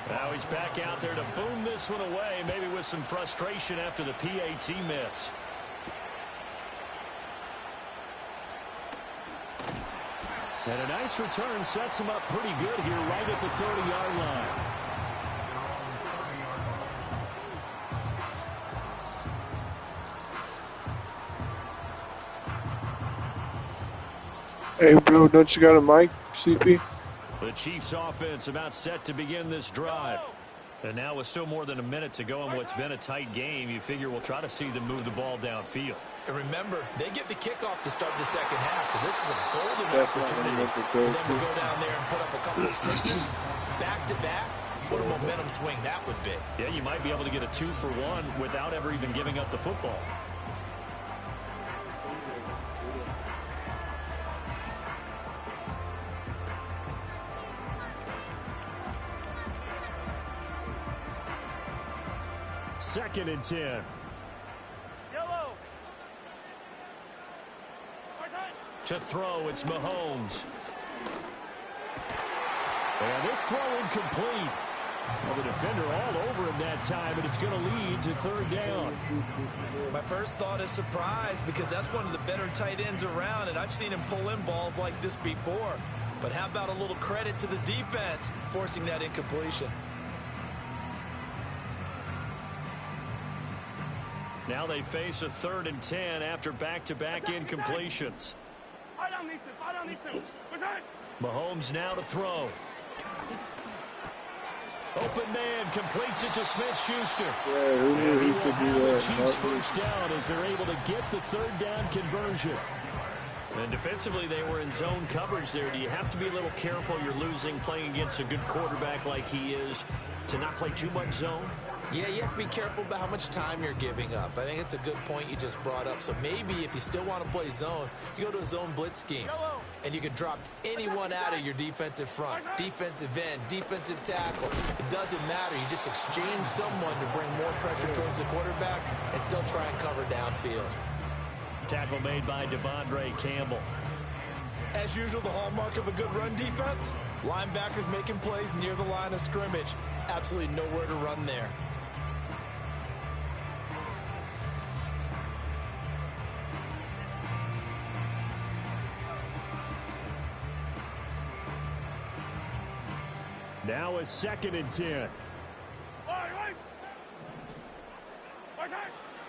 Now he's back out there to boom this one away, maybe with some frustration after the PAT miss. And a nice return sets him up pretty good here right at the 30-yard line. Hey, bro, don't you got a mic, CP? The Chiefs offense about set to begin this drive. And now with still more than a minute to go in what's been a tight game, you figure we'll try to see them move the ball downfield. And remember, they get the kickoff to start the second half, so this is a golden opportunity for them to go down there and put up a couple of sixes back-to-back. What a momentum swing that would be. Yeah, you might be able to get a 2-for-1 without ever even giving up the football. Second and 10. Yellow. To throw, it's Mahomes. And this throw incomplete. Well, the defender all over him that time, and it's going to lead to third down. My first thought is surprise because that's one of the better tight ends around, and I've seen him pull in balls like this before. But how about a little credit to the defense forcing that incompletion? Now they face a 3rd and 10 after back-to-back incompletions. Mahomes now to throw. Open man completes it to Smith-Schuster. Yeah, who knew he could do that? The Chiefs first down as they're able to get the 3rd down conversion. And defensively, they were in zone coverage there. Do you have to be a little careful? You're losing playing against a good quarterback like he is to not play too much zone? Yeah, you have to be careful about how much time you're giving up. I think it's a good point you just brought up. So maybe if you still want to play zone, you go to a zone blitz scheme. And you can drop anyone out of your defensive front. Defensive end, defensive tackle. It doesn't matter. You just exchange someone to bring more pressure towards the quarterback and still try and cover downfield. Tackle made by Devondre Campbell. As usual, the hallmark of a good run defense, linebackers making plays near the line of scrimmage. Absolutely nowhere to run there. Now a 2nd and 10.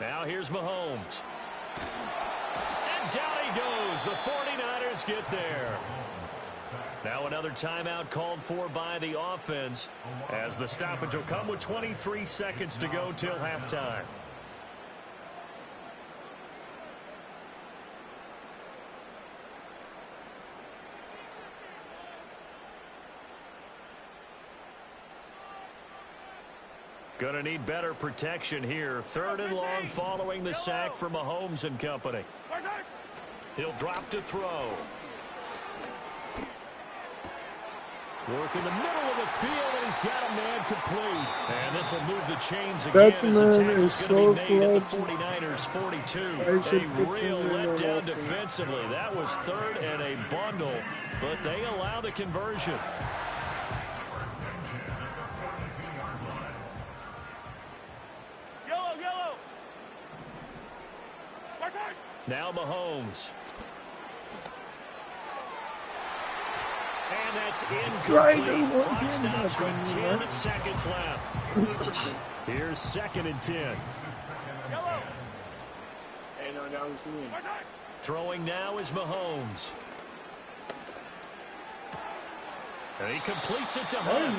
Now here's Mahomes. And down he goes. The 49ers get there. Now another timeout called for by the offense as the stoppage will come with 23 seconds to go till halftime. Going to need better protection here. 3rd and long following the sack for Mahomes and company. He'll drop to throw. Work in the middle of the field, and he's got a man complete. And this will move the chains again as the tackle's going to be made at the 49ers 42. A real letdown defensively. That was 3rd and a bundle, but they allow the conversion. Yellow. Now Mahomes. And that's incomplete. Clock stops with 10 seconds left. Here's 2nd and 10. Hey, no, that was me. Throwing now is Mahomes. And he completes it to Hunt.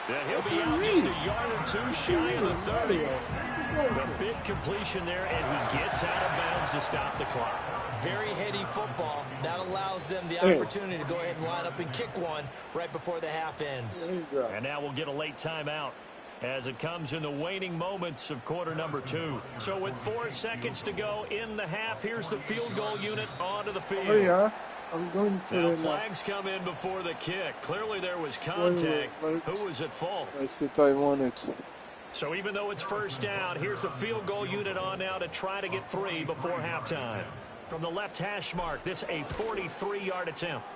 Yeah, he'll be out just a yard or 2 shy of the 30. The big completion there, and he gets out of bounds to stop the clock. Very heady football. That allows them the opportunity to go ahead and line up and kick one right before the half ends. And now we'll get a late timeout as it comes in the waning moments of quarter number 2. So with 4 seconds to go in the half, here's the field goal unit onto the field. Oh, yeah. I'm going to now flags come in before the kick. Clearly there was contact. Who was at fault? That's what I wanted. So even though it's first down, here's the field goal unit on now to try to get 3 before halftime. From the left hash mark, this a 43-yard attempt.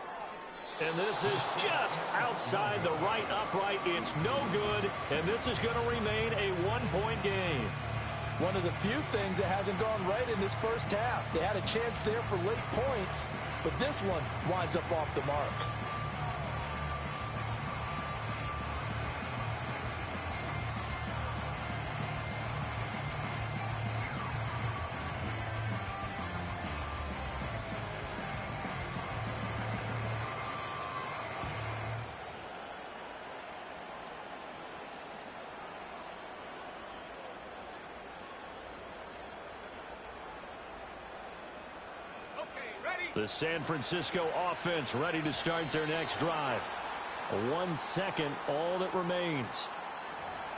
And this is just outside the right upright. It's no good, and this is going to remain a 1-point game. One of the few things that hasn't gone right in this first half. They had a chance there for late points, but this one winds up off the mark. The San Francisco offense ready to start their next drive. 1 second, all that remains.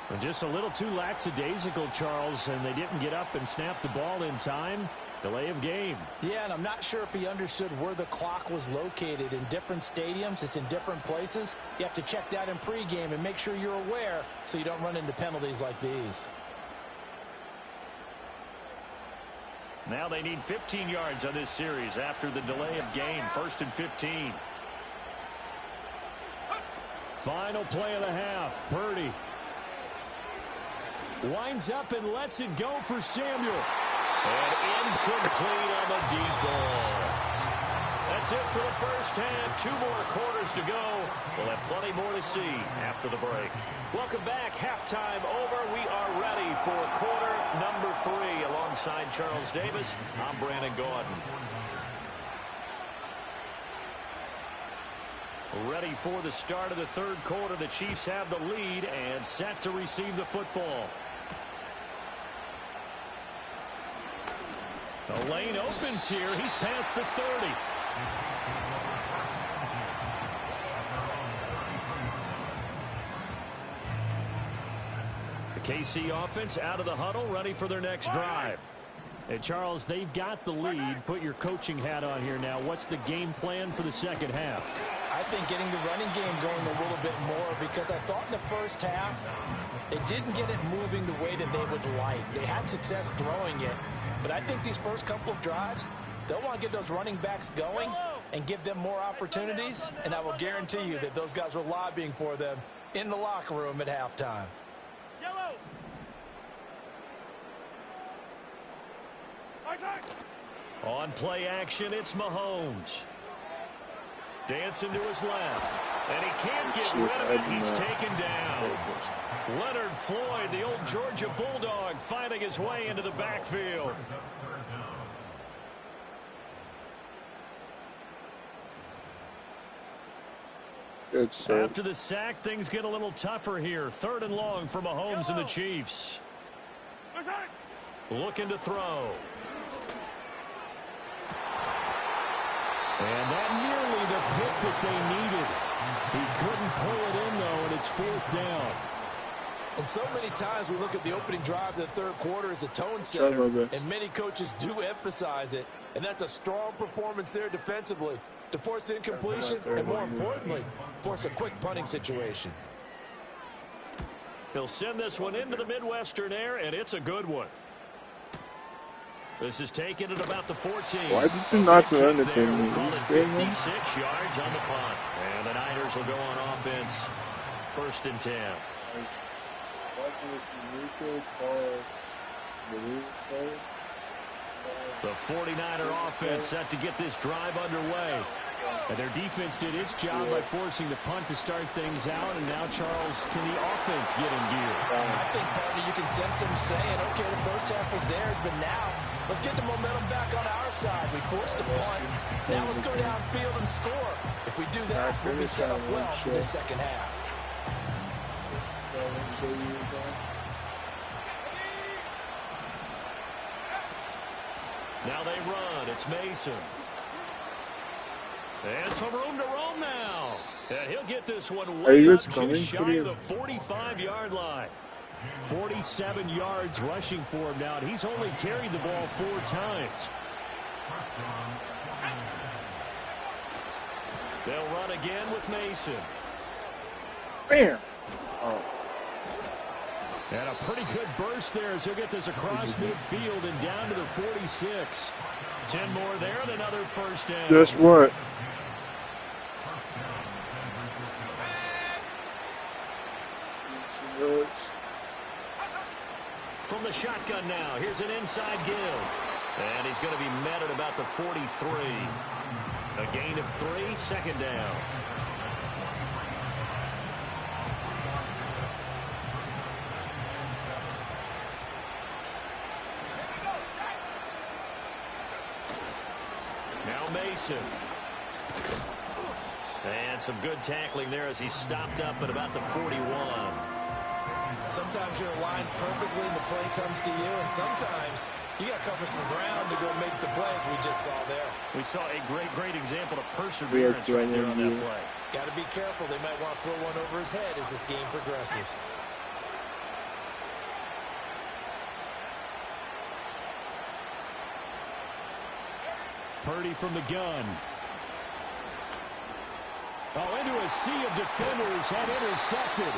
And just a little too lackadaisical, Charles, and they didn't get up and snap the ball in time. Delay of game. Yeah, and I'm not sure if he understood where the clock was located. In different stadiums, it's in different places. You have to check that in pregame and make sure you're aware so you don't run into penalties like these. Now they need 15 yards on this series after the delay of game. 1st and 15. Final play of the half. Purdy winds up and lets it go for Samuel. And incomplete on the deep ball. That's it for the first half. 2 more quarters to go. We'll have plenty more to see after the break. Welcome back. Halftime over. We are ready for quarter number 3. Alongside Charles Davis, I'm Brandon Gordon. Ready for the start of the 3rd quarter. The Chiefs have the lead and set to receive the football. The lane opens here. He's past the 30. The KC offense out of the huddle, ready for their next drive. And Charles, they've got the lead. Put your coaching hat on here now. What's the game plan for the second half? I think getting the running game going a little bit more, because I thought in the first half they didn't get it moving the way that they would like. They had success throwing it, but I think these first couple of drives, they'll want to get those running backs going and give them more opportunities, and I will guarantee you that those guys were lobbying for them in the locker room at halftime. On play action, it's Mahomes. Dancing to his left. And he can't get rid of it. He's taken down. Leonard Floyd, the old Georgia Bulldog, finding his way into the backfield. After the sack, things get a little tougher here. 3rd and long for Mahomes and the Chiefs. Looking to throw. And that nearly the pick that they needed. He couldn't pull it in, though, and it's 4th down. And so many times we look at the opening drive of the 3rd quarter as a tone setter, and many coaches do emphasize it. And that's a strong performance there defensively to force incompletion and, more importantly, force a quick punting situation. He'll send this one into the Midwestern air, and it's a good one. This is taken at about the 14. Why did you not run it in me? 56 yards on the punt. And the Niners will go on offense. 1st and 10. Watching this neutral call the The 49er offense set to get this drive underway. And their defense did its job by forcing the punt to start things out. And now, Charles, can the offense get in gear? I think, partner, you can sense them saying, okay, the first half was theirs, but now let's get the momentum back on our side. We forced a punt. Now let's go downfield and score. If we do that, we'll be set up well for the second half. Now they run. It's Mason. And some room to roam now. And he'll get this one way up just shy of the 45-yard line. 47 yards rushing for him now. And he's only carried the ball 4 times. They'll run again with Mason. Bam! Oh. And a pretty good burst there as he'll get this across midfield and down to the 46. 10 more there and another first down. Guess what? From the shotgun now, here's an inside give. And he's going to be met at about the 43. A gain of 3, second down. Now Mason. And some good tackling there as he stopped up at about the 41. Sometimes you're aligned perfectly and the play comes to you, and sometimes you got to cover some ground to go make the plays we just saw there. We saw a great example of perseverance right there on that play. Got to be careful. They might want to throw one over his head as this game progresses. Purdy from the gun. Oh, into a sea of defenders and intercepted.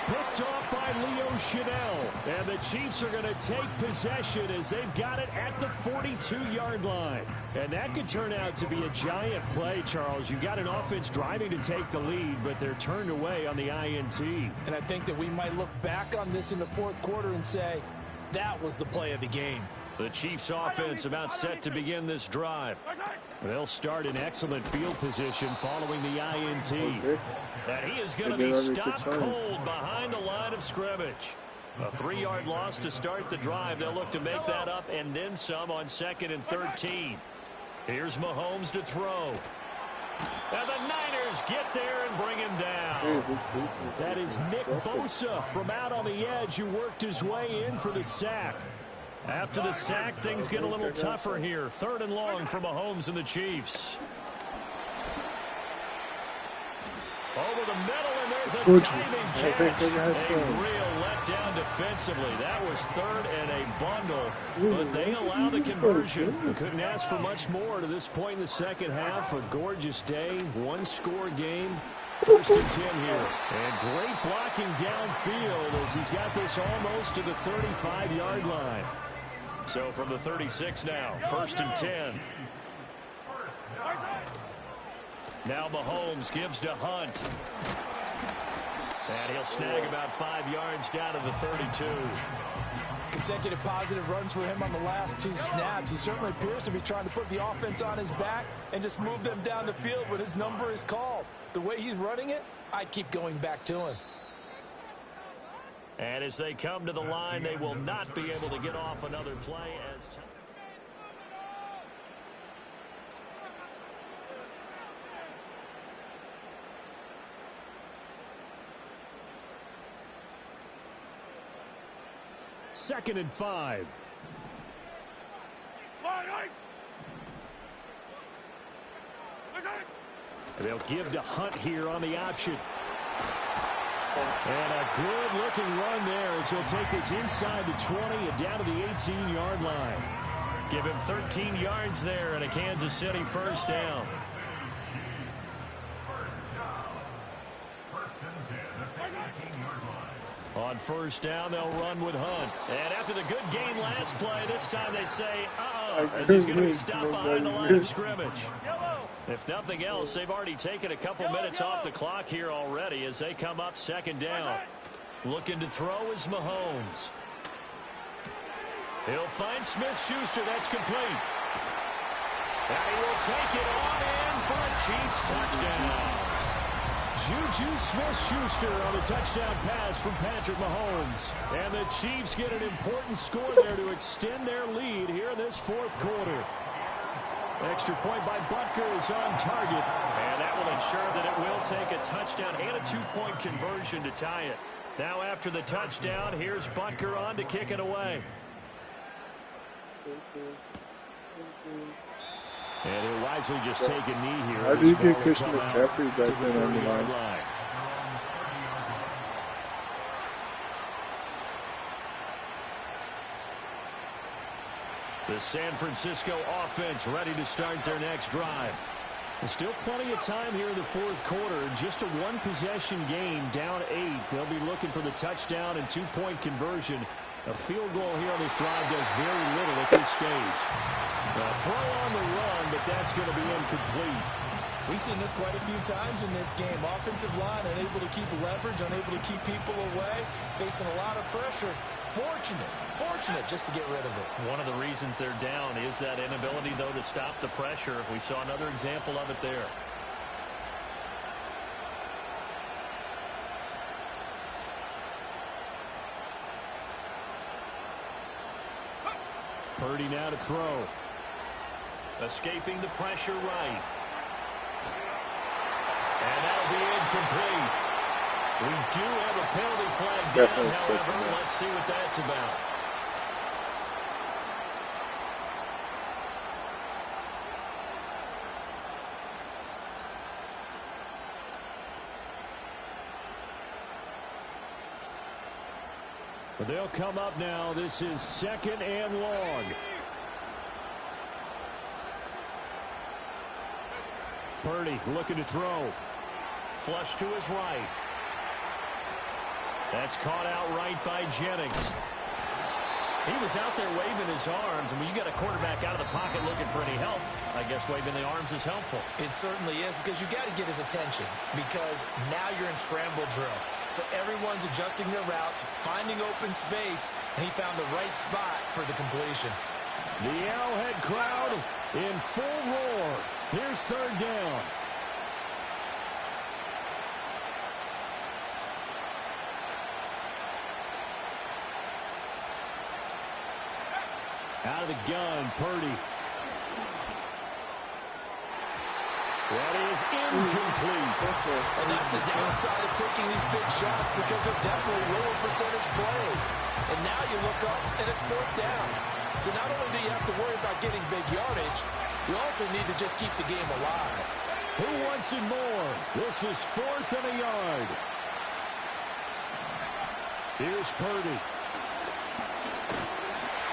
Picked off by Leo Chanel. And the Chiefs are going to take possession as they've got it at the 42-yard line. And that could turn out to be a giant play, Charles. You've got an offense driving to take the lead, but they're turned away on the INT. And I think that we might look back on this in the fourth quarter and say, that was the play of the game. The Chiefs offense about set to begin this drive. They'll start in excellent field position following the INT. Okay. And he is going to be stopped cold behind the line of scrimmage. A 3-yard loss to start the drive. They'll look to make that up and then some on 2nd and 13. Here's Mahomes to throw. And the Niners get there and bring him down. That is Nick Bosa from out on the edge who worked his way in for the sack. After the sack, things get a little tougher here. 3rd and long for Mahomes and the Chiefs. Over the middle, and there's a diving catch. A real letdown defensively. That was 3rd and a bundle, but they allow the conversion. We couldn't ask for much more to this point in the second half. A gorgeous day, 1-score game. 1st and 10 here. And great blocking downfield as he's got this almost to the 35-yard line. So from the 36 now, 1st and 10. Now Mahomes gives to Hunt. And he'll snag about 5 yards down to the 32. Consecutive positive runs for him on the last 2 snaps. He certainly appears to be trying to put the offense on his back and just move them down the field when his number is called. The way he's running it, I'd keep going back to him. And as they come to the line, they will not be able to get off another play as time. Second and 5. They'll give to Hunt here on the option. And a good-looking run there as he'll take this inside the 20 and down to the 18-yard line. Give him 13 yards there and a Kansas City first down. On first down, they'll run with Hunt. And after the good gain last play, this time they say, as he's going to be stopped behind the line of scrimmage. If nothing else, they've already taken a couple minutes off the clock here already as they come up 2nd down. Looking to throw is Mahomes. He'll find Smith-Schuster. That's complete. And he will take it on in for a Chiefs touchdown. Juju Smith-Schuster on a touchdown pass from Patrick Mahomes. And the Chiefs get an important score there to extend their lead here in this fourth quarter. Extra point by Butker is on target. And that will ensure that it will take a touchdown and a 2-point conversion to tie it. Now after the touchdown, here's Butker on to kick it away. And he'll wisely just take a knee here. How do you get Christian McCaffrey back then on the line? The San Francisco offense ready to start their next drive. There's still plenty of time here in the fourth quarter. Just a one-possession game, down 8. They'll be looking for the touchdown and 2-point conversion. A field goal here on this drive does very little at this stage. A throw on the run, but that's going to be incomplete. We've seen this quite a few times in this game. Offensive line unable to keep leverage, unable to keep people away, facing a lot of pressure. Fortunate just to get rid of it. One of the reasons they're down is that inability, though, to stop the pressure. We saw another example of it there. Purdy now to throw. Escaping the pressure right. And that'll be incomplete. We do have a penalty flag down, however. Let's see what that's about. But they'll come up now. This is 2nd and long. Purdy looking to throw. Flush to his right. That's caught out right by Jennings. He was out there waving his arms, and when you got a quarterback out of the pocket looking for any help, I guess waving the arms is helpful. It certainly is, because you got to get his attention, because now you're in scramble drill. So everyone's adjusting their routes, finding open space, and he found the right spot for the completion. The Arrowhead crowd in full roar. Here's 3rd down. Out of the gun, Purdy. That is incomplete. And that's the downside of taking these big shots, because they're definitely lower percentage plays. And now you look up, and it's 4th down. So not only do you have to worry about getting big yardage, you also need to just keep the game alive. Who wants it more? This is 4th and a yard. Here's Purdy.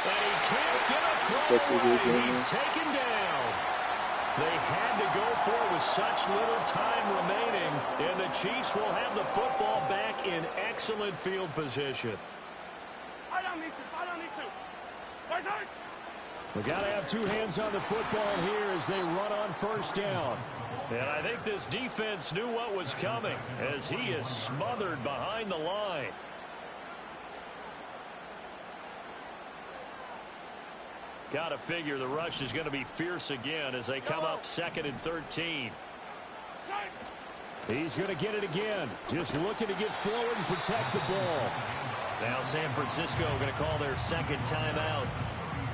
And he can't get a throw away. He's taken down. They had to go for it with such little time remaining, and the Chiefs will have the football back in excellent field position. We got to have 2 hands on the football here as they run on 1st down. And I think this defense knew what was coming as he is smothered behind the line. Got to figure the rush is going to be fierce again as they come up 2nd and 13. He's going to get it again. Just looking to get forward and protect the ball. Now San Francisco going to call their 2nd timeout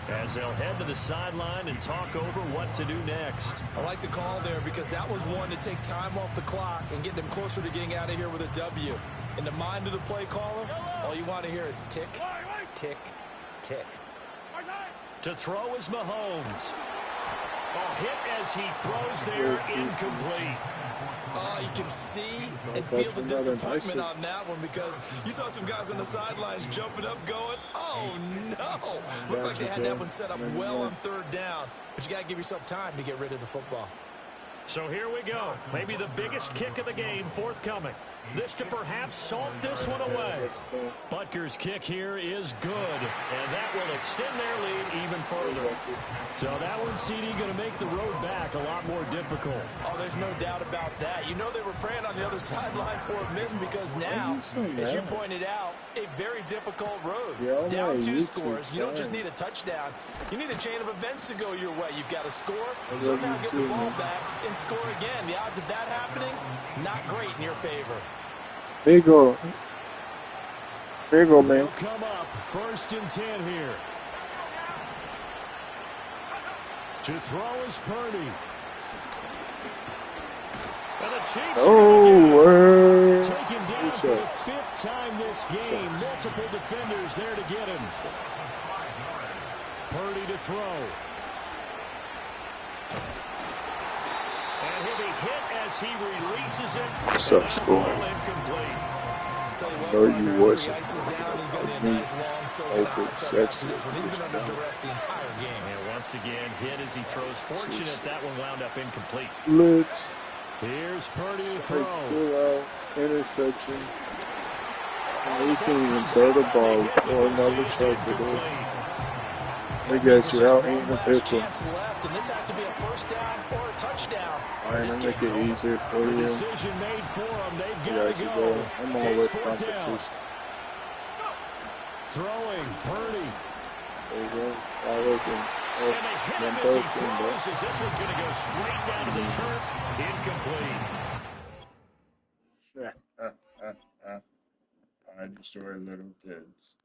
as they'll head to the sideline and talk over what to do next. I like the call there, because that was one to take time off the clock and get them closer to getting out of here with a W. In the mind of the play caller, all you want to hear is tick, tick, tick. To throw is Mahomes. A hit as he throws there, incomplete. You can see and feel the disappointment on that one, because you saw some guys on the sidelines jumping up going, oh no. Looked like they had that one set up well on 3rd down, but you got to give yourself time to get rid of the football. So here we go. Maybe the biggest kick of the game forthcoming. This to perhaps salt this one away. Butker's kick here is good, and that will extend their lead even further. So that one, CD, going to make the road back a lot more difficult. Oh, there's no doubt about that. You know they were praying on the other sideline for a miss because now, as you pointed out, a very difficult road. Yeah, Down 2 scores. You don't just need a touchdown. You need a chain of events to go your way. You've got to score, somehow get the ball back, and score again. The odds of that happening, not great in your favor. There you go. There you go, man. They'll come up 1st and 10 here. To throw is Purdy. And the Chiefs taken down for the 5th time this game. Multiple defenders there to get him. Purdy to throw. And he'll be hit as he releases it. What's up, school? Incomplete. No, you wasn't. Ice is down. He's going to need a nice long soaking hot tub after this one. He's been under duress the entire game. And once again, hit as he throws. Fortunate that one wound up incomplete. Blitz. Here's Purdy to throw. Pull out. Interception. And you can even throw the ball or another target. I guess you're out eating a pickle. Left, and this has to be a first down or a touchdown. Trying to make it easier for you. Decision made for them. They've You got guys to go. go. I'm all with competition. Throwing Purdy. There you go. Wide open. And they hit him as he throws, as this one's going to go straight down to the turf. Incomplete. I destroy little kids.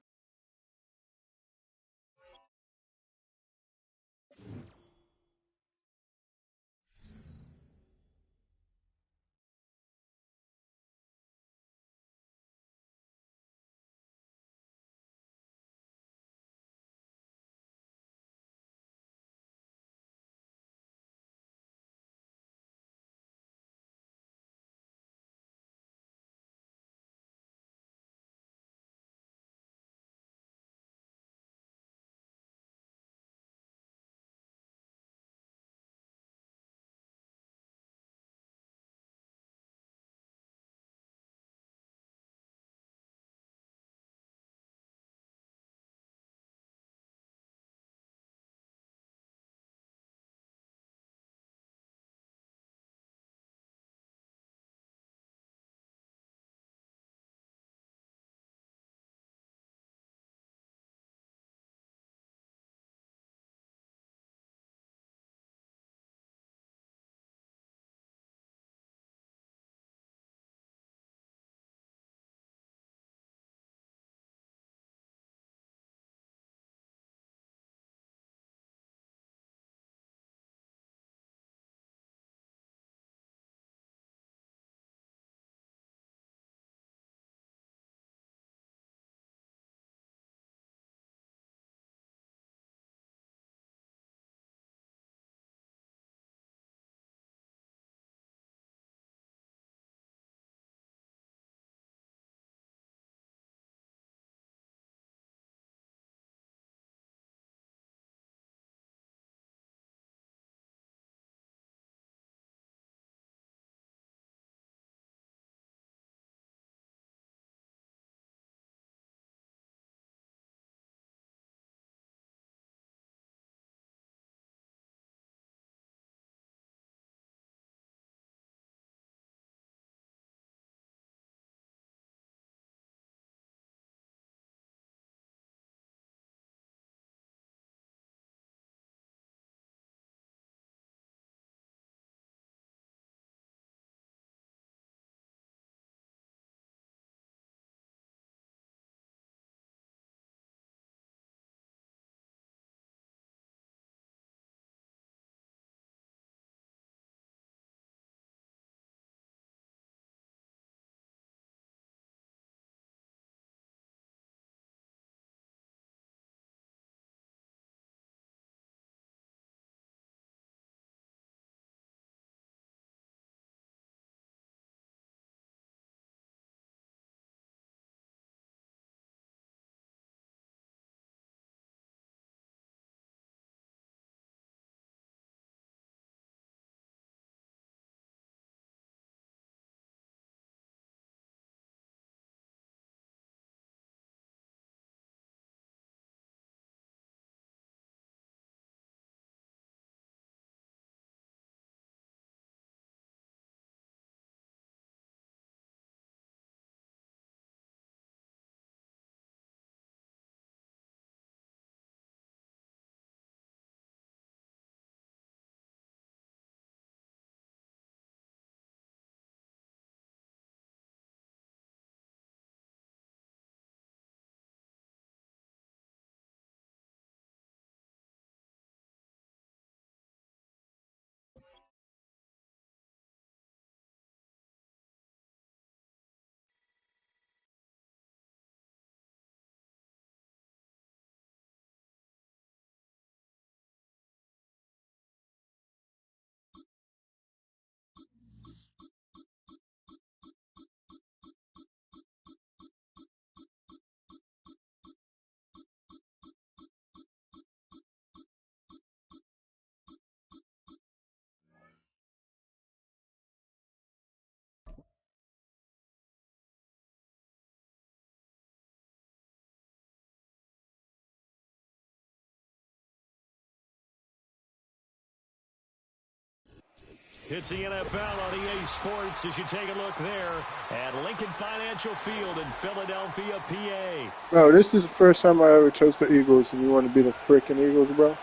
It's the NFL on EA Sports as you take a look there at Lincoln Financial Field in Philadelphia, PA. Bro, this is the first time I ever chose the Eagles, and you want to be the freaking Eagles, bro?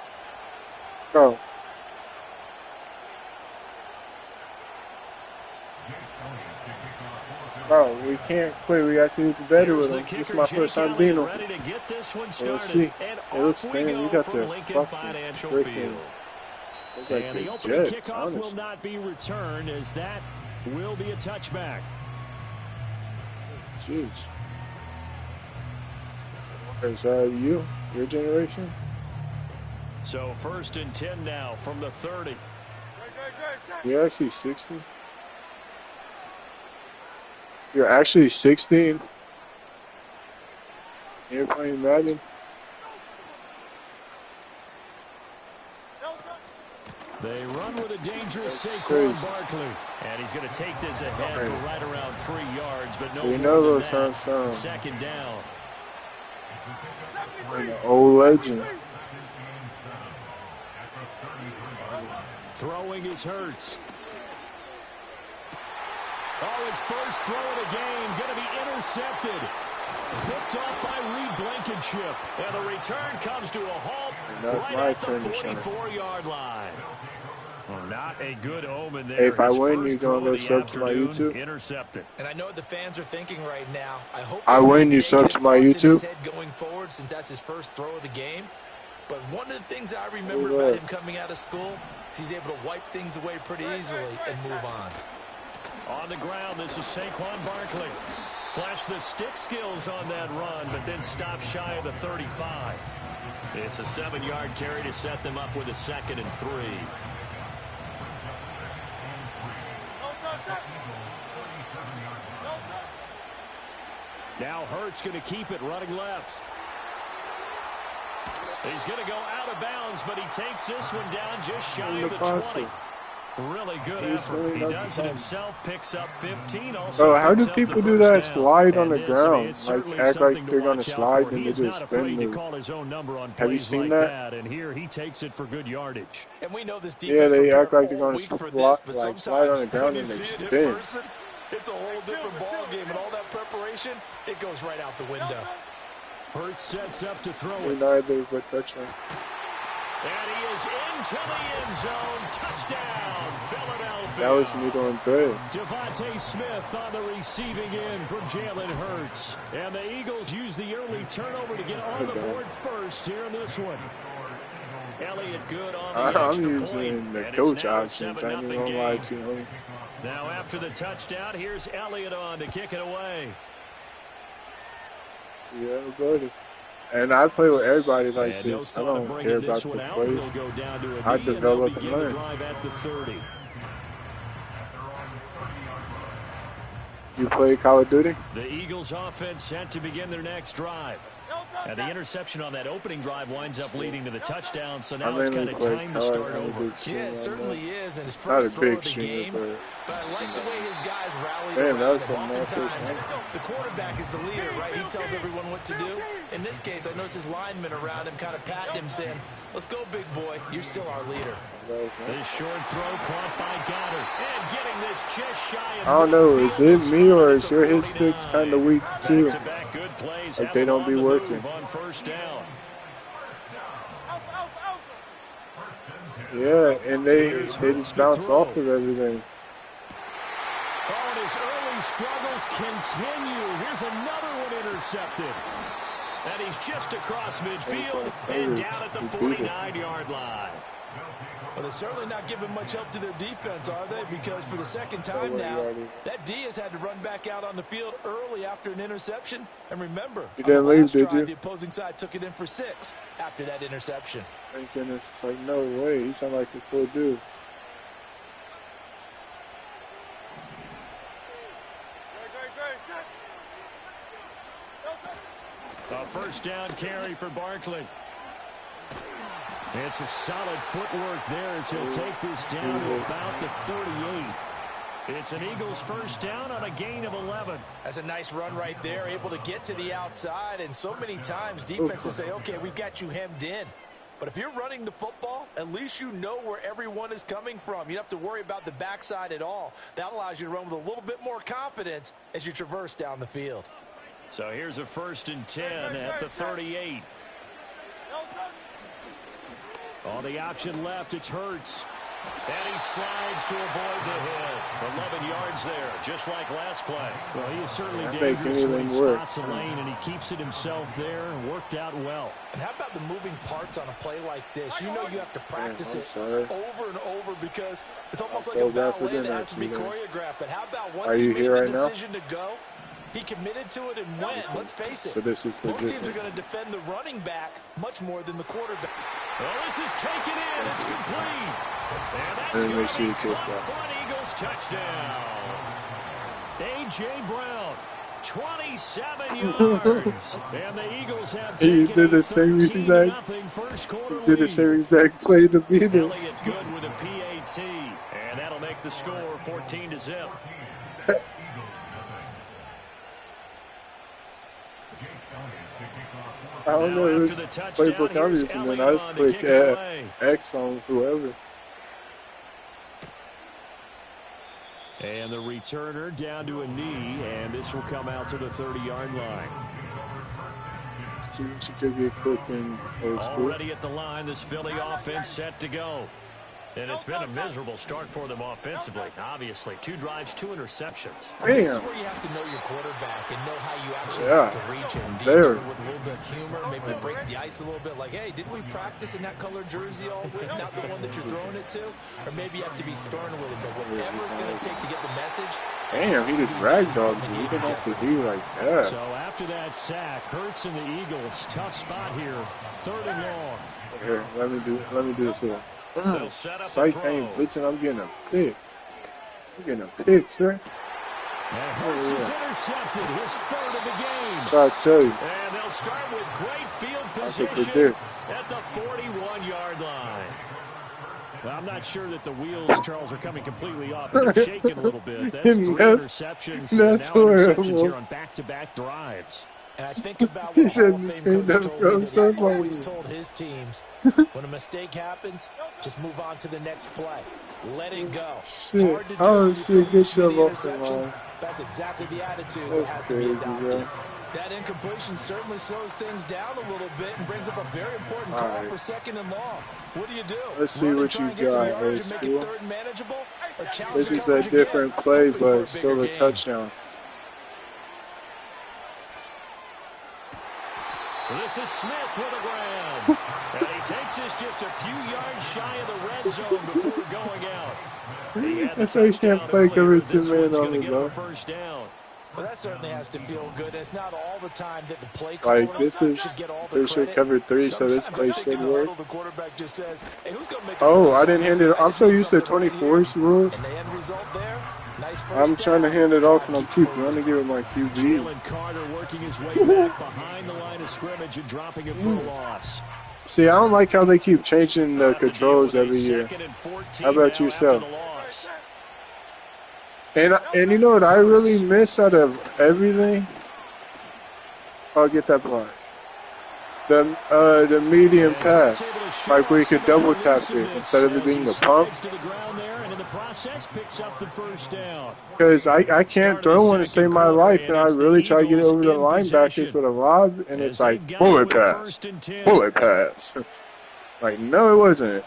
Bro. Bro, we can't quit. We got to see who's better with them. This is my first time being on. We'll see. It looks, man, you got the fucking freaking... And the opening kickoff will not be returned as that will be a touchback. Jeez. Is that you? Your generation? So 1st and 10 now from the 30. You're actually 60? You're actually 16? You're playing Madden? They run with a dangerous Saquon Barkley. And he's going to take this ahead for right around 3 yards, but no more than that. Second down. An old legend. Throwing is Hurts. Oh, his first throw of the game going to be intercepted. Picked off by Reed Blankenship. And the return comes to a halt right at the 44-yard line. Well, not a good omen there. Hey, if I win, you're going to go sub to my YouTube? Intercepted. And I know what the fans are thinking right now. I hope I win, you sub to my YouTube? Going forward, since that's his first throw of the game. But one of the things I remember about him coming out of school is he's able to wipe things away pretty easily and move on. On the ground, this is Saquon Barkley. Flashed the stick skills on that run, but then stopped shy of the 35. It's a 7-yard carry to set them up with a 2nd and 3. Now Hurts going to keep it running left. He's going to go out of bounds, but he takes this one down just shy of the 20. Really good effort. He does it himself, picks up 15. Also how do people do that slide on the ground? Like, act like they're going to slide and they do a spin move. Have you seen that? And here he takes it for good yardage. And we know this yeah, they act like they're going to slide on the ground and they spin. It's a whole different ball game, and all that preparation, it goes right out the window. Hurts sets up to throw it. Neither, but touchdown. And he is into the end zone. Touchdown, Philadelphia. That was me doing good. Devontae Smith on the receiving end for Jalen Hurts. And the Eagles use the early turnover to get on the board first here in this one. Elliott good on the extra I'm using point, the coach options. I ain't even gonna lie to you. Now after the touchdown, here's Elliott on to kick it away. Yeah, buddy. And I play with everybody like this. I don't care about the plays. I develop and learn. You play Call of Duty? The Eagles offense set to begin their next drive. And the interception on that opening drive winds up leading to the touchdown, so now it's kind of time to start over. Yeah, it certainly is, and his first throw of the game. But I like the way his guys rallied around him. Oftentimes, the quarterback is the leader, right? He tells everyone what to do. In this case, I noticed his linemen around him kind of patting him, saying, "Let's go, big boy. You're still our leader." This short throw caught by Goddard. And getting this just shy of I don't know, is it me or is your hit sticks kind of weak too? Like they don't be working. On first down. Yeah, and they just bounce off of everything. Oh, and his early struggles continue. Here's another one intercepted. And he's just across midfield and down at the 49-yard line. Well, they're certainly not giving much help to their defense, are they? Because for the second time now, that D has had to run back out on the field early after an interception. And remember, you didn't leave, did you? The opposing side took it in for 6 after that interception. Thank goodness. It's like, no way. He sound like a cool dude. A first down carry for Barkley. It's a solid footwork there as he'll take this down to about the 38. It's an Eagles first down on a gain of 11. That's a nice run right there, able to get to the outside. And so many times defenses say, okay, we've got you hemmed in. But if you're running the football, at least you know where everyone is coming from. You don't have to worry about the backside at all. That allows you to run with a little bit more confidence as you traverse down the field. So here's a 1st and 10 at the 38. On the option left, it's Hurts. And he slides to avoid the hit. 11 yards there, just like last play. Well, he is certainly dangerous when he spots a lane, and he keeps it himself there and worked out well. And how about the moving parts on a play like this? You know you have to practice it over and over because it's almost like a ballet that has to be choreographed. But how about once he made the decision to go, he committed to it and went. Let's face it, most teams are going to defend the running back much more than the quarterback. Well, this is taken in. It's complete. And that's going to be caught for an Eagles touchdown. A.J. Brown, 27 yards. And the Eagles have taken he did the same exact play to beat him. Elliott good with a PAT. And that'll make the score 14-0. I don't know, it was playbook obvious, and then I just click X on whoever. And the returner down to a knee, and this will come out to the 30-yard line. She could be quick in old school. Already at the line, this Philly offense set to go. And it's been a miserable start for them offensively, obviously. 2 drives, 2 interceptions. This is where you have to know your quarterback and know how you actually have to reach him. Do you do it with a little bit of humor, maybe break the ice a little bit, like, hey, didn't we practice in that colored jersey all week, not the one that you're throwing it to? Or maybe you have to be stern with him, but whatever it's going to take to get the message. Damn, he just ragdolled you. He didn't have to do like that. So after that sack, Hurts and the Eagles, tough spot here, 3rd and long. Here, let me do this here. Sight ain't blitzing. I'm getting a pick. I'm getting a pick, sir. And Hurts is intercepted, his 3rd of the game. So I tell you. And they'll start with great field position at the 41-yard line. Well, I'm not sure that the wheels, Charles, are coming completely off. They're shaking a little bit. That's 3 interceptions. That's now interceptions here on back-to-back drives. And I think about what Hall of Fame coach told me that he always told his teams, when a mistake happens, just move on to the next play. Let it go. Shit. Oh, shit. Get your off the line. That's exactly the attitude that has to be adopted. That incompletion certainly slows things down a little bit and brings up a very important call for 2nd and long. What do you do? Let's see what you got, old school. This is a different play, but still a touchdown. This is Smith with a grab. And he takes this just a few yards shy of the red zone before going out. That's why you can't play cover 2 man on the ball. First down. Well, that certainly has to feel good. It's not all the time that the play like this is they should cover 3, so this play should work. Oh, I didn't hand it. I'm so used to 24's rules. I'm trying to hand it off, and I'm running to give it my QB. Jalen Carter working his way back behind the line of scrimmage and dropping it for a loss. See, I don't like how they keep changing the controls every year. How about yourself? And you know what I really miss out of everything? Oh, get that block. The medium pass, like where you could double tap it instead of it being the pump. Because I can't throw one to save my life, and I really try to get it over the linebackers with a lob, and it's like bullet pass, bullet pass. Like no, it wasn't.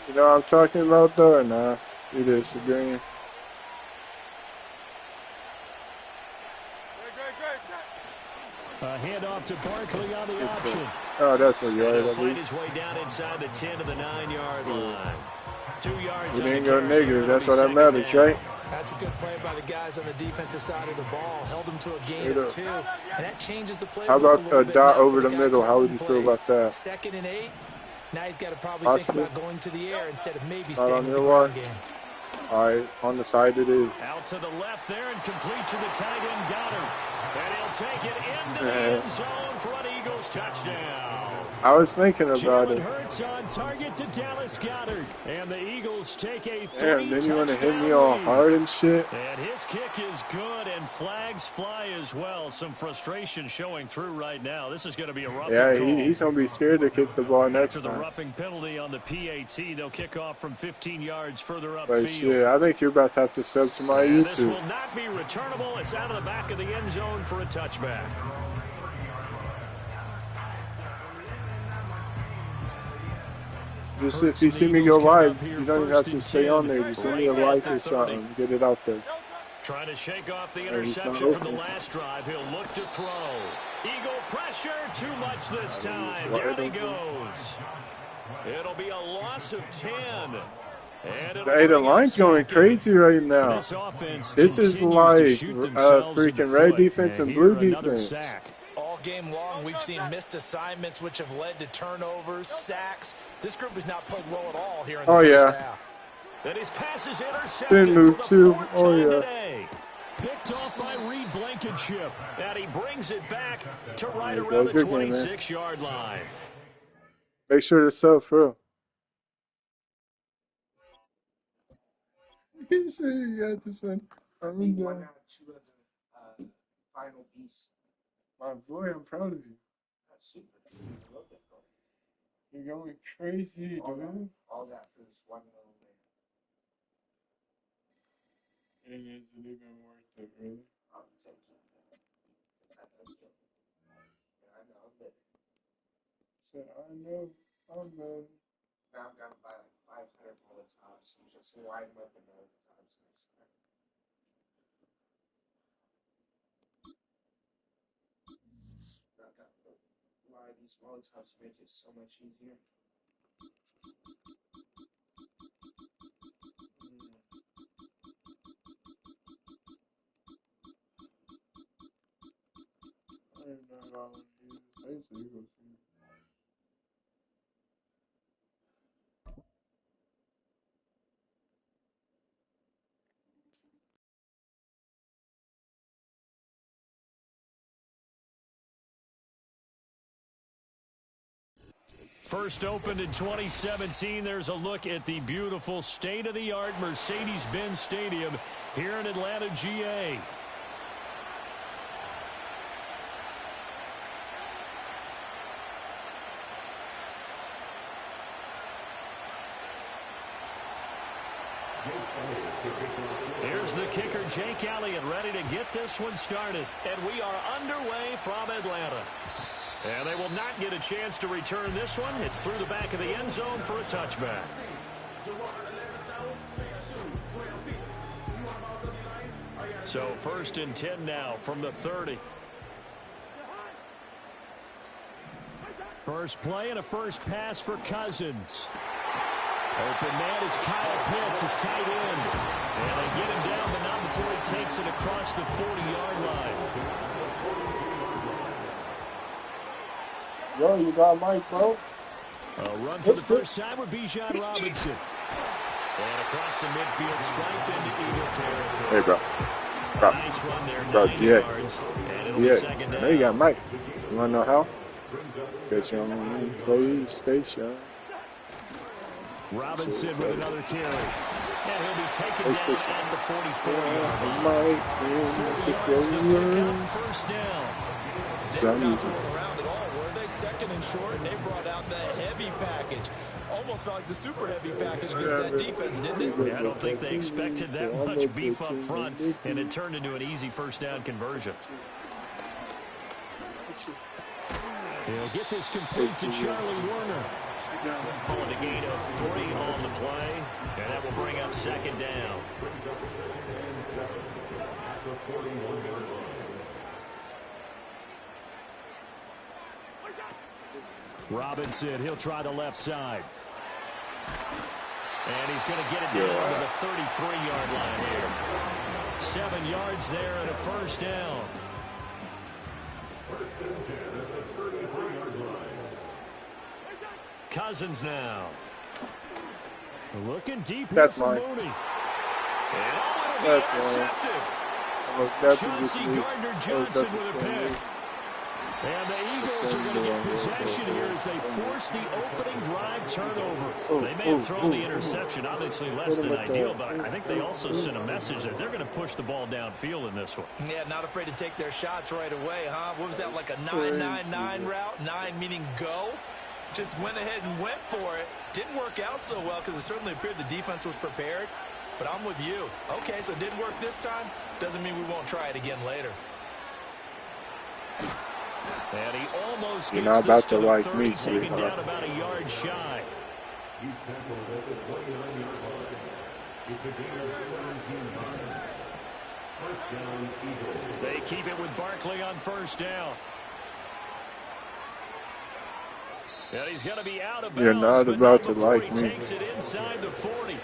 You know what I'm talking about though, or nah? You disagreeing? Handoff to Barkley on the option. Oh, that's what you are. He'll find his way down inside the 10 to the 9-yard line. 2 yards. We didn't go negative. That's what that matters, right? That's a good play by the guys on the defensive side of the ball. Held them to a gain of 2, and that changes the play. How about a dot over the middle? How would you feel about that? 2nd and 8. Now he's got to probably think about going to the air instead of maybe staying with the ground game. All right, on the side it is. Out to the left there and complete to the tight end Goddard. And he'll take it into the end zone for an Eagles touchdown. I was thinking about Jalen it. Hurts on target to Dallas Goedert. And the Eagles take a Damn, then you want to hit me three-touchdown all lead. hard and shit? And his kick is good, and flags fly as well. Some frustration showing through right now. This is going to be a roughing Yeah, call. he's going to be scared to kick the ball next After the time. roughing penalty on the PAT, they'll kick off from 15 yards further But upfield. shit, I think you're about to have to sub to my And this YouTube. will not be returnable. It's out of the back of the end zone for a touchback. Just if you see me go live, you don't even have to stay on there. Just give me a like or something. Get it out there. Trying to shake off the Hey, he's not interception from the open. last drive. He'll look to throw. Eagle pressure. Too much this time. Wide Down he open. goes. It'll be a loss of 10. And it'll Hey, the bring up line's going second. crazy right now. This offense This is continues to like shoot themselves in the freaking red foot. defense and Here, blue another defense. sack. All game long, we've seen missed assignments, which have led to turnovers, sacks. This group has not played well at all here in the Oh, first yeah. half. And his pass is intercepted Didn't move for the too. fourth Oh, time yeah. today. Picked off by Reed Blankenship. And he brings it back to right There you around go. the Good game, man. 26-yard line. Make sure to sub for real. He said you got this one. I'm They done. won 2 of the final beasts. My boy, I'm proud of you. That's super. I love that goal. You're going crazy, dude. All that for this one little man. It isn't even worth it, really. On the same time. That's kill. Yeah, I know. I'm bitter. So I know I'm done. Now I'm gonna buy like 500 Molotovs and just line them up in Molotovs next time. Not gonna lie, these Molotovs make it so much easier. I'm not all you. Basically, go see. First opened in 2017, there's a look at the beautiful state-of-the-art Mercedes-Benz Stadium here in Atlanta, GA. Here's the kicker, Jake Elliott, ready to get this one started. And we are underway from Atlanta. And they will not get a chance to return this one. It's through the back of the end zone for a touchback. So 1st and 10 now from the 30. First play and a first pass for Cousins. Open man is Kyle Pitts, his tight end. And they get him down, but not before he takes it across the 40-yard line. Yo, you got Mike, bro? A run for the first time with Bijan Robinson. And across the midfield, stripe into Eagle territory. Hey, bro. Nice run there, Bro, 90 GA. yards. And it'll be second I down. know you got Mike. You want to know how? Get you on the police station. Robinson with another carry. And he'll be taken down at the 44-yard line. Mike, 40 yards, the pickup, first down. They were not fooling around at all, were they? Second and short, and they brought out the heavy package. Almost felt like the super heavy package against that defense, didn't it? Yeah, I don't think they expected that much beef up front, and it turned into an easy first down conversion. He'll get this complete to Charlie Warner. Pulling a gain of 3 on the play, and that will bring up second down. Robinson, he'll try the left side. And he's going to get it down to the 33-yard line here. 7 yards there and a first down. Cousins now. Looking deep here That's for mine. Mooney. That's mine. Intercepted. That's Chauncey Gardner-Johnson with a pick. And the Eagles are going to get possession here as they force the opening drive turnover. They may have thrown the interception, obviously less than ideal, but I think they also sent a message that they're going to push the ball downfield in this one. Yeah, not afraid to take their shots right away, huh? What was that, like a 9-9-9 route? 9 meaning go? Just went ahead and went for it. Didn't work out so well because it certainly appeared the defense was prepared. But I'm with you. Okay, so it didn't work this time. Doesn't mean we won't try it again later. And he almost You're gets not about this to the like 30, me, taken sweetheart. down about a yard shy. He's tackled at the 29-yard line. It's a gain of 17 yards. First down, Eagles. They keep it with Barkley on first down. And he's going to be out of bounds. You're not but about to before like he me. takes it inside the 40.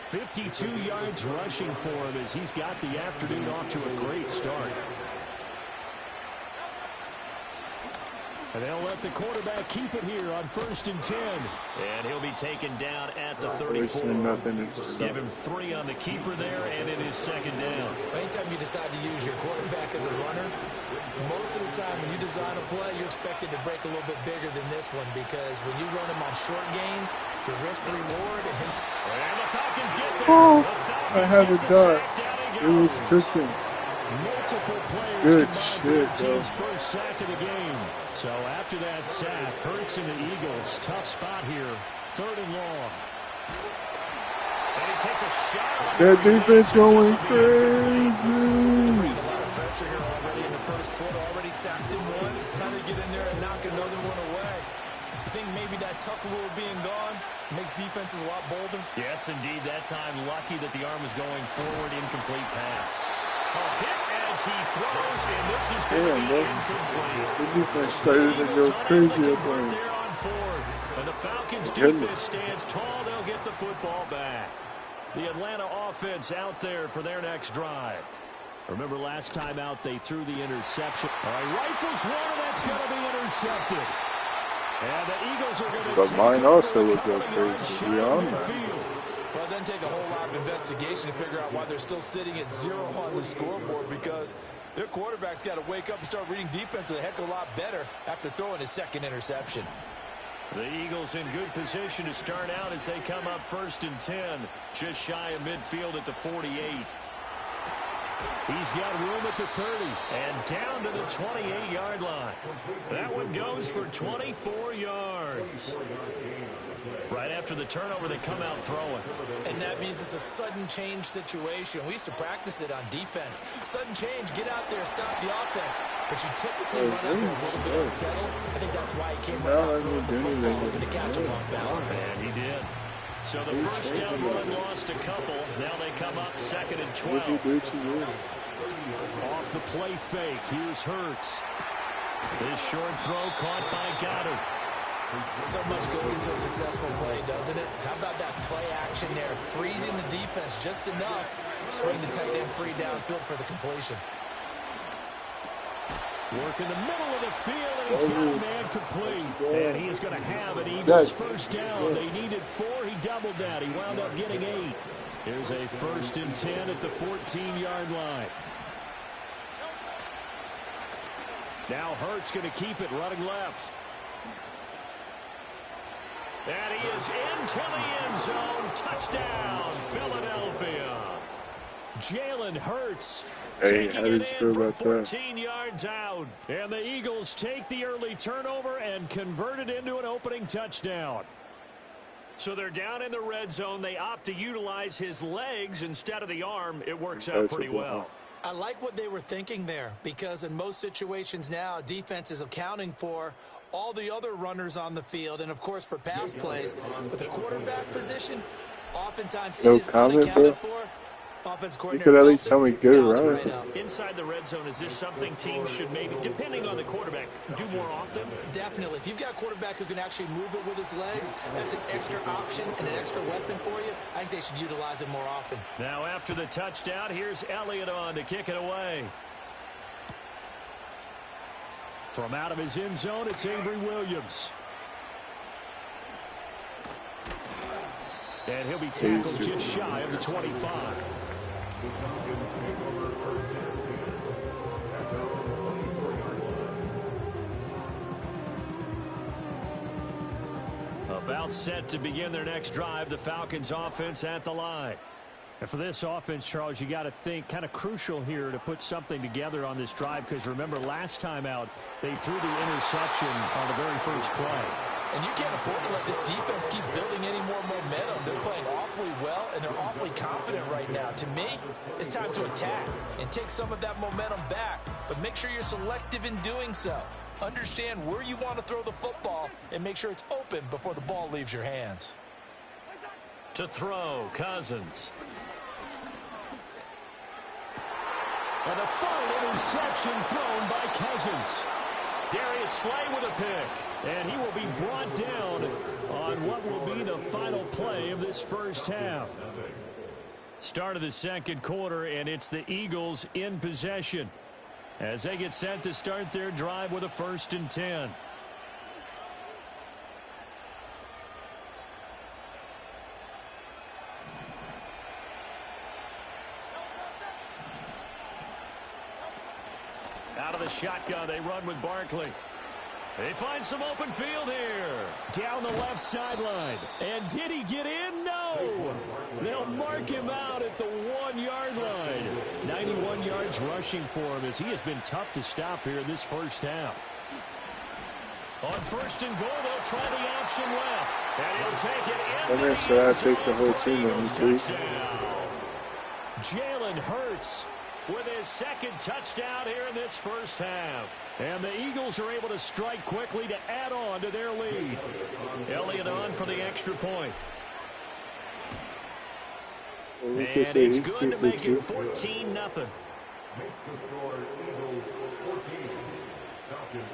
52 yards rushing for him as he's got the afternoon off to a great start. And they'll let the quarterback keep it here on 1st and 10. And he'll be taken down at the 34. Give him 3 on the keeper there, and it is 2nd down. Anytime you decide to use your quarterback as a runner, most of the time when you design a play, you're expected to break a little bit bigger than this one because when you run him on short gains, your risk-reward and him... And the Falcons get there. Oh, The I had Falcons it get the done. sack down he It was goes. cooking. Multiple players Good combined for shit, the team's first sack of the game. So after that sack, Hurts and the Eagles, tough spot here. 3rd and long. And he takes a shot. That defense going crazy. A lot of pressure here already in the first quarter. Already sacked him once. Time to get in there and knock another one away. I think maybe that Tucker rule being gone makes defenses a lot bolder. Yes, indeed. That time, lucky that the arm was going forward. Incomplete pass. A hit as he throws, and this is going to be incomplete. The defense started to go crazy up there. There on 4th. And the Falcons defense stands tall. They'll get the football back. The Atlanta offense out there for their next drive. Remember last time out they threw the interception. All right, rifles one, and that's going to be intercepted. And the Eagles are going to But mine also would go crazy beyond that. Well, it doesn't take a whole lot of investigation to figure out why they're still sitting at 0 on the scoreboard because their quarterback's got to wake up and start reading defense a heck of a lot better after throwing his 2nd interception. The Eagles in good position to start out as they come up 1st and 10, just shy of midfield at the 48. He's got room at the 30 and down to the 28-yard line. That one goes for 24 yards. Right after the turnover, they come out throwing. And that means it's a sudden change situation. We used to practice it on defense. Sudden change, get out there, stop the offense. But you typically run out there a little bit unsettled. I think that's why he came right out throwing the football, hoping to catch him off balance. And he did. So the first down run lost a couple. Now they come up 2nd and 12. Off the play fake. Here's Hurts. This short throw caught by Goddard. So much goes into a successful play, doesn't it? How about that play action there? Freezing the defense just enough. Swing the tight end free downfield for the completion. Work in the middle of the field, and he's got a man complete. And he is going to have an Eagles first down. They needed 4. He doubled that. He wound up getting 8. Here's a 1st and 10 at the 14-yard line. Now Hurts going to keep it running left. And he is into the end zone. Touchdown, Philadelphia. Jalen Hurts taking it in from 14 yards out. And the Eagles take the early turnover and convert it into an opening touchdown. So they're down in the red zone. They opt to utilize his legs instead of the arm. It works out pretty well. I like what they were thinking there because in most situations now, defense is accounting for all the other runners on the field and, of course, for pass plays. But the quarterback position, oftentimes it is unaccounted for. Offense coordinator, you could at least tell me good run. Inside the red zone, is this something teams should maybe, depending on the quarterback, do more often? Definitely. If you've got a quarterback who can actually move it with his legs, that's an extra option and an extra weapon for you. I think they should utilize it more often. Now after the touchdown, here's Elliott on to kick it away. From out of his end zone, it's Avery Williams. And he'll be tackled just shy of the 25. About set to begin their next drive, the Falcons offense at the line. And for this offense, Charles, you got to think kind of crucial here to put something together on this drive, because remember last time out they threw the interception on the very first play. And you can't afford to let this defense keep building any more momentum. They're playing awfully well, and they're awfully confident right now. To me, it's time to attack and take some of that momentum back, but make sure you're selective in doing so. Understand where you want to throw the football and make sure it's open before the ball leaves your hands. To throw, Cousins. And a fine interception thrown by Cousins. Darius Slay with a pick, and he will be brought down on what will be the final play of this first half. Start of the second quarter, and it's the Eagles in possession as they get set to start their drive with a 1st and 10. Out of the shotgun, they run with Barkley. They find some open field here. Down the left sideline. And did he get in? No. They'll mark him out at the 1-yard line. 91 yards rushing for him as he has been tough to stop here in this first half. On 1st and goal, they'll try the option left. And he'll take it in. That should I take the whole team with me, please? Jalen Hurts with his 2nd touchdown here in this first half. And the Eagles are able to strike quickly to add on to their lead. Elliott on for the extra point. Well, and it's good to make it 14-0. Makes the score Eagles 14, Falcons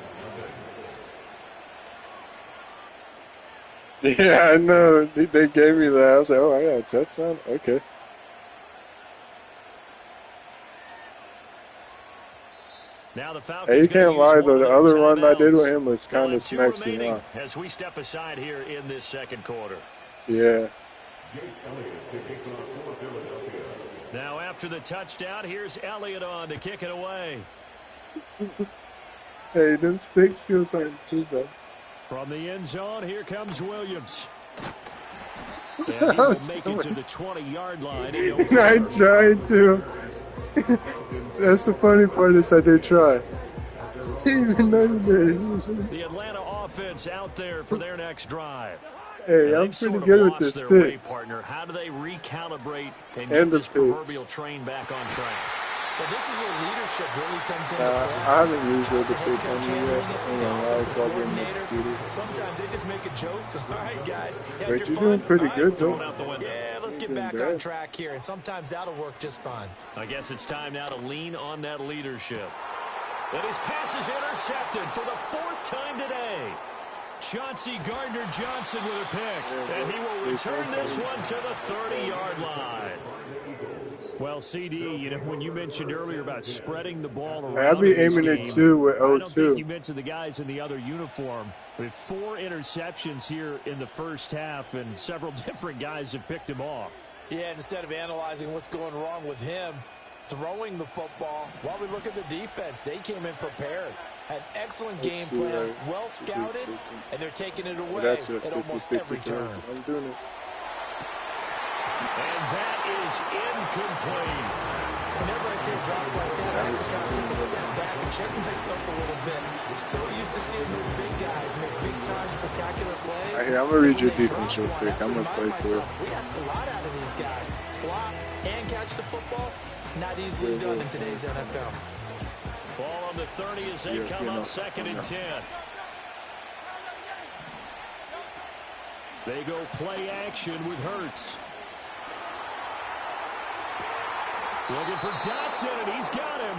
nothing. Yeah, I know. They gave me that. I was like, oh, I got a touchdown? Okay. Now the Falcons, hey, you can't lie, though. The other run I did with him was kind of smexy, huh? As we step aside here in this second quarter. Yeah. Now after the touchdown, here's Elliott on to kick it away. Hey, them stick skills aren't too bad. From the end zone, here comes Williams. And he will make it to the 20-yard line. I tried to. That's the funny part is I did try. Even though the Atlanta offense out there for their next drive. Hey, I'm pretty good with this stick. Partner. How do they recalibrate and get this proverbial train back on track? Well, this is where leadership really comes into play. I haven't used it yet. Sometimes they just make a joke. All right, guys. But you're doing pretty good, though. Yeah, let's get back on track here. And sometimes that'll work just fine. I guess it's time now to lean on that leadership. And his pass is intercepted for the 4th time today. Chauncey Gardner-Johnson with a pick. And he will return this one to the 30-yard line. Well, CD, you know, when you mentioned earlier about spreading the ball around, I'll be aiming it too with 0-2. I don't think you mentioned the guys in the other uniform. With 4 interceptions here in the first half, and several different guys have picked him off. Yeah, and instead of analyzing what's going wrong with him throwing the football, while we look at the defense, they came in prepared. Had excellent game plan, well scouted, and they're taking it away at almost every turn. I'm doing it. And that is incomplete. Whenever I see a drop like that, I have to kind of take a step back and check myself a little bit. So used to seeing those big guys make big-time spectacular plays. Hey, I'm going to read your defense real quick. I'm going to play for it. We ask a lot out of these guys. Block and catch the football, not easily done in today's NFL. Ball on the 30 as they come up 2nd and 10. They go play action with Hurts. Looking for Dotson, and he's got him.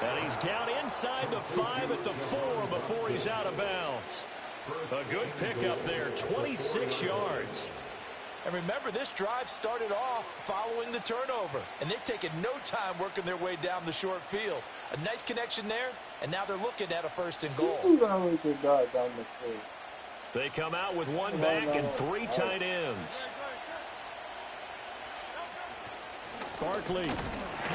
And he's down inside the 5 at the 4 before he's out of bounds. A good pickup there, 26 yards. And remember, this drive started off following the turnover. And they've taken no time working their way down the short field. A nice connection there, and now they're looking at a 1st and goal. They come out with 1 back and 3 tight ends. Barkley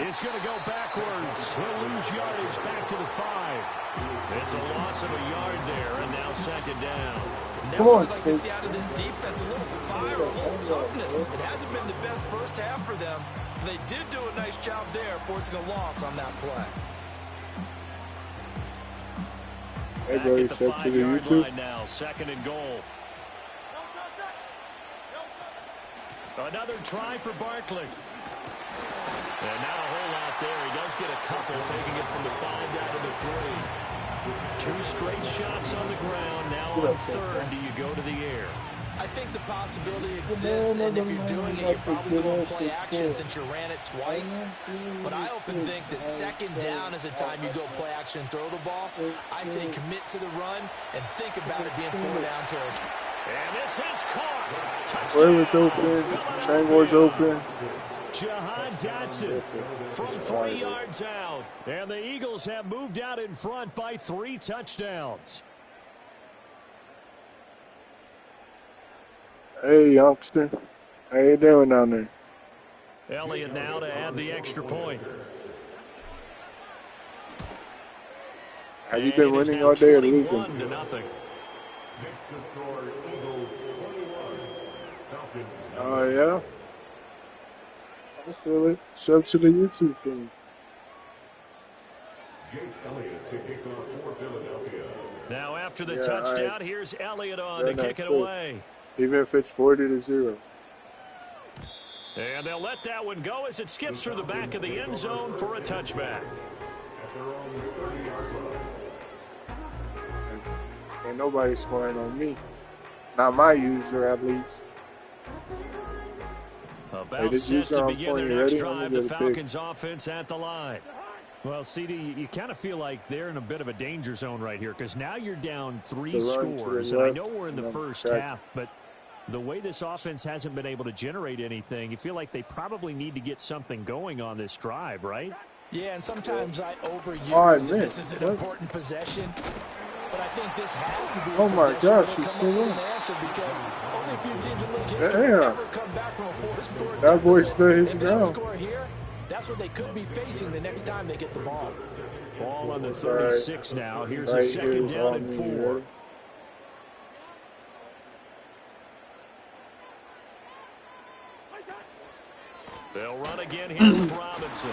is going to go backwards. He'll lose yardage back to the 5. It's a loss of a yard there, and now second down. And that's what I'd like to see out of this defense, a little fire, a little toughness. It hasn't been the best first half for them. They did do a nice job there, forcing a loss on that play. Hey, buddy, step to the YouTube. Now, second and goal. Another try for Barkley. And not a whole lot there. He does get a couple, taking it from the 5 down to the 3. 2 straight shots on the ground. Now on third, do you go to the air? I think the possibility exists, and if you're doing it, you're probably going to play action since you ran it twice. But I often think that second down is the time you go play action and throw the ball. I say commit to the run and think about it being 4 down territory. And this is caught. Square was open. Triangle was open. Jahan Dotson from 3 yards out. And the Eagles have moved out in front by 3 touchdowns. Hey, youngster. How you doing down there? Elliott now to add the extra point. Have you been winning all day or losing? 21-0. Next to score, Eagles 21. Falcons. Oh, yeah? I feel it. Sub to the YouTube feed. Jake Elliott to kick off for Philadelphia. Now after the touchdown, here's Elliott on to kick it away. Even if it's 40-0. And they'll let that one go as it skips through the back of the end zone for a touchback. At their own 30-yard line. Ain't nobody scoring on me. Not my user, at least. About set to begin their next drive, the Falcons offense at the line. Well, CD, you kind of feel like they're in a bit of a danger zone right here because now you're down 3 scores. And I know we're in the first half, but the way this offense hasn't been able to generate anything, you feel like they probably need to get something going on this drive, right? Yeah, and sometimes I overuse this is an important possession. But I think this has to be oh my gosh, he's still on. Because only a few teams in league history ever come back from a 4-score that boy still his ground. Score here, that's what they could be facing the next time they get the ball. Ball on the 36 now. Here's a second down and 4. They'll run again here with Robinson.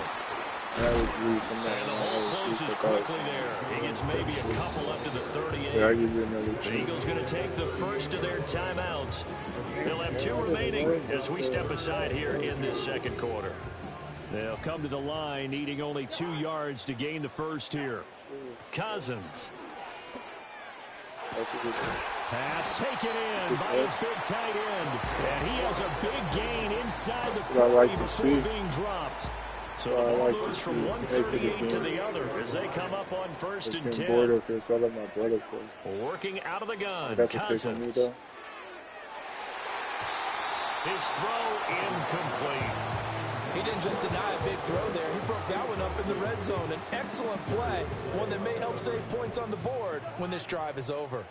That was weak. And the hole closes quickly there. He gets maybe a couple up to the 38. Yeah, I'll give you another The Eagles going to take the first of their timeouts. They'll have 2 remaining as we step aside here in this second quarter. They'll come to the line needing only 2 yards to gain the first here. Cousins. Pass taken in by his big tight end. And he has a big gain inside the 40 before being dropped. So the ball moves from 138 to the other as they come up on first and 10. Working out of the gun, Cousins. His throw incomplete. He didn't just deny a big throw there. He broke that one up in the red zone. An excellent play, one that may help save points on the board when this drive is over.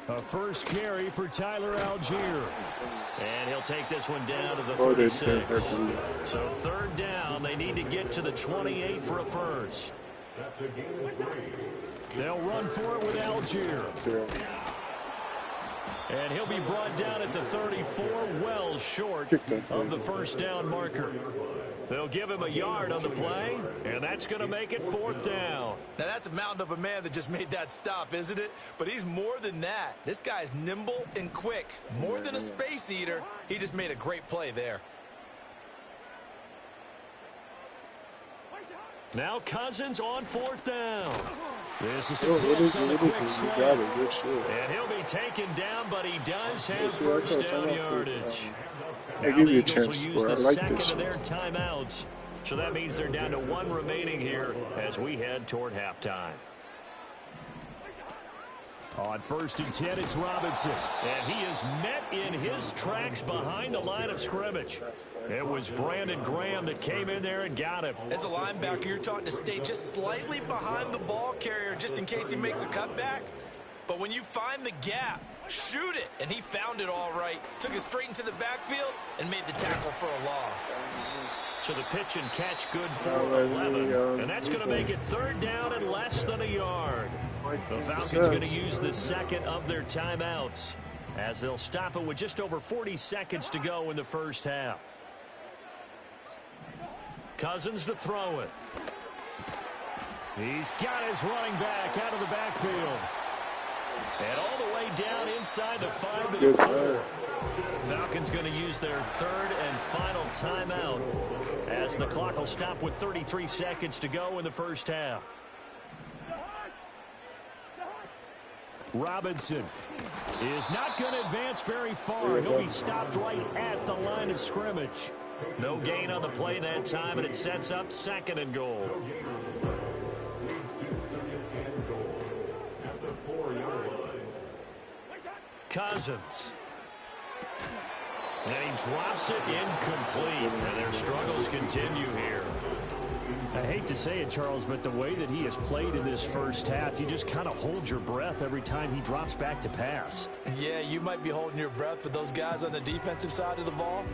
A first carry for Tyler Algier. And he'll take this one down to the 36. So third down, they need to get to the 28 for a first. That's a gain of 3. They'll run for it with Algier. And he'll be brought down at the 34, well short of the first down marker. They'll give him a yard on the play, and that's going to make it 4th down. Now, that's a mountain of a man that just made that stop, isn't it? But he's more than that. This guy's nimble and quick. More than a space eater, he just made a great play there. Now Cousins on 4th down. This is to Pitts on the quick slant. And he'll be taken down, but he does have first down yardage. Now the Eagles will use the second of their timeouts. So that means they're down to 1 remaining here as we head toward halftime. On 1st and 10, it's Robinson. And he is met in his tracks behind the line of scrimmage. It was Brandon Graham that came in there and got him. As a linebacker, you're taught to stay just slightly behind the ball carrier just in case he makes a cutback. But when you find the gap, shoot it. And he found it all right. Took it straight into the backfield and made the tackle for a loss. So the pitch and catch good for 11. And that's going to make it 3rd down and less than a yard. The Falcons going to use the second of their timeouts as they'll stop it with just over 40 seconds to go in the first half. Cousins to throw it. He's got his running back out of the backfield. And all the way down inside the 5 to the 4. Falcons going to use their 3rd and final timeout as the clock will stop with 33 seconds to go in the first half. Robinson is not going to advance very far. He'll be stopped right at the line of scrimmage. No gain on the play that time, and it sets up 2nd and goal. Cousins. And he drops it incomplete. And their struggles continue here. I hate to say it, Charles, but the way that he has played in this first half, you just kind of hold your breath every time he drops back to pass. Yeah, you might be holding your breath, but those guys on the defensive side of the ball,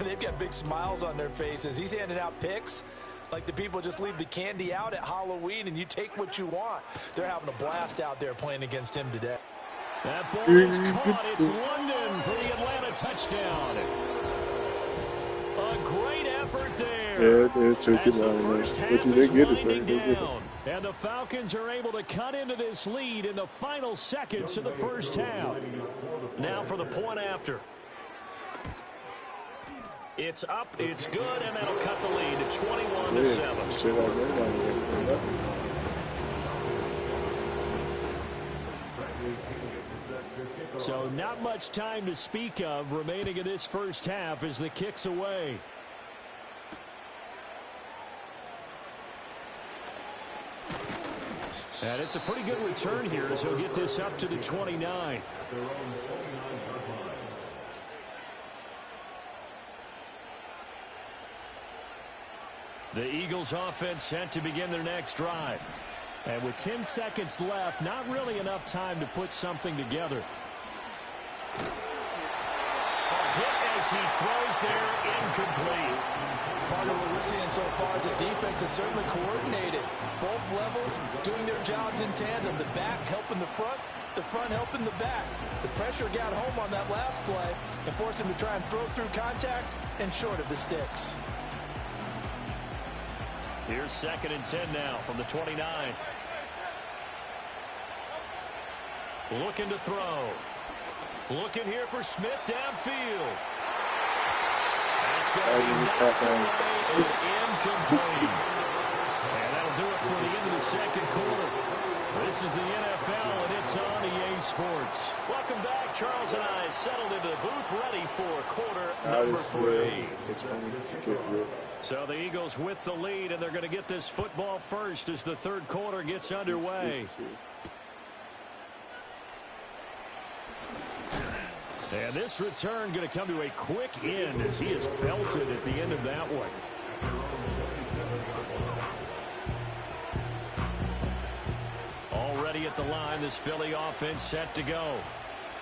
they've got big smiles on their faces. He's handing out picks like the people just leave the candy out at Halloween and you take what you want. They're having a blast out there playing against him today. That ball is caught. It's London for the Atlanta touchdown. A great effort there. Yeah, they took it down. But you didn't get it, though. And the Falcons are able to cut into this lead in the final seconds of the first half. Now for the point after. It's up, it's good, and that'll cut the lead to 21-7. So not much time to speak of remaining in this first half as the kick's away. And it's a pretty good return here as he'll get this up to the 29. The Eagles offense set to begin their next drive. And with 10 seconds left, not really enough time to put something together. A hit as he throws there, incomplete. Part of what we're seeing so far is the defense is certainly coordinated. Both levels doing their jobs in tandem. The back helping the front helping the back. The pressure got home on that last play and forced him to try and throw through contact and short of the sticks. Here's 2nd and 10 now from the 29. Looking to throw. Looking here for Smith downfield. That's going to be knocked away and incomplete. And that'll do it for the end of the second quarter. This is the NFL, and it's on EA Sports. Welcome back. Charles and I settled into the booth ready for quarter number 3. So the Eagles with the lead, and they're going to get this football first as the third quarter gets underway. And this return going to come to a quick end as he is belted at the end of that one. Already at the line, this Philly offense set to go.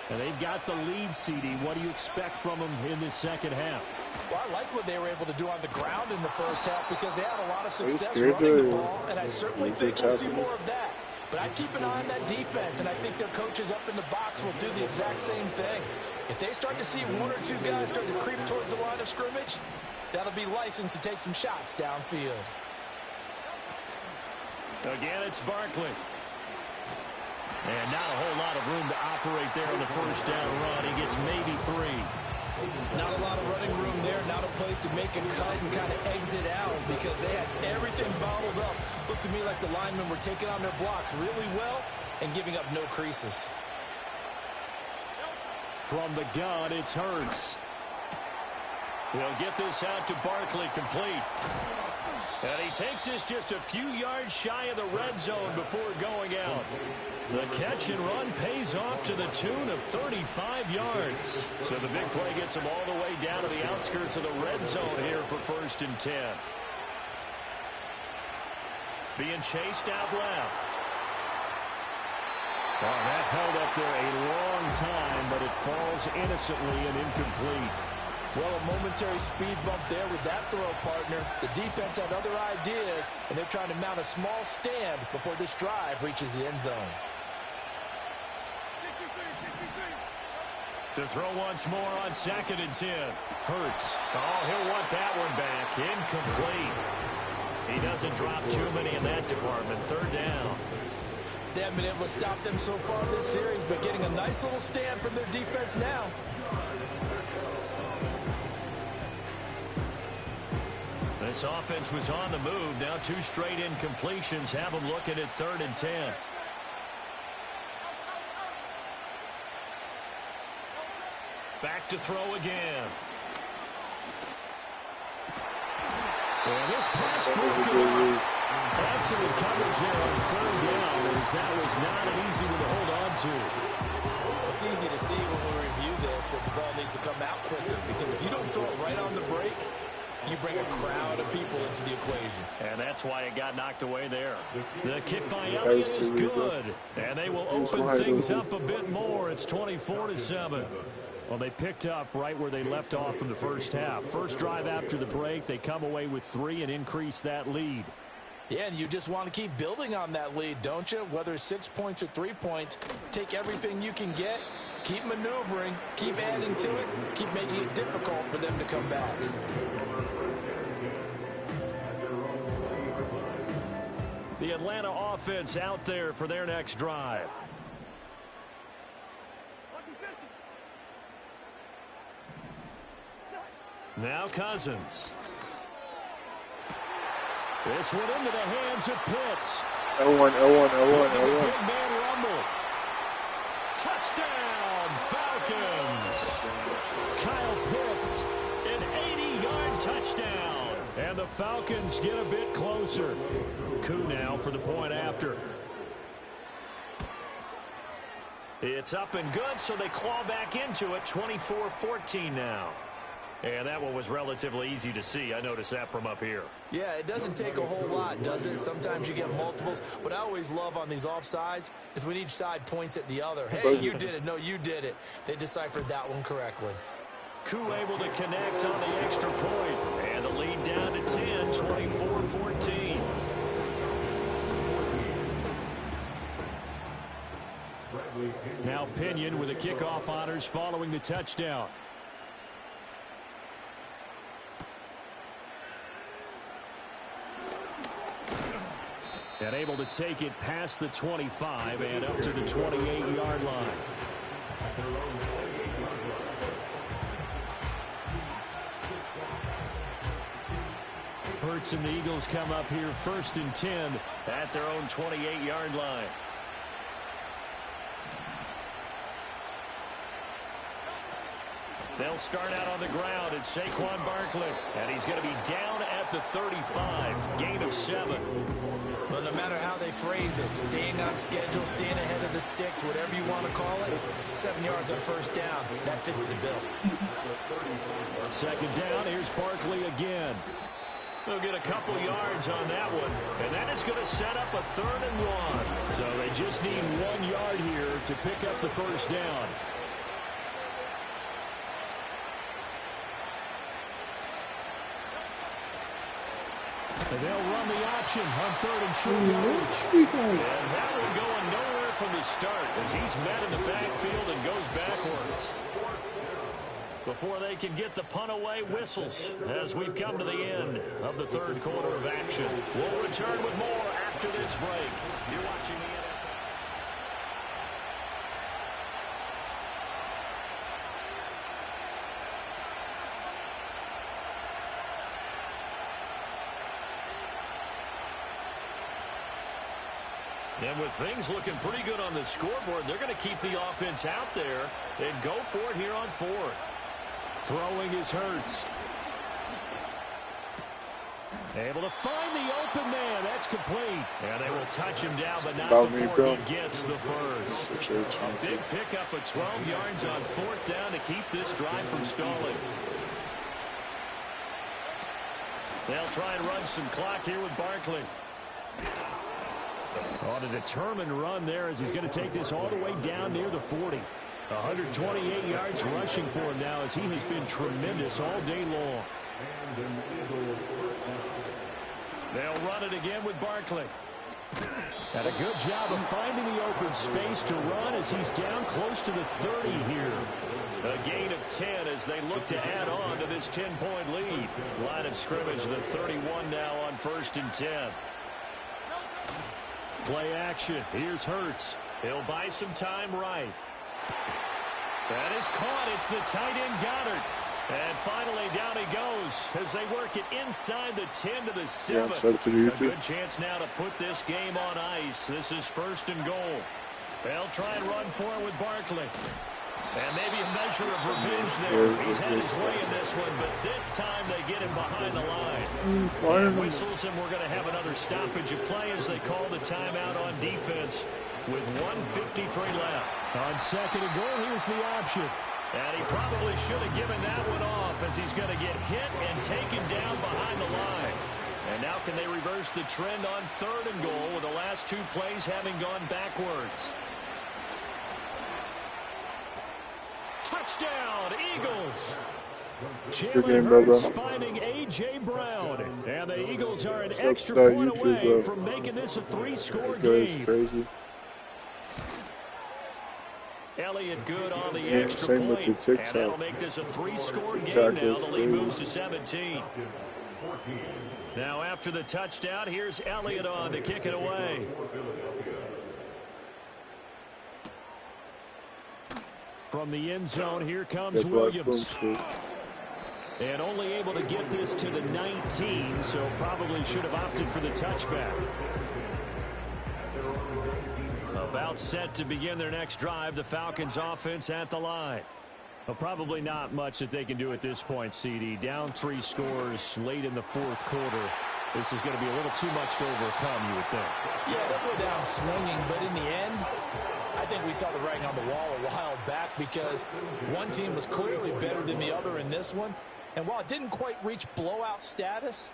And they've got the lead, CD. What do you expect from them in this second half? Well, I like what they were able to do on the ground in the first half because they had a lot of success running the ball, and I certainly think we'll see more of that. But I'd keep an eye on that defense, and I think their coaches up in the box will do the exact same thing. If they start to see 1 or 2 guys start to creep towards the line of scrimmage, that'll be licensed to take some shots downfield. Again, it's Barkley. And not a whole lot of room to operate there on the first down run. He gets maybe 3. Not a lot of running room there. Not a place to make a cut and kind of exit out because they had everything bottled up. Looked to me like the linemen were taking on their blocks really well and giving up no creases. From the gun, it's Hurts. He'll get this out to Barkley, complete. And he takes this just a few yards shy of the red zone before going out. The catch and run pays off to the tune of 35 yards. So the big play gets him all the way down to the outskirts of the red zone here for 1st and 10. Being chased out left. Oh, that held up there a long time, but it falls innocently and incomplete. Well, a momentary speed bump there with that throw, partner. The defense had other ideas, and they're trying to mount a small stand before this drive reaches the end zone. To throw once more on 2nd and 10. Hurts. Oh, he'll want that one back. Incomplete. He doesn't drop too many in that department. 3rd down. They haven't been able to stop them so far this series, but getting a nice little stand from their defense now. This offense was on the move. Now 2 straight incompletions have them looking at 3rd and 10. Back to throw again. And this pass broken. Excellent coverage there on 3rd down, as that was not an easy one to hold on to. It's easy to see when we review this that the ball needs to come out quicker, because if you don't throw it right on the break, you bring a crowd of people into the equation. And that's why it got knocked away there. The kick by Elliott is good. And they will open things up a bit more. It's 24-7. Well, they picked up right where they left off from the first half. First drive after the break, they come away with 3 and increase that lead. Yeah, and you just want to keep building on that lead, don't you? Whether it's 6 points or 3 points, take everything you can get, keep maneuvering, keep adding to it, keep making it difficult for them to come back. The Atlanta offense out there for their next drive. Now Cousins. This one into the hands of Pitts. 0-1. Big man rumble. Touchdown, Falcons. Kyle Pitts, an 80-yard touchdown. And the Falcons get a bit closer. Coup now for the point after. It's up and good, so they claw back into it. 24-14 now. And that one was relatively easy to see. I noticed that from up here. Yeah, it doesn't take a whole lot, does it? Sometimes you get multiples. What I always love on these offsides is when each side points at the other. Hey, you did it. No, you did it. They deciphered that one correctly. Coup able to connect on the extra point. And the lead down to 10, 24-14. Now Pinion with the kickoff honors following the touchdown. And able to take it past the 25 and up to the 28-yard line. Hurts and the Eagles come up here 1st and 10 at their own 28-yard line. They'll start out on the ground. It's Saquon Barkley. And he's going to be down at the 35. Gain of 7. Well, no matter how they phrase it, staying on schedule, staying ahead of the sticks, whatever you want to call it, 7 yards on 1st down. That fits the bill. 2nd down. Here's Barkley again. They'll get a couple yards on that one. And that is going to set up a 3rd and 1. So they just need 1 yard here to pick up the 1st down. And they'll run the option on 3rd and short yardage. And that one going nowhere from the start as he's met in the backfield and goes backwards. Before they can get the punt away, whistles as we've come to the end of the 3rd quarter of action. We'll return with more after this break. You're watching the NFL. And with things looking pretty good on the scoreboard, they're going to keep the offense out there and go for it here on 4th. Throwing is Hurts. Able to find the open man. That's complete. And they will touch him down, but not About me, before bro. he gets the first. Sure, A big pickup of 12 yards on 4th down to keep this drive from stalling. They'll try and run some clock here with Barkley. On a determined run there as he's going to take this all the way down near the 40. 128 yards rushing for him now as he has been tremendous all day long. They'll run it again with Barkley. And a good job of finding the open space to run as he's down close to the 30 here. A gain of 10 as they look to add on to this 10-point lead. Line of scrimmage, the 31 now on 1st and 10. Play action. Here's Hurts. He'll buy some time right. That is caught. It's the tight end Goddard. And finally down he goes as they work it inside the 10 to the 7. A good chance now to put this game on ice. This is 1st and goal. They'll try and run for it with Barkley. And maybe a measure of revenge there. He's had his way in this one, but this time they get him behind the line. And whistles, and we're going to have another stoppage of play as they call the timeout on defense with 1:53 left. On 2nd and goal, here's the option. And he probably should have given that one off as he's going to get hit and taken down behind the line. And now can they reverse the trend on 3rd and goal with the last 2 plays having gone backwards? Touchdown, Eagles. Jalen Hurts finding A.J. Brown. And the Eagles are an extra point away from making this a 3-score game. Crazy. Elliott good on the extra point. And that'll make this a 3-score game now. The lead moves to 17. Now after the touchdown, here's Elliott on to kick it away. From the end zone, here comes Williams. And only able to get this to the 19, so probably should have opted for the touchback. About set to begin their next drive, the Falcons offense at the line. Well, probably not much that they can do at this point, CD. Down 3 scores late in the 4th quarter. This is going to be a little too much to overcome, you would think. Yeah, they'll go down swinging, but in the end, I think we saw the writing on the wall a while back because one team was clearly better than the other in this one. And while it didn't quite reach blowout status,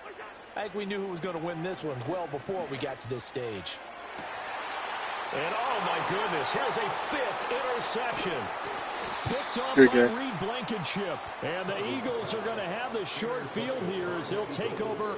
I think we knew who was going to win this one well before we got to this stage. And oh my goodness, here's a 5th interception. Picked off by Reed Blankenship. And the Eagles are going to have the short field here as they'll take over